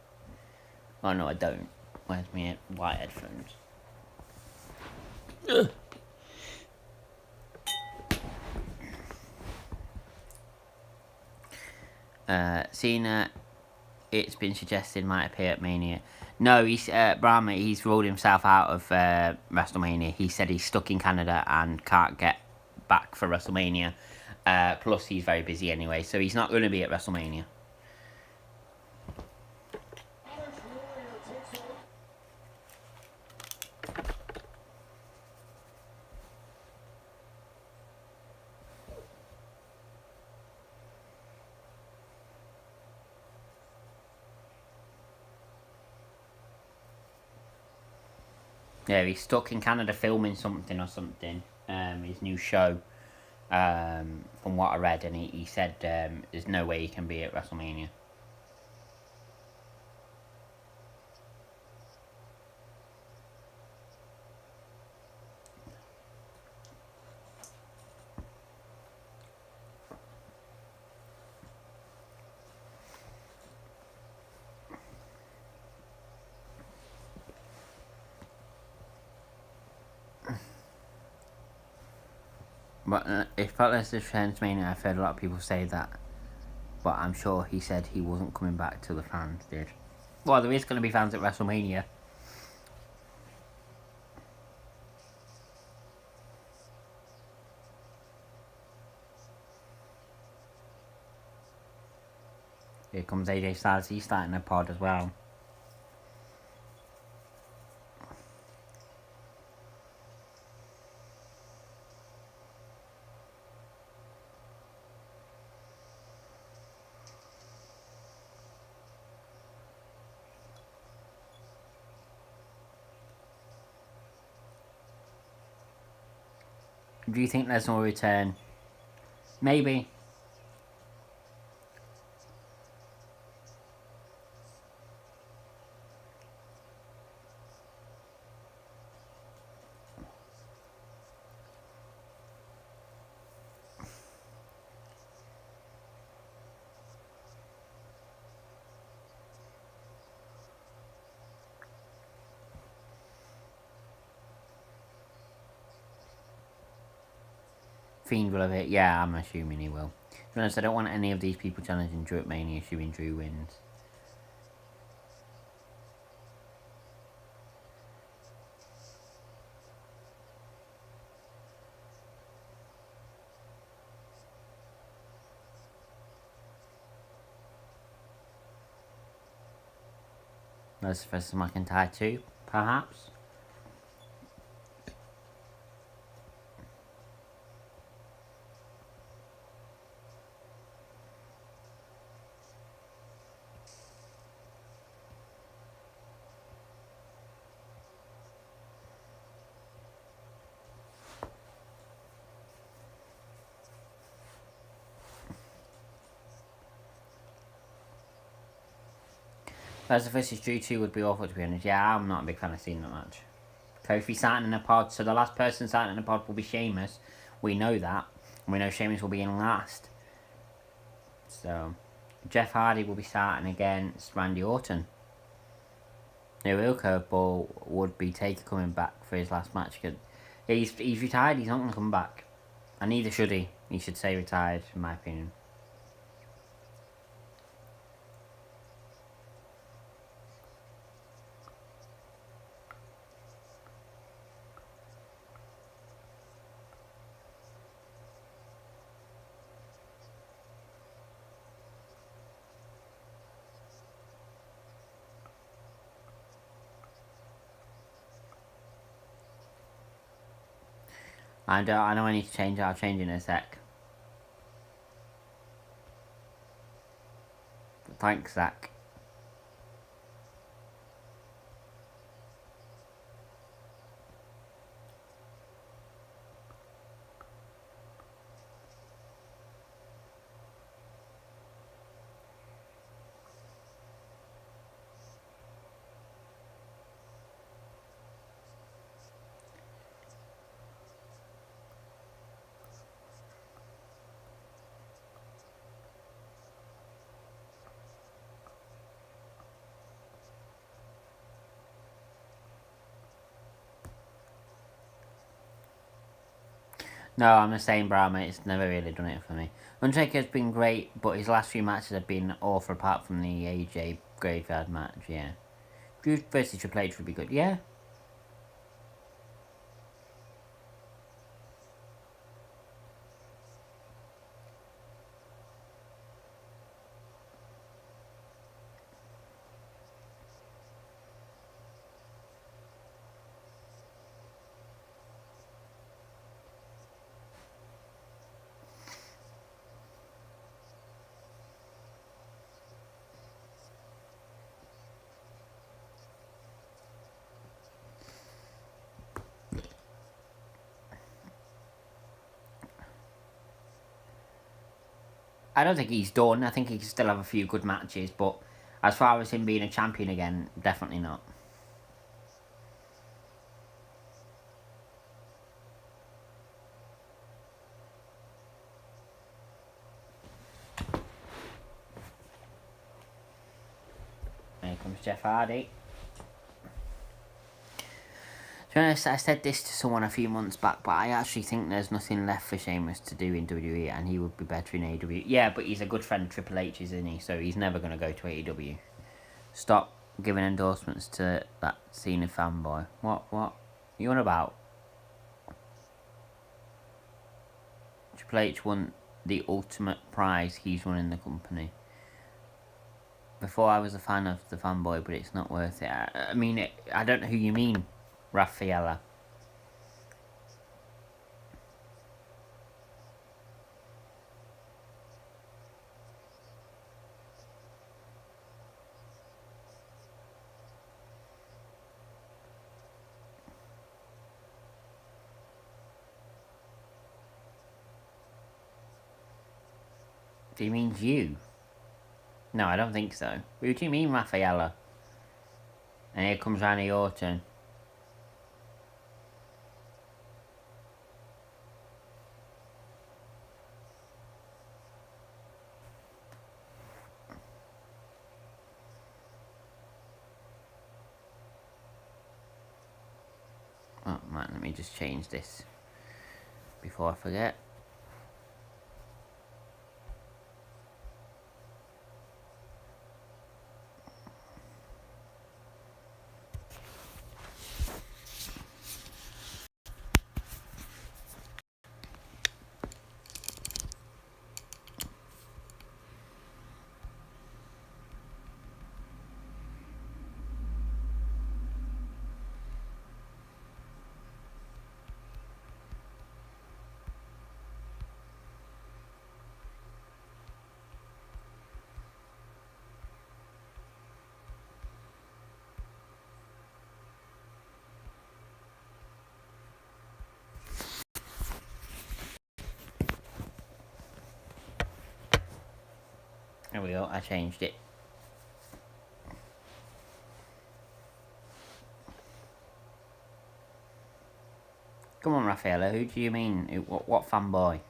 Oh, no, I don't. Where's my white headphones? Cena, it's been suggested, might appear at Mania. No, Brahma, he's ruled himself out of WrestleMania. He said he's stuck in Canada and can't get back for WrestleMania. Plus, he's very busy anyway, so he's not going to be at WrestleMania. Yeah, he's stuck in Canada filming something. His new show. From what I read, and he said there's no way he can be at WrestleMania. But if Butler's the Mania, I've heard a lot of people say that. But I'm sure he said he wasn't coming back till the fans did. Well, there is going to be fans at WrestleMania. Here comes AJ Styles, he's starting a pod as well. Do you think Lesnar will return? Maybe. Fiend will have it. Yeah, I'm assuming he will. To be honest, I don't want any of these people challenging Drew at Mania, assuming Drew wins. Let's versus McIntyre too, perhaps. Lesnar versus Drew 2 would be awful, to be honest. Yeah, I'm not a big fan of seeing that match. Kofi starting in a pod, so the last person starting in a pod will be Sheamus. We know that. And we know Sheamus will be in last. So, Jeff Hardy will be starting against Randy Orton. The real curveball would be Taker coming back for his last match. He's retired, he's not going to come back. And neither should he. He should stay retired, in my opinion. I know I need to change it. I'll change it in a sec. Thanks, Zach. No, I'm the same, bro, mate. It's never really done it for me. Undertaker's been great, but his last few matches have been awful apart from the AJ Graveyard match, yeah. Drew versus Triple H would be good, yeah. I don't think he's done. I think he can still have a few good matches, but as far as him being a champion again, definitely not. Here comes Jeff Hardy. To be honest, I said this to someone a few months back, but I actually think there's nothing left for Sheamus to do in WWE, and he would be better in AEW. Yeah, but he's a good friend of Triple H, isn't he? So he's never going to go to AEW. Stop giving endorsements to that Cena fanboy. What? You on about? Triple H won the ultimate prize. He's running the company. Before I was a fan of the fanboy, but it's not worth it. I mean, I don't know who you mean, Raffaella. Do you mean you? No, I don't think so. Who do you mean, Raffaella? And here comes Randy Orton. Oh man, let me just change this before I forget. There we go, I changed it. Come on, Raffaella, who do you mean? What fanboy?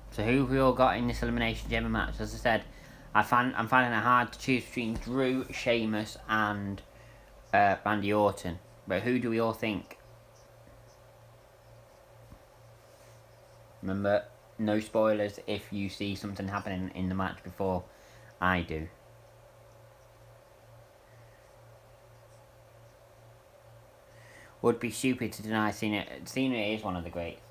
So who have we all got in this Elimination Chamber match? As I said, I'm finding it hard to choose between Drew, Sheamus, and Randy Orton. But who do we all think? Remember, no spoilers if you see something happening in the match before I do. Would be stupid to deny Cena. Cena is one of the greats.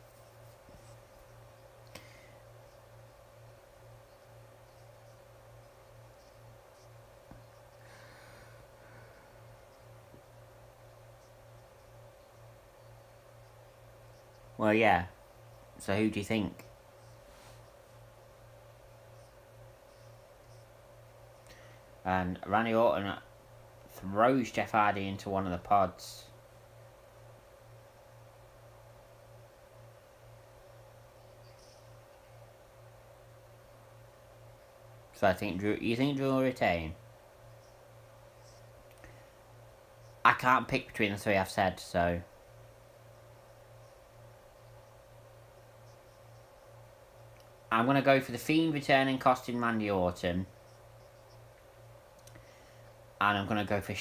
Well, yeah. So who do you think? And Randy Orton throws Jeff Hardy into one of the pods. So I think Drew. You think Drew will retain? I can't pick between the three I've said, so. I'm gonna go for the Fiend returning, costing Randy Orton. And I'm gonna go for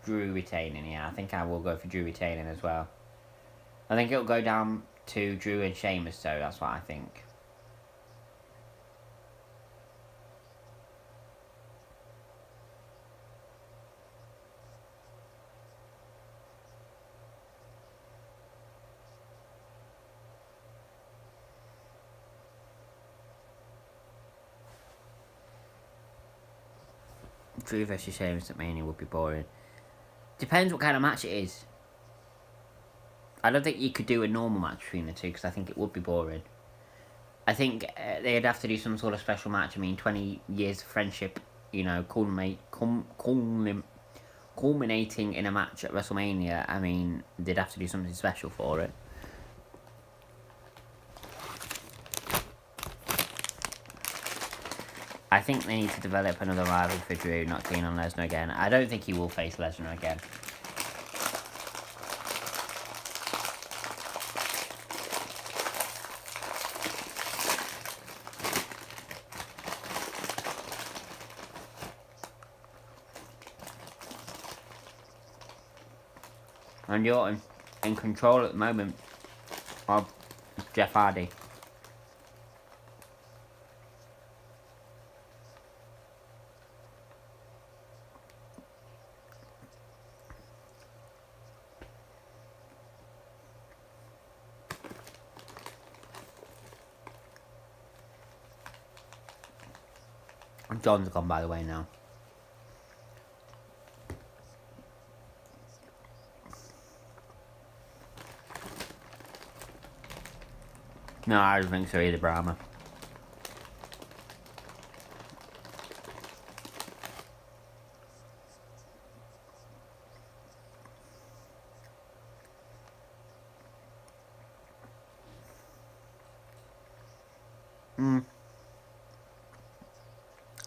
Drew retaining. Yeah, I think I will go for Drew retaining as well. I think it'll go down to Drew and Sheamus, so that's what I think. Drew versus Sheamus at Mania would be boring. Depends what kind of match it is. I don't think you could do a normal match between the two because I think it would be boring. I think they'd have to do some sort of special match. I mean, 20 years of friendship, you know, culminating in a match at WrestleMania. I mean, they'd have to do something special for it. I think they need to develop another rival for Drew, not keen on Lesnar again. I don't think he will face Lesnar again. And you're in control at the moment of Jeff Hardy. John's gone, by the way, now. No, I don't think so either, Brahma.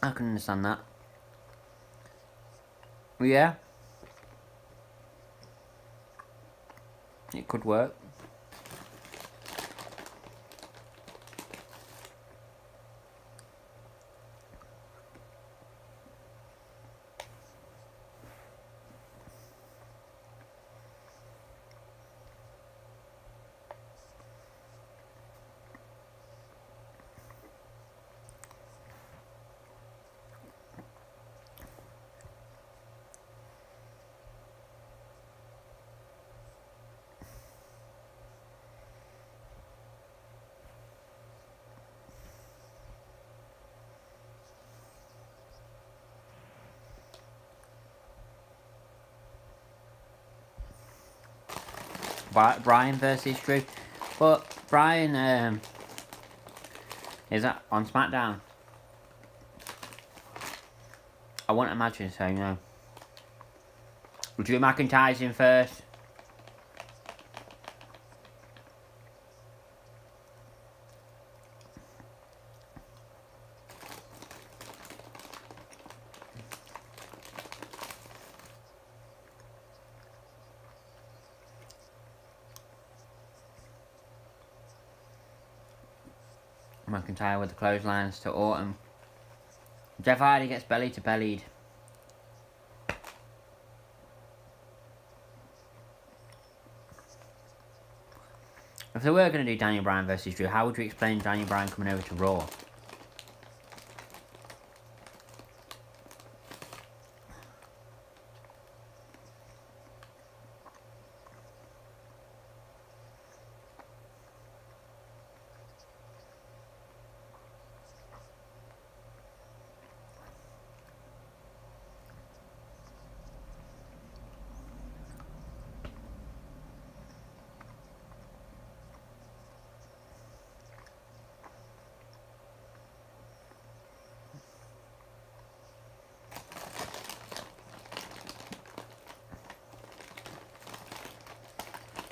I can understand that. Yeah. It could work. Brian versus Drew. But Brian is that on SmackDown? I won't imagine so, no. Drew McIntyre's in first. McIntyre with the clotheslines to Orton. Jeff Hardy gets belly to bellied. If they were going to do Daniel Bryan versus Drew, how would you explain Daniel Bryan coming over to Raw?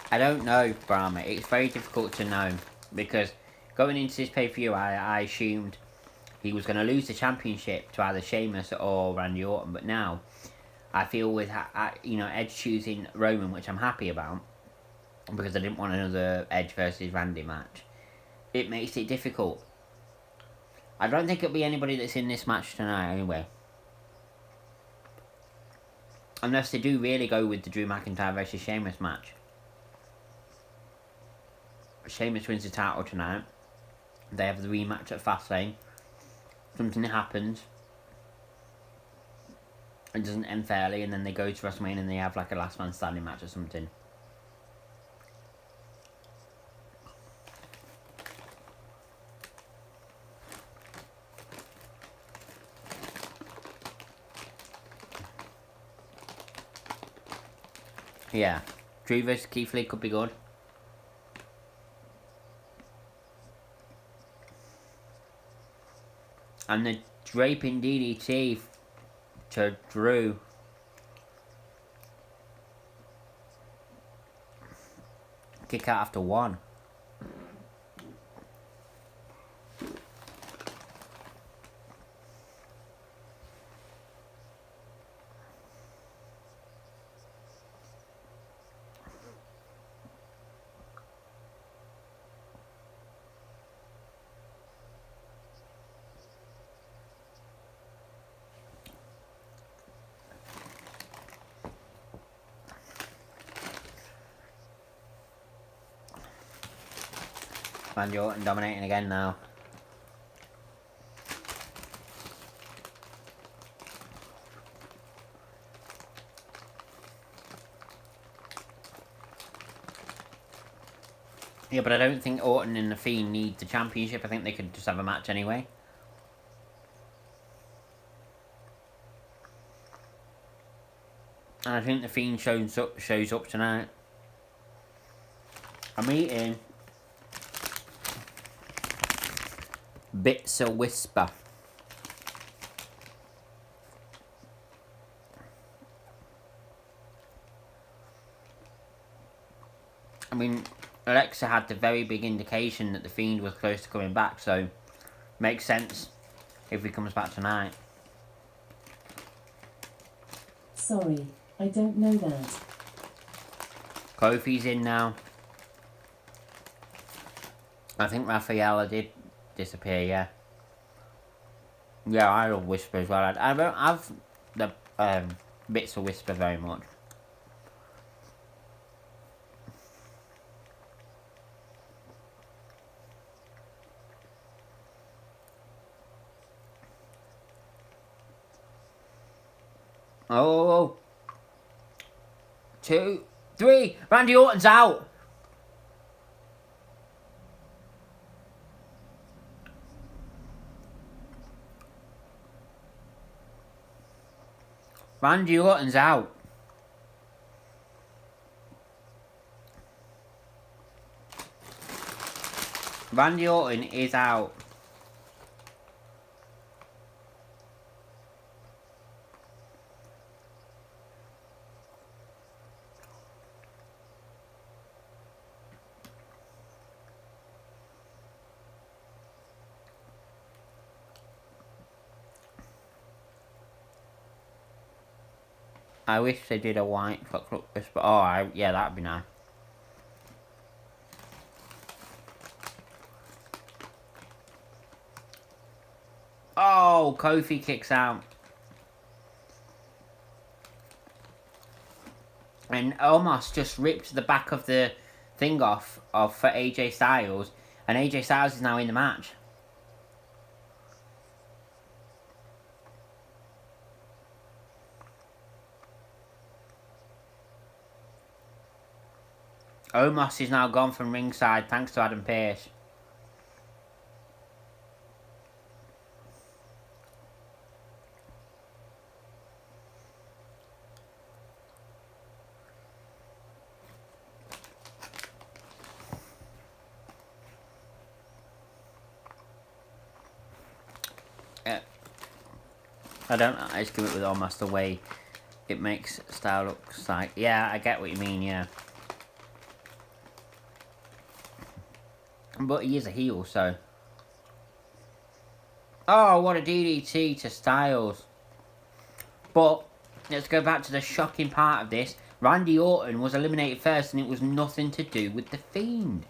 I don't know, Brahma. It's very difficult to know because going into this pay-per-view, I assumed he was going to lose the championship to either Sheamus or Randy Orton. But now, I feel with Edge choosing Roman, which I'm happy about because I didn't want another Edge versus Randy match. It makes it difficult. I don't think it'll be anybody that's in this match tonight anyway. Unless they do really go with the Drew McIntyre versus Sheamus match. Sheamus wins the title tonight. They have the rematch at Fastlane. Something happens. It doesn't end fairly, and then they go to WrestleMania and they have like a last man standing match or something. Yeah. Drew vs Keith Lee could be good. And the draping DDT to Drew. Kick out after one. Randy Orton dominating again now. Yeah, but I don't think Orton and The Fiend need the championship. I think they could just have a match anyway. And I think The Fiend shows up tonight. I'm eating Bits of Whisper. I mean, Alexa had the very big indication that The Fiend was close to coming back, so makes sense if he comes back tonight. Sorry, I don't know that. Kofi's in now. I think Rafaela did disappear, yeah. Yeah, I love Whisper as well. I don't have the Bits of Whisper very much. Oh, 2, 3, Randy Orton's out. Randy Orton's out. Randy Orton is out. I wish they did a white foot look this, but yeah, that'd be nice. Oh, Kofi kicks out. And almost just ripped the back of the thing off for AJ Styles, and AJ Styles is now in the match. Omos is now gone from ringside thanks to Adam Pearce. I don't know, I just give it with Omos the way it makes Style looks like. Yeah, I get what you mean, yeah. But he is a heel, so. Oh, what a DDT to Styles. But, let's go back to the shocking part of this. Randy Orton was eliminated first, and it was nothing to do with The Fiend.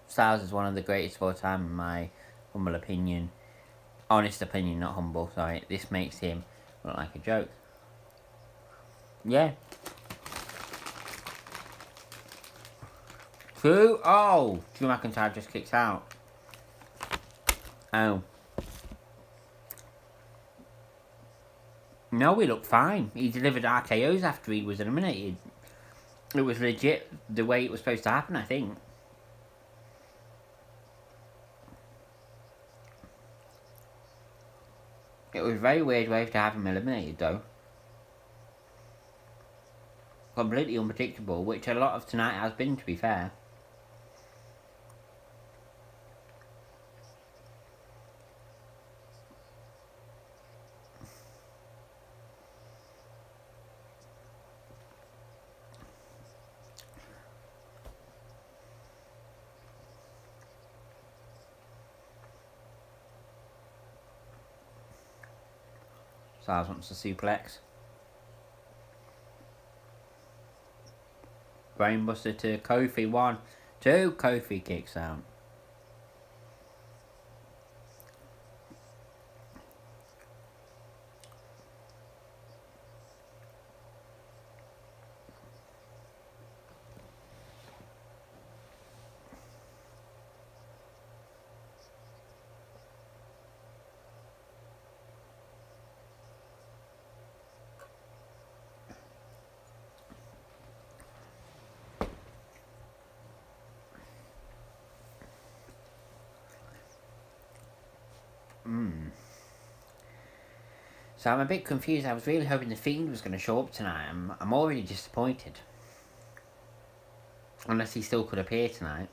Styles is one of the greatest of all time, in my humble opinion. Honest opinion, not humble, sorry. This makes him look like a joke. Yeah. True. Oh, Drew McIntyre just kicks out. Oh. No, he looked fine. He delivered RKOs after he was eliminated. It was legit the way it was supposed to happen, I think. It was a very weird way to have him eliminated, though. Completely unpredictable, which a lot of tonight has been, to be fair. Styles wants to suplex. Brainbuster to Kofi. 1, 2. Kofi kicks out. So I'm a bit confused. I was really hoping The Fiend was going to show up tonight. I'm already disappointed. Unless he still could appear tonight.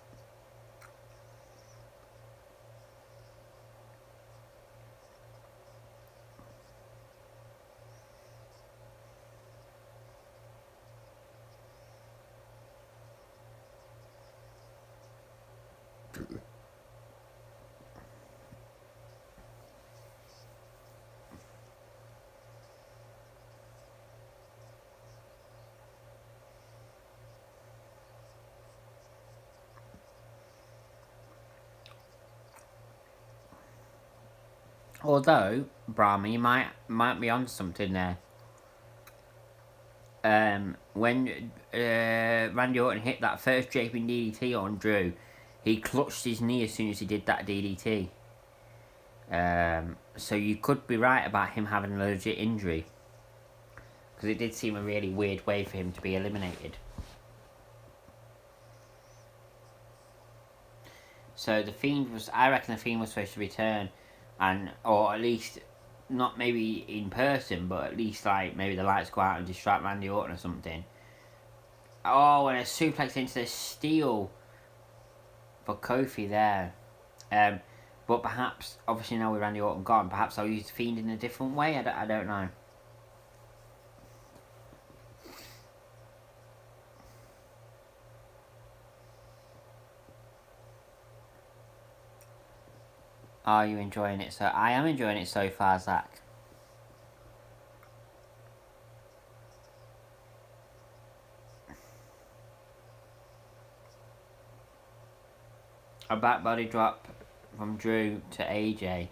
Although, Brahma, you might be on something there. When Randy Orton hit that first draping DDT on Drew, he clutched his knee as soon as he did that DDT. So you could be right about him having a legit injury. Because it did seem a really weird way for him to be eliminated. So I reckon The Fiend was supposed to return and or at least not maybe in person, but at least like maybe the lights go out and distract Randy Orton or something. Oh, and a suplex into the steel for Kofi there. But perhaps, obviously now with Randy Orton gone, perhaps I'll use the Fiend in a different way. I don't know. Are you enjoying it? So I am enjoying it so far, Zach. A back body drop from Drew to AJ.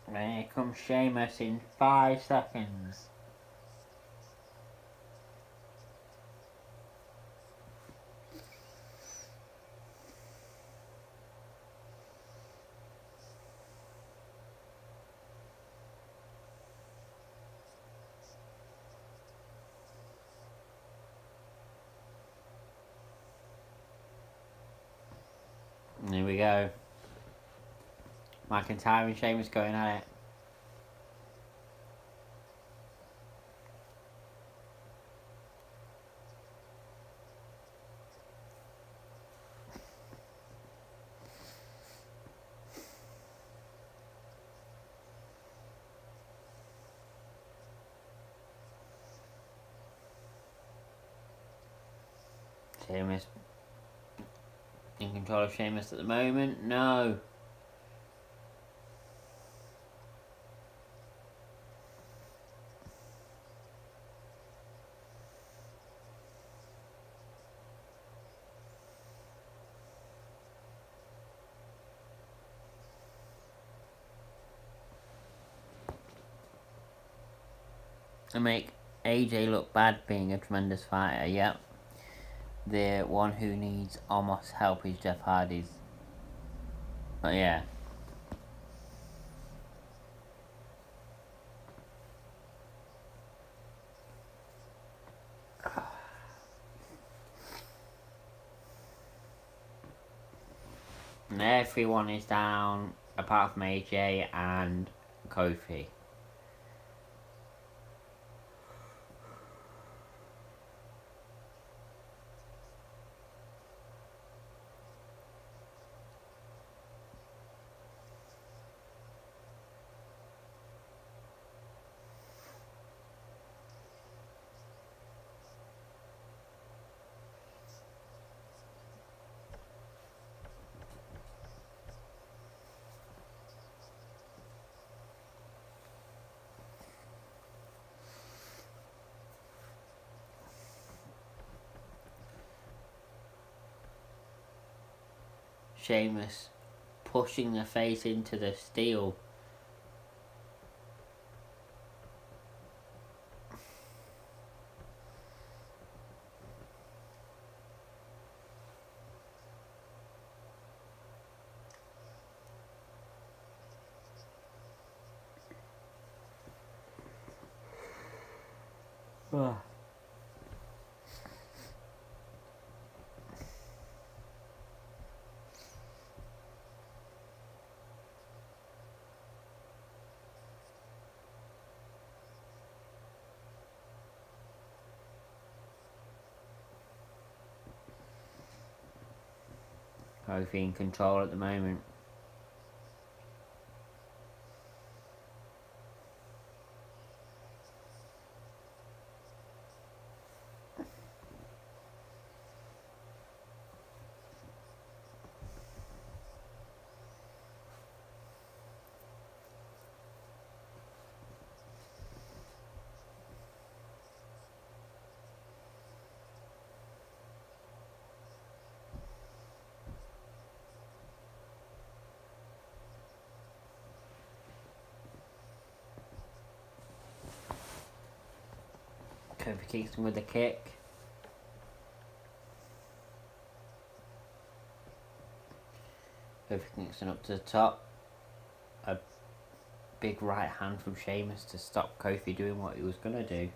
And here comes Sheamus in 5 seconds. And here we go. McIntyre and Sheamus going at it. Sheamus in control of Sheamus at the moment. No. And make AJ look bad being a tremendous fighter, yep. The one who needs almost help is Jeff Hardy's. But yeah. And everyone is down apart from AJ and Kofi. Sheamus pushing the face into the steel. Kofi in control at the moment. Kofi Kingston with the kick. Kofi Kingston up to the top. A big right hand from Sheamus to stop Kofi doing what he was going to do.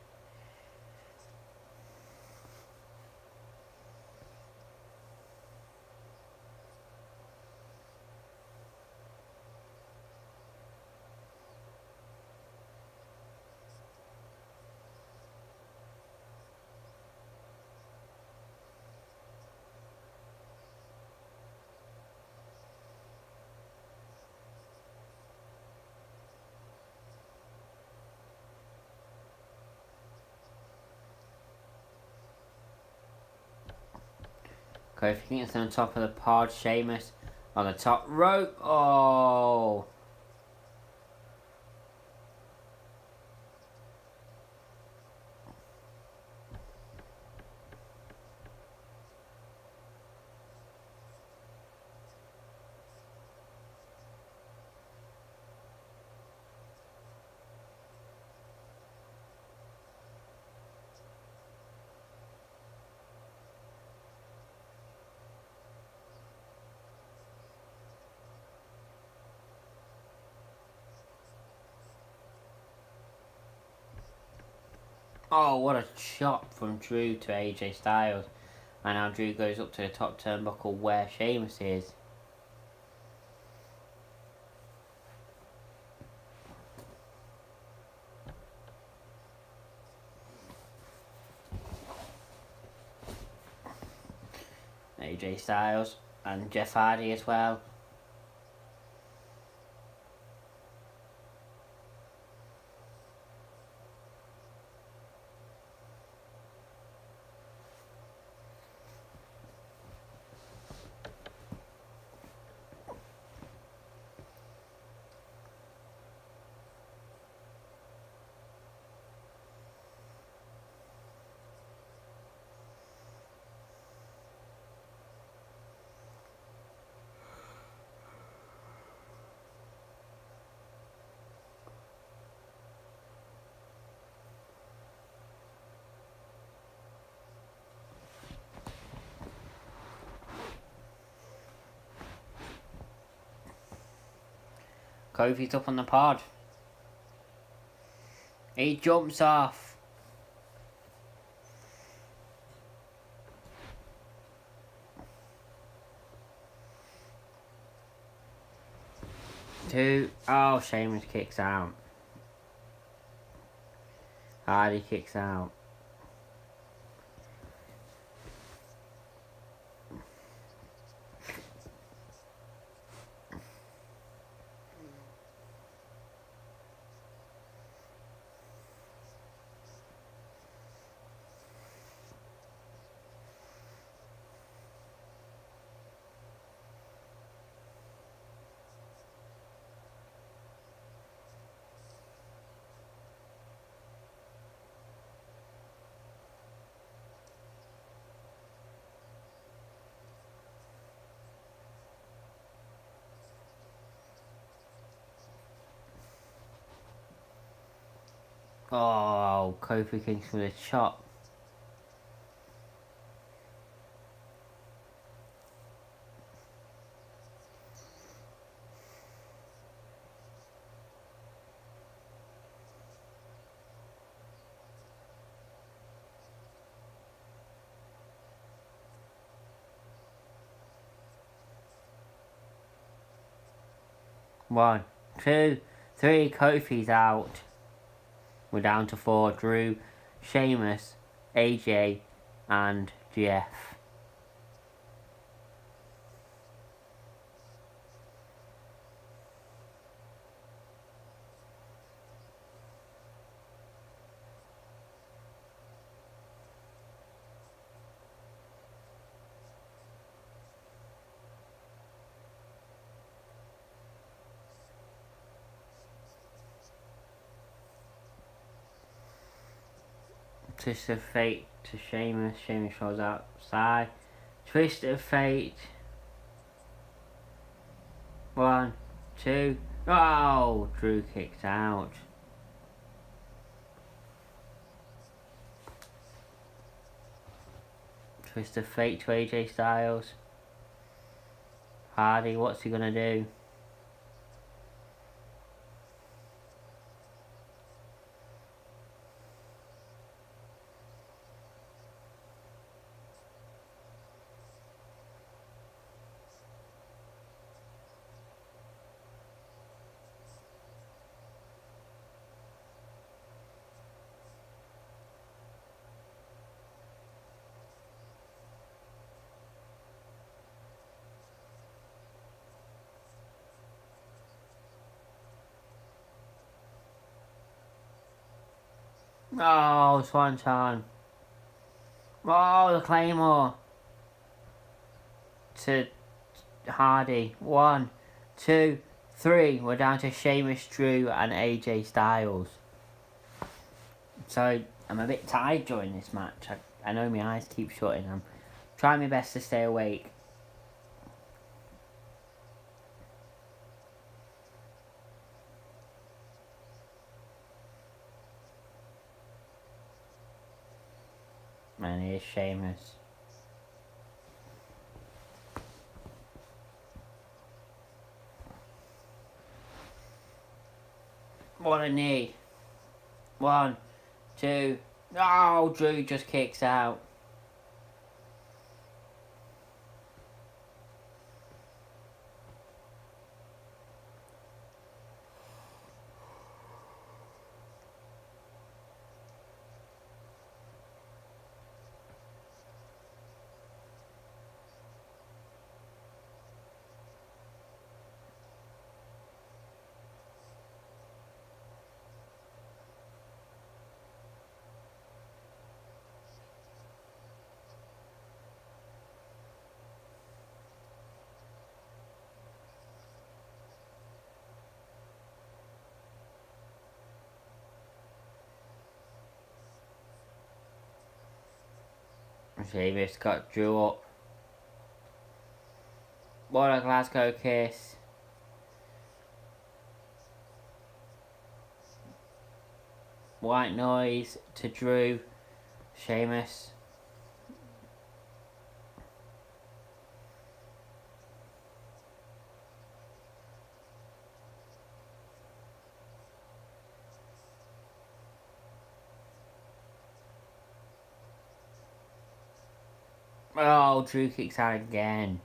Kofi Kingston on top of the pod. Sheamus on the top rope. Oh! Oh, what a chop from Drew to AJ Styles. And now Drew goes up to the top turnbuckle where Sheamus is. AJ Styles and Jeff Hardy as well. Kofi's up on the pod. He jumps off. Oh, Sheamus kicks out. Hardy kicks out. Oh, Kofi Kingston with a chop. One, two, three, Kofi's out. We're down to 4. Drew, Sheamus, AJ, and Jeff. Twist of Fate to Sheamus. Sheamus shows outside. Twist of Fate. 1, 2. Oh, Drew kicked out. Twist of fate to AJ Styles. Hardy, what's he gonna do? Oh, Swanton. Oh, the Claymore. To Hardy. 1, 2, 3. We're down to Sheamus, Drew, and AJ Styles. So, I'm a bit tired during this match. I know my eyes keep shutting. I'm trying my best to stay awake. And here's Sheamus. What a knee. 1, 2. Oh, Drew just kicks out. Sheamus got Drew up. What a Glasgow kiss. White noise to Drew. Sheamus. Oh, Drew kicks out again.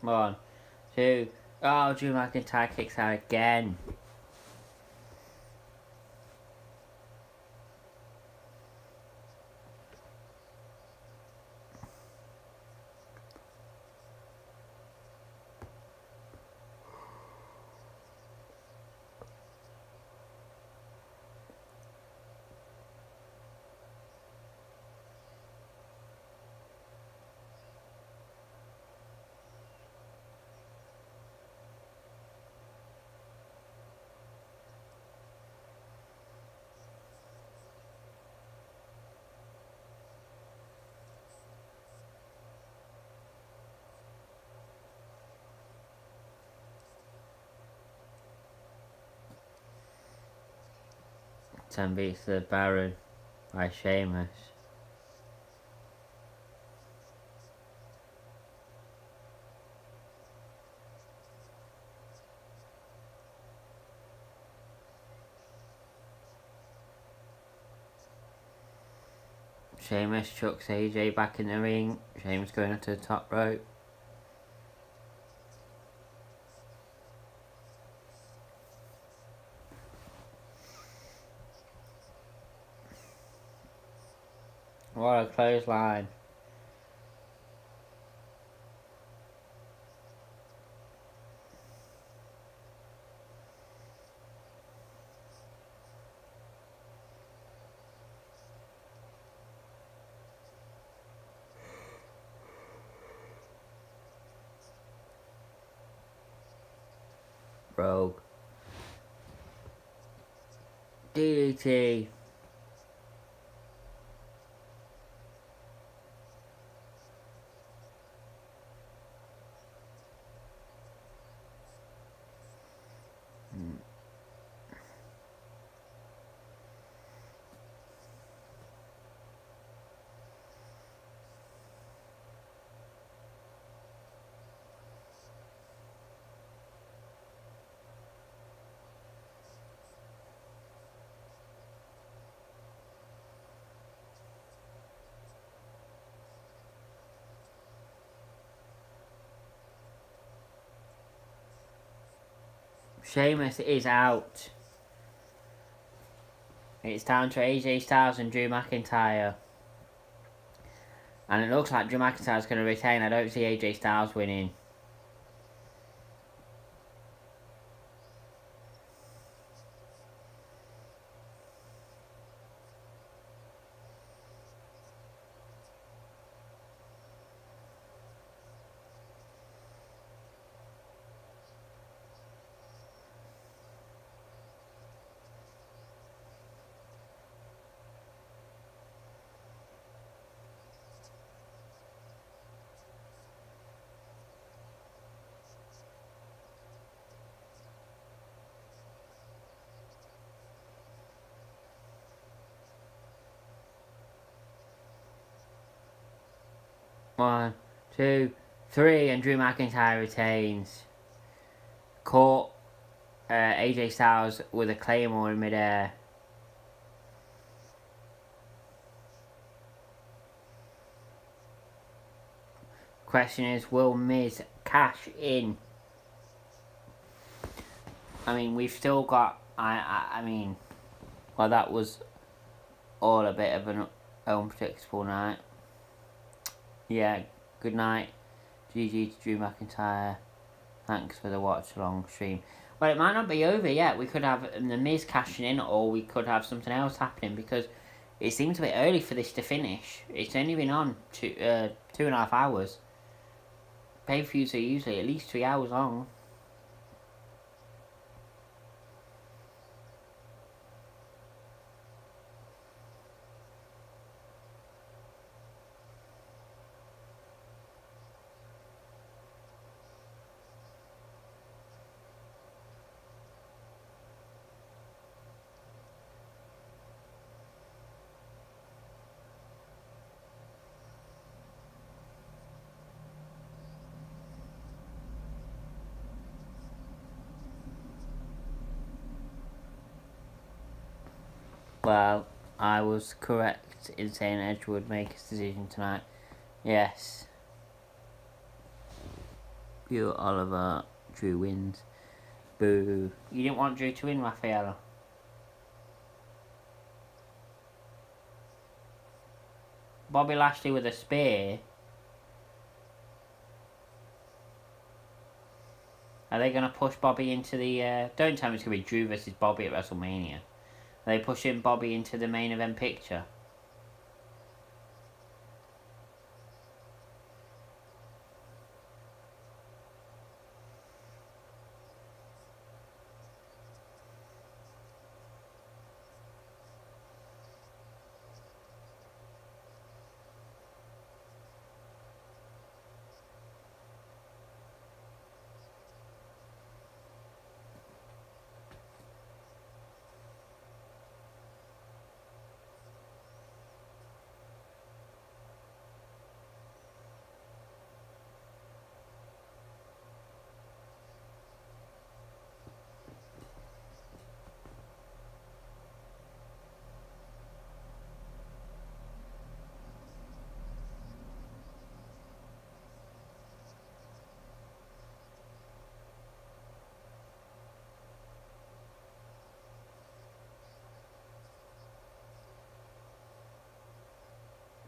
One, two. Oh, Drew McIntyre kicks out again. Ten beats the Baron by Sheamus. Sheamus chucks AJ back in the ring. Sheamus going up to the top rope. What a clothesline. Rogue. DDT. Sheamus is out. It's down to AJ Styles and Drew McIntyre. And it looks like Drew McIntyre's going to retain. I don't see AJ Styles winning. One, two, three, and Drew McIntyre retains. Caught AJ Styles with a Claymore in midair. Question is, will Miz cash in? I mean, we've still got. I mean, well, that was all a bit of an unpredictable night. Yeah, good night. GG to Drew McIntyre. Thanks for the watch along stream. Well, it might not be over yet. We could have The Miz cashing in, or we could have something else happening, because it seems a bit early for this to finish. It's only been on 2.5 hours. Pay-per-views are usually at least 3 hours long. Well, I was correct in saying Edge would make his decision tonight. Yes. Pure Oliver. Drew wins. Boo. You didn't want Drew to win, Raphael? Bobby Lashley with a spear. Are they going to push Bobby into the... Don't tell me it's going to be Drew versus Bobby at WrestleMania. Are they pushing Bobby into the main event picture?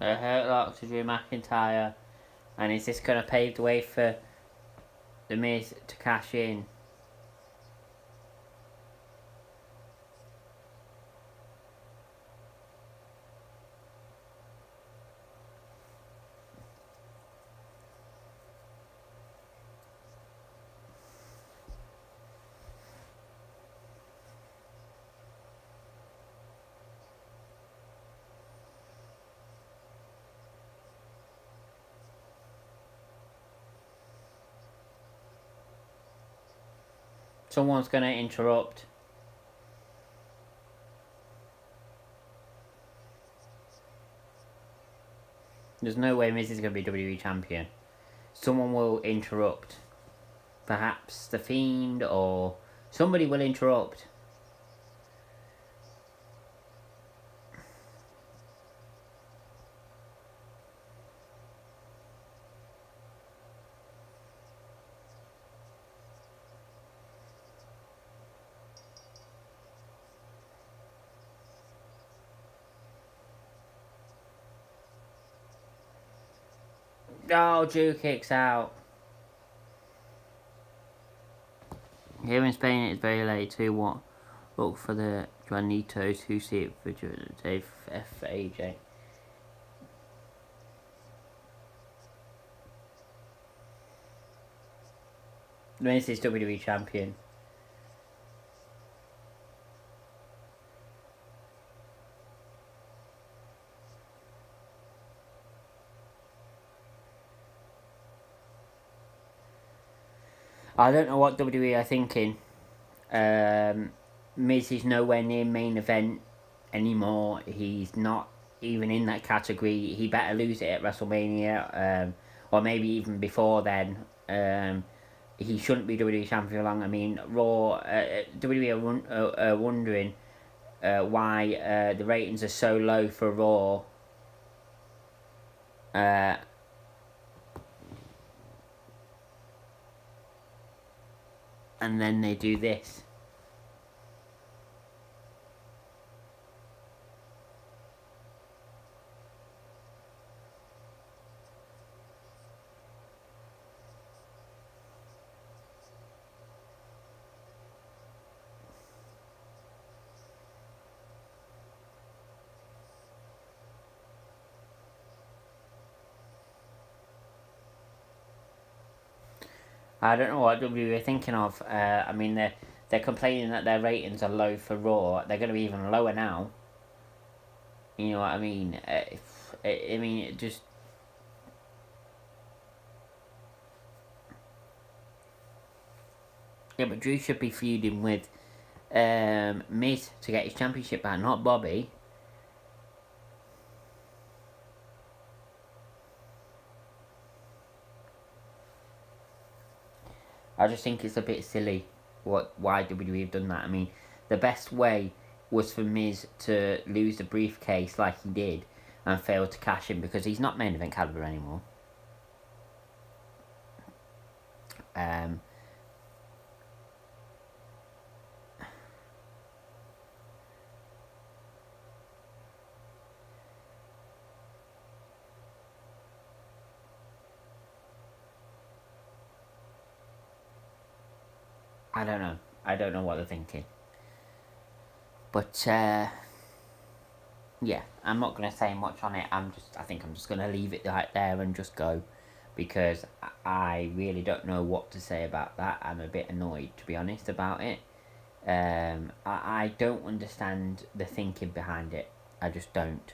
A hurt lock to Drew McIntyre. And is this going to pave the way for The Miz to cash in? Someone's gonna interrupt. There's no way Miz is gonna be WWE champion. Someone will interrupt. Perhaps the Fiend or somebody will interrupt. Oh, Drew kicks out. Here in Spain it's very late too. What? Look for the Juanitos who see it for Dave FAJ. Miz is WWE champion. I don't know what WWE are thinking. Miz is nowhere near main event anymore. He's not even in that category. He better lose it at WrestleMania, or maybe even before then. He shouldn't be WWE champion for long. I mean, Raw, WWE are wondering why the ratings are so low for Raw. And then they do this. I don't know what WWE are thinking of. I mean, they're complaining that their ratings are low for Raw. They're going to be even lower now. You know what I mean? I mean, it just... Yeah, but Drew should be feuding with Miz to get his championship back, not Bobby. I just think it's a bit silly why WWE have done that. I mean, the best way was for Miz to lose the briefcase like he did and fail to cash in because he's not main event caliber anymore. I don't know. I don't know what they're thinking. But yeah, I'm not gonna say much on it. I think I'm just gonna leave it right there and just go, because I really don't know what to say about that. I'm a bit annoyed, to be honest, about it. I don't understand the thinking behind it. I just don't.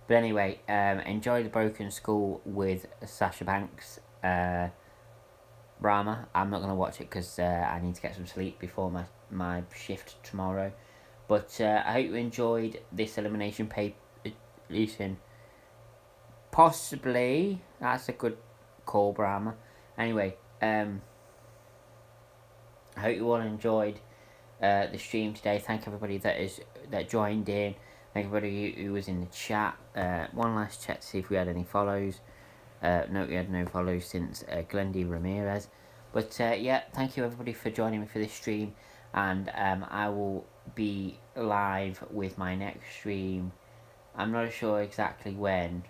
But anyway, enjoy the Broken Skull with Sasha Banks. Brahma. I'm not gonna watch it because I need to get some sleep before my shift tomorrow. But I hope you enjoyed this elimination listen. Possibly that's a good call, Brahma. Anyway, I hope you all enjoyed the stream today. Thank everybody that joined in. Thank everybody who was in the chat. One last check to see if we had any follows. No, we had no follows since Glendy Ramirez. But yeah, thank you everybody for joining me for this stream. And I will be live with my next stream. I'm not sure exactly when.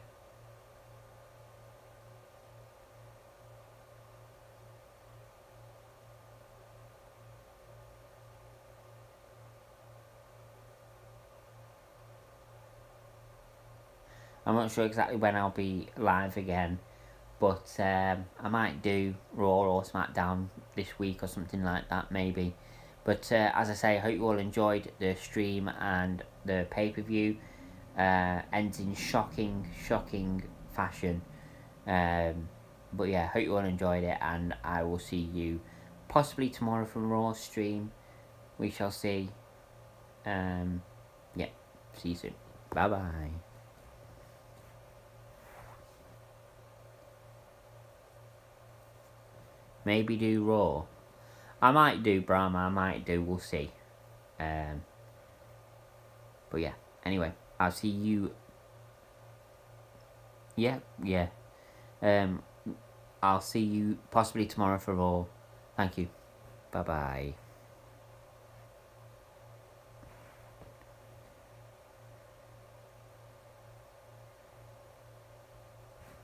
I'm not sure exactly when I'll be live again, but I might do Raw or SmackDown this week or something like that, maybe. But as I say, I hope you all enjoyed the stream and the pay-per-view. Ends in shocking fashion. But yeah, hope you all enjoyed it, and I will see you possibly tomorrow for Raw stream. We shall see. Yeah, see you soon. Bye bye. Maybe do Raw. I might do Brahma, I might do, we'll see. But yeah, anyway, I'll see you. Yeah. I'll see you possibly tomorrow for Raw. Thank you. Bye bye.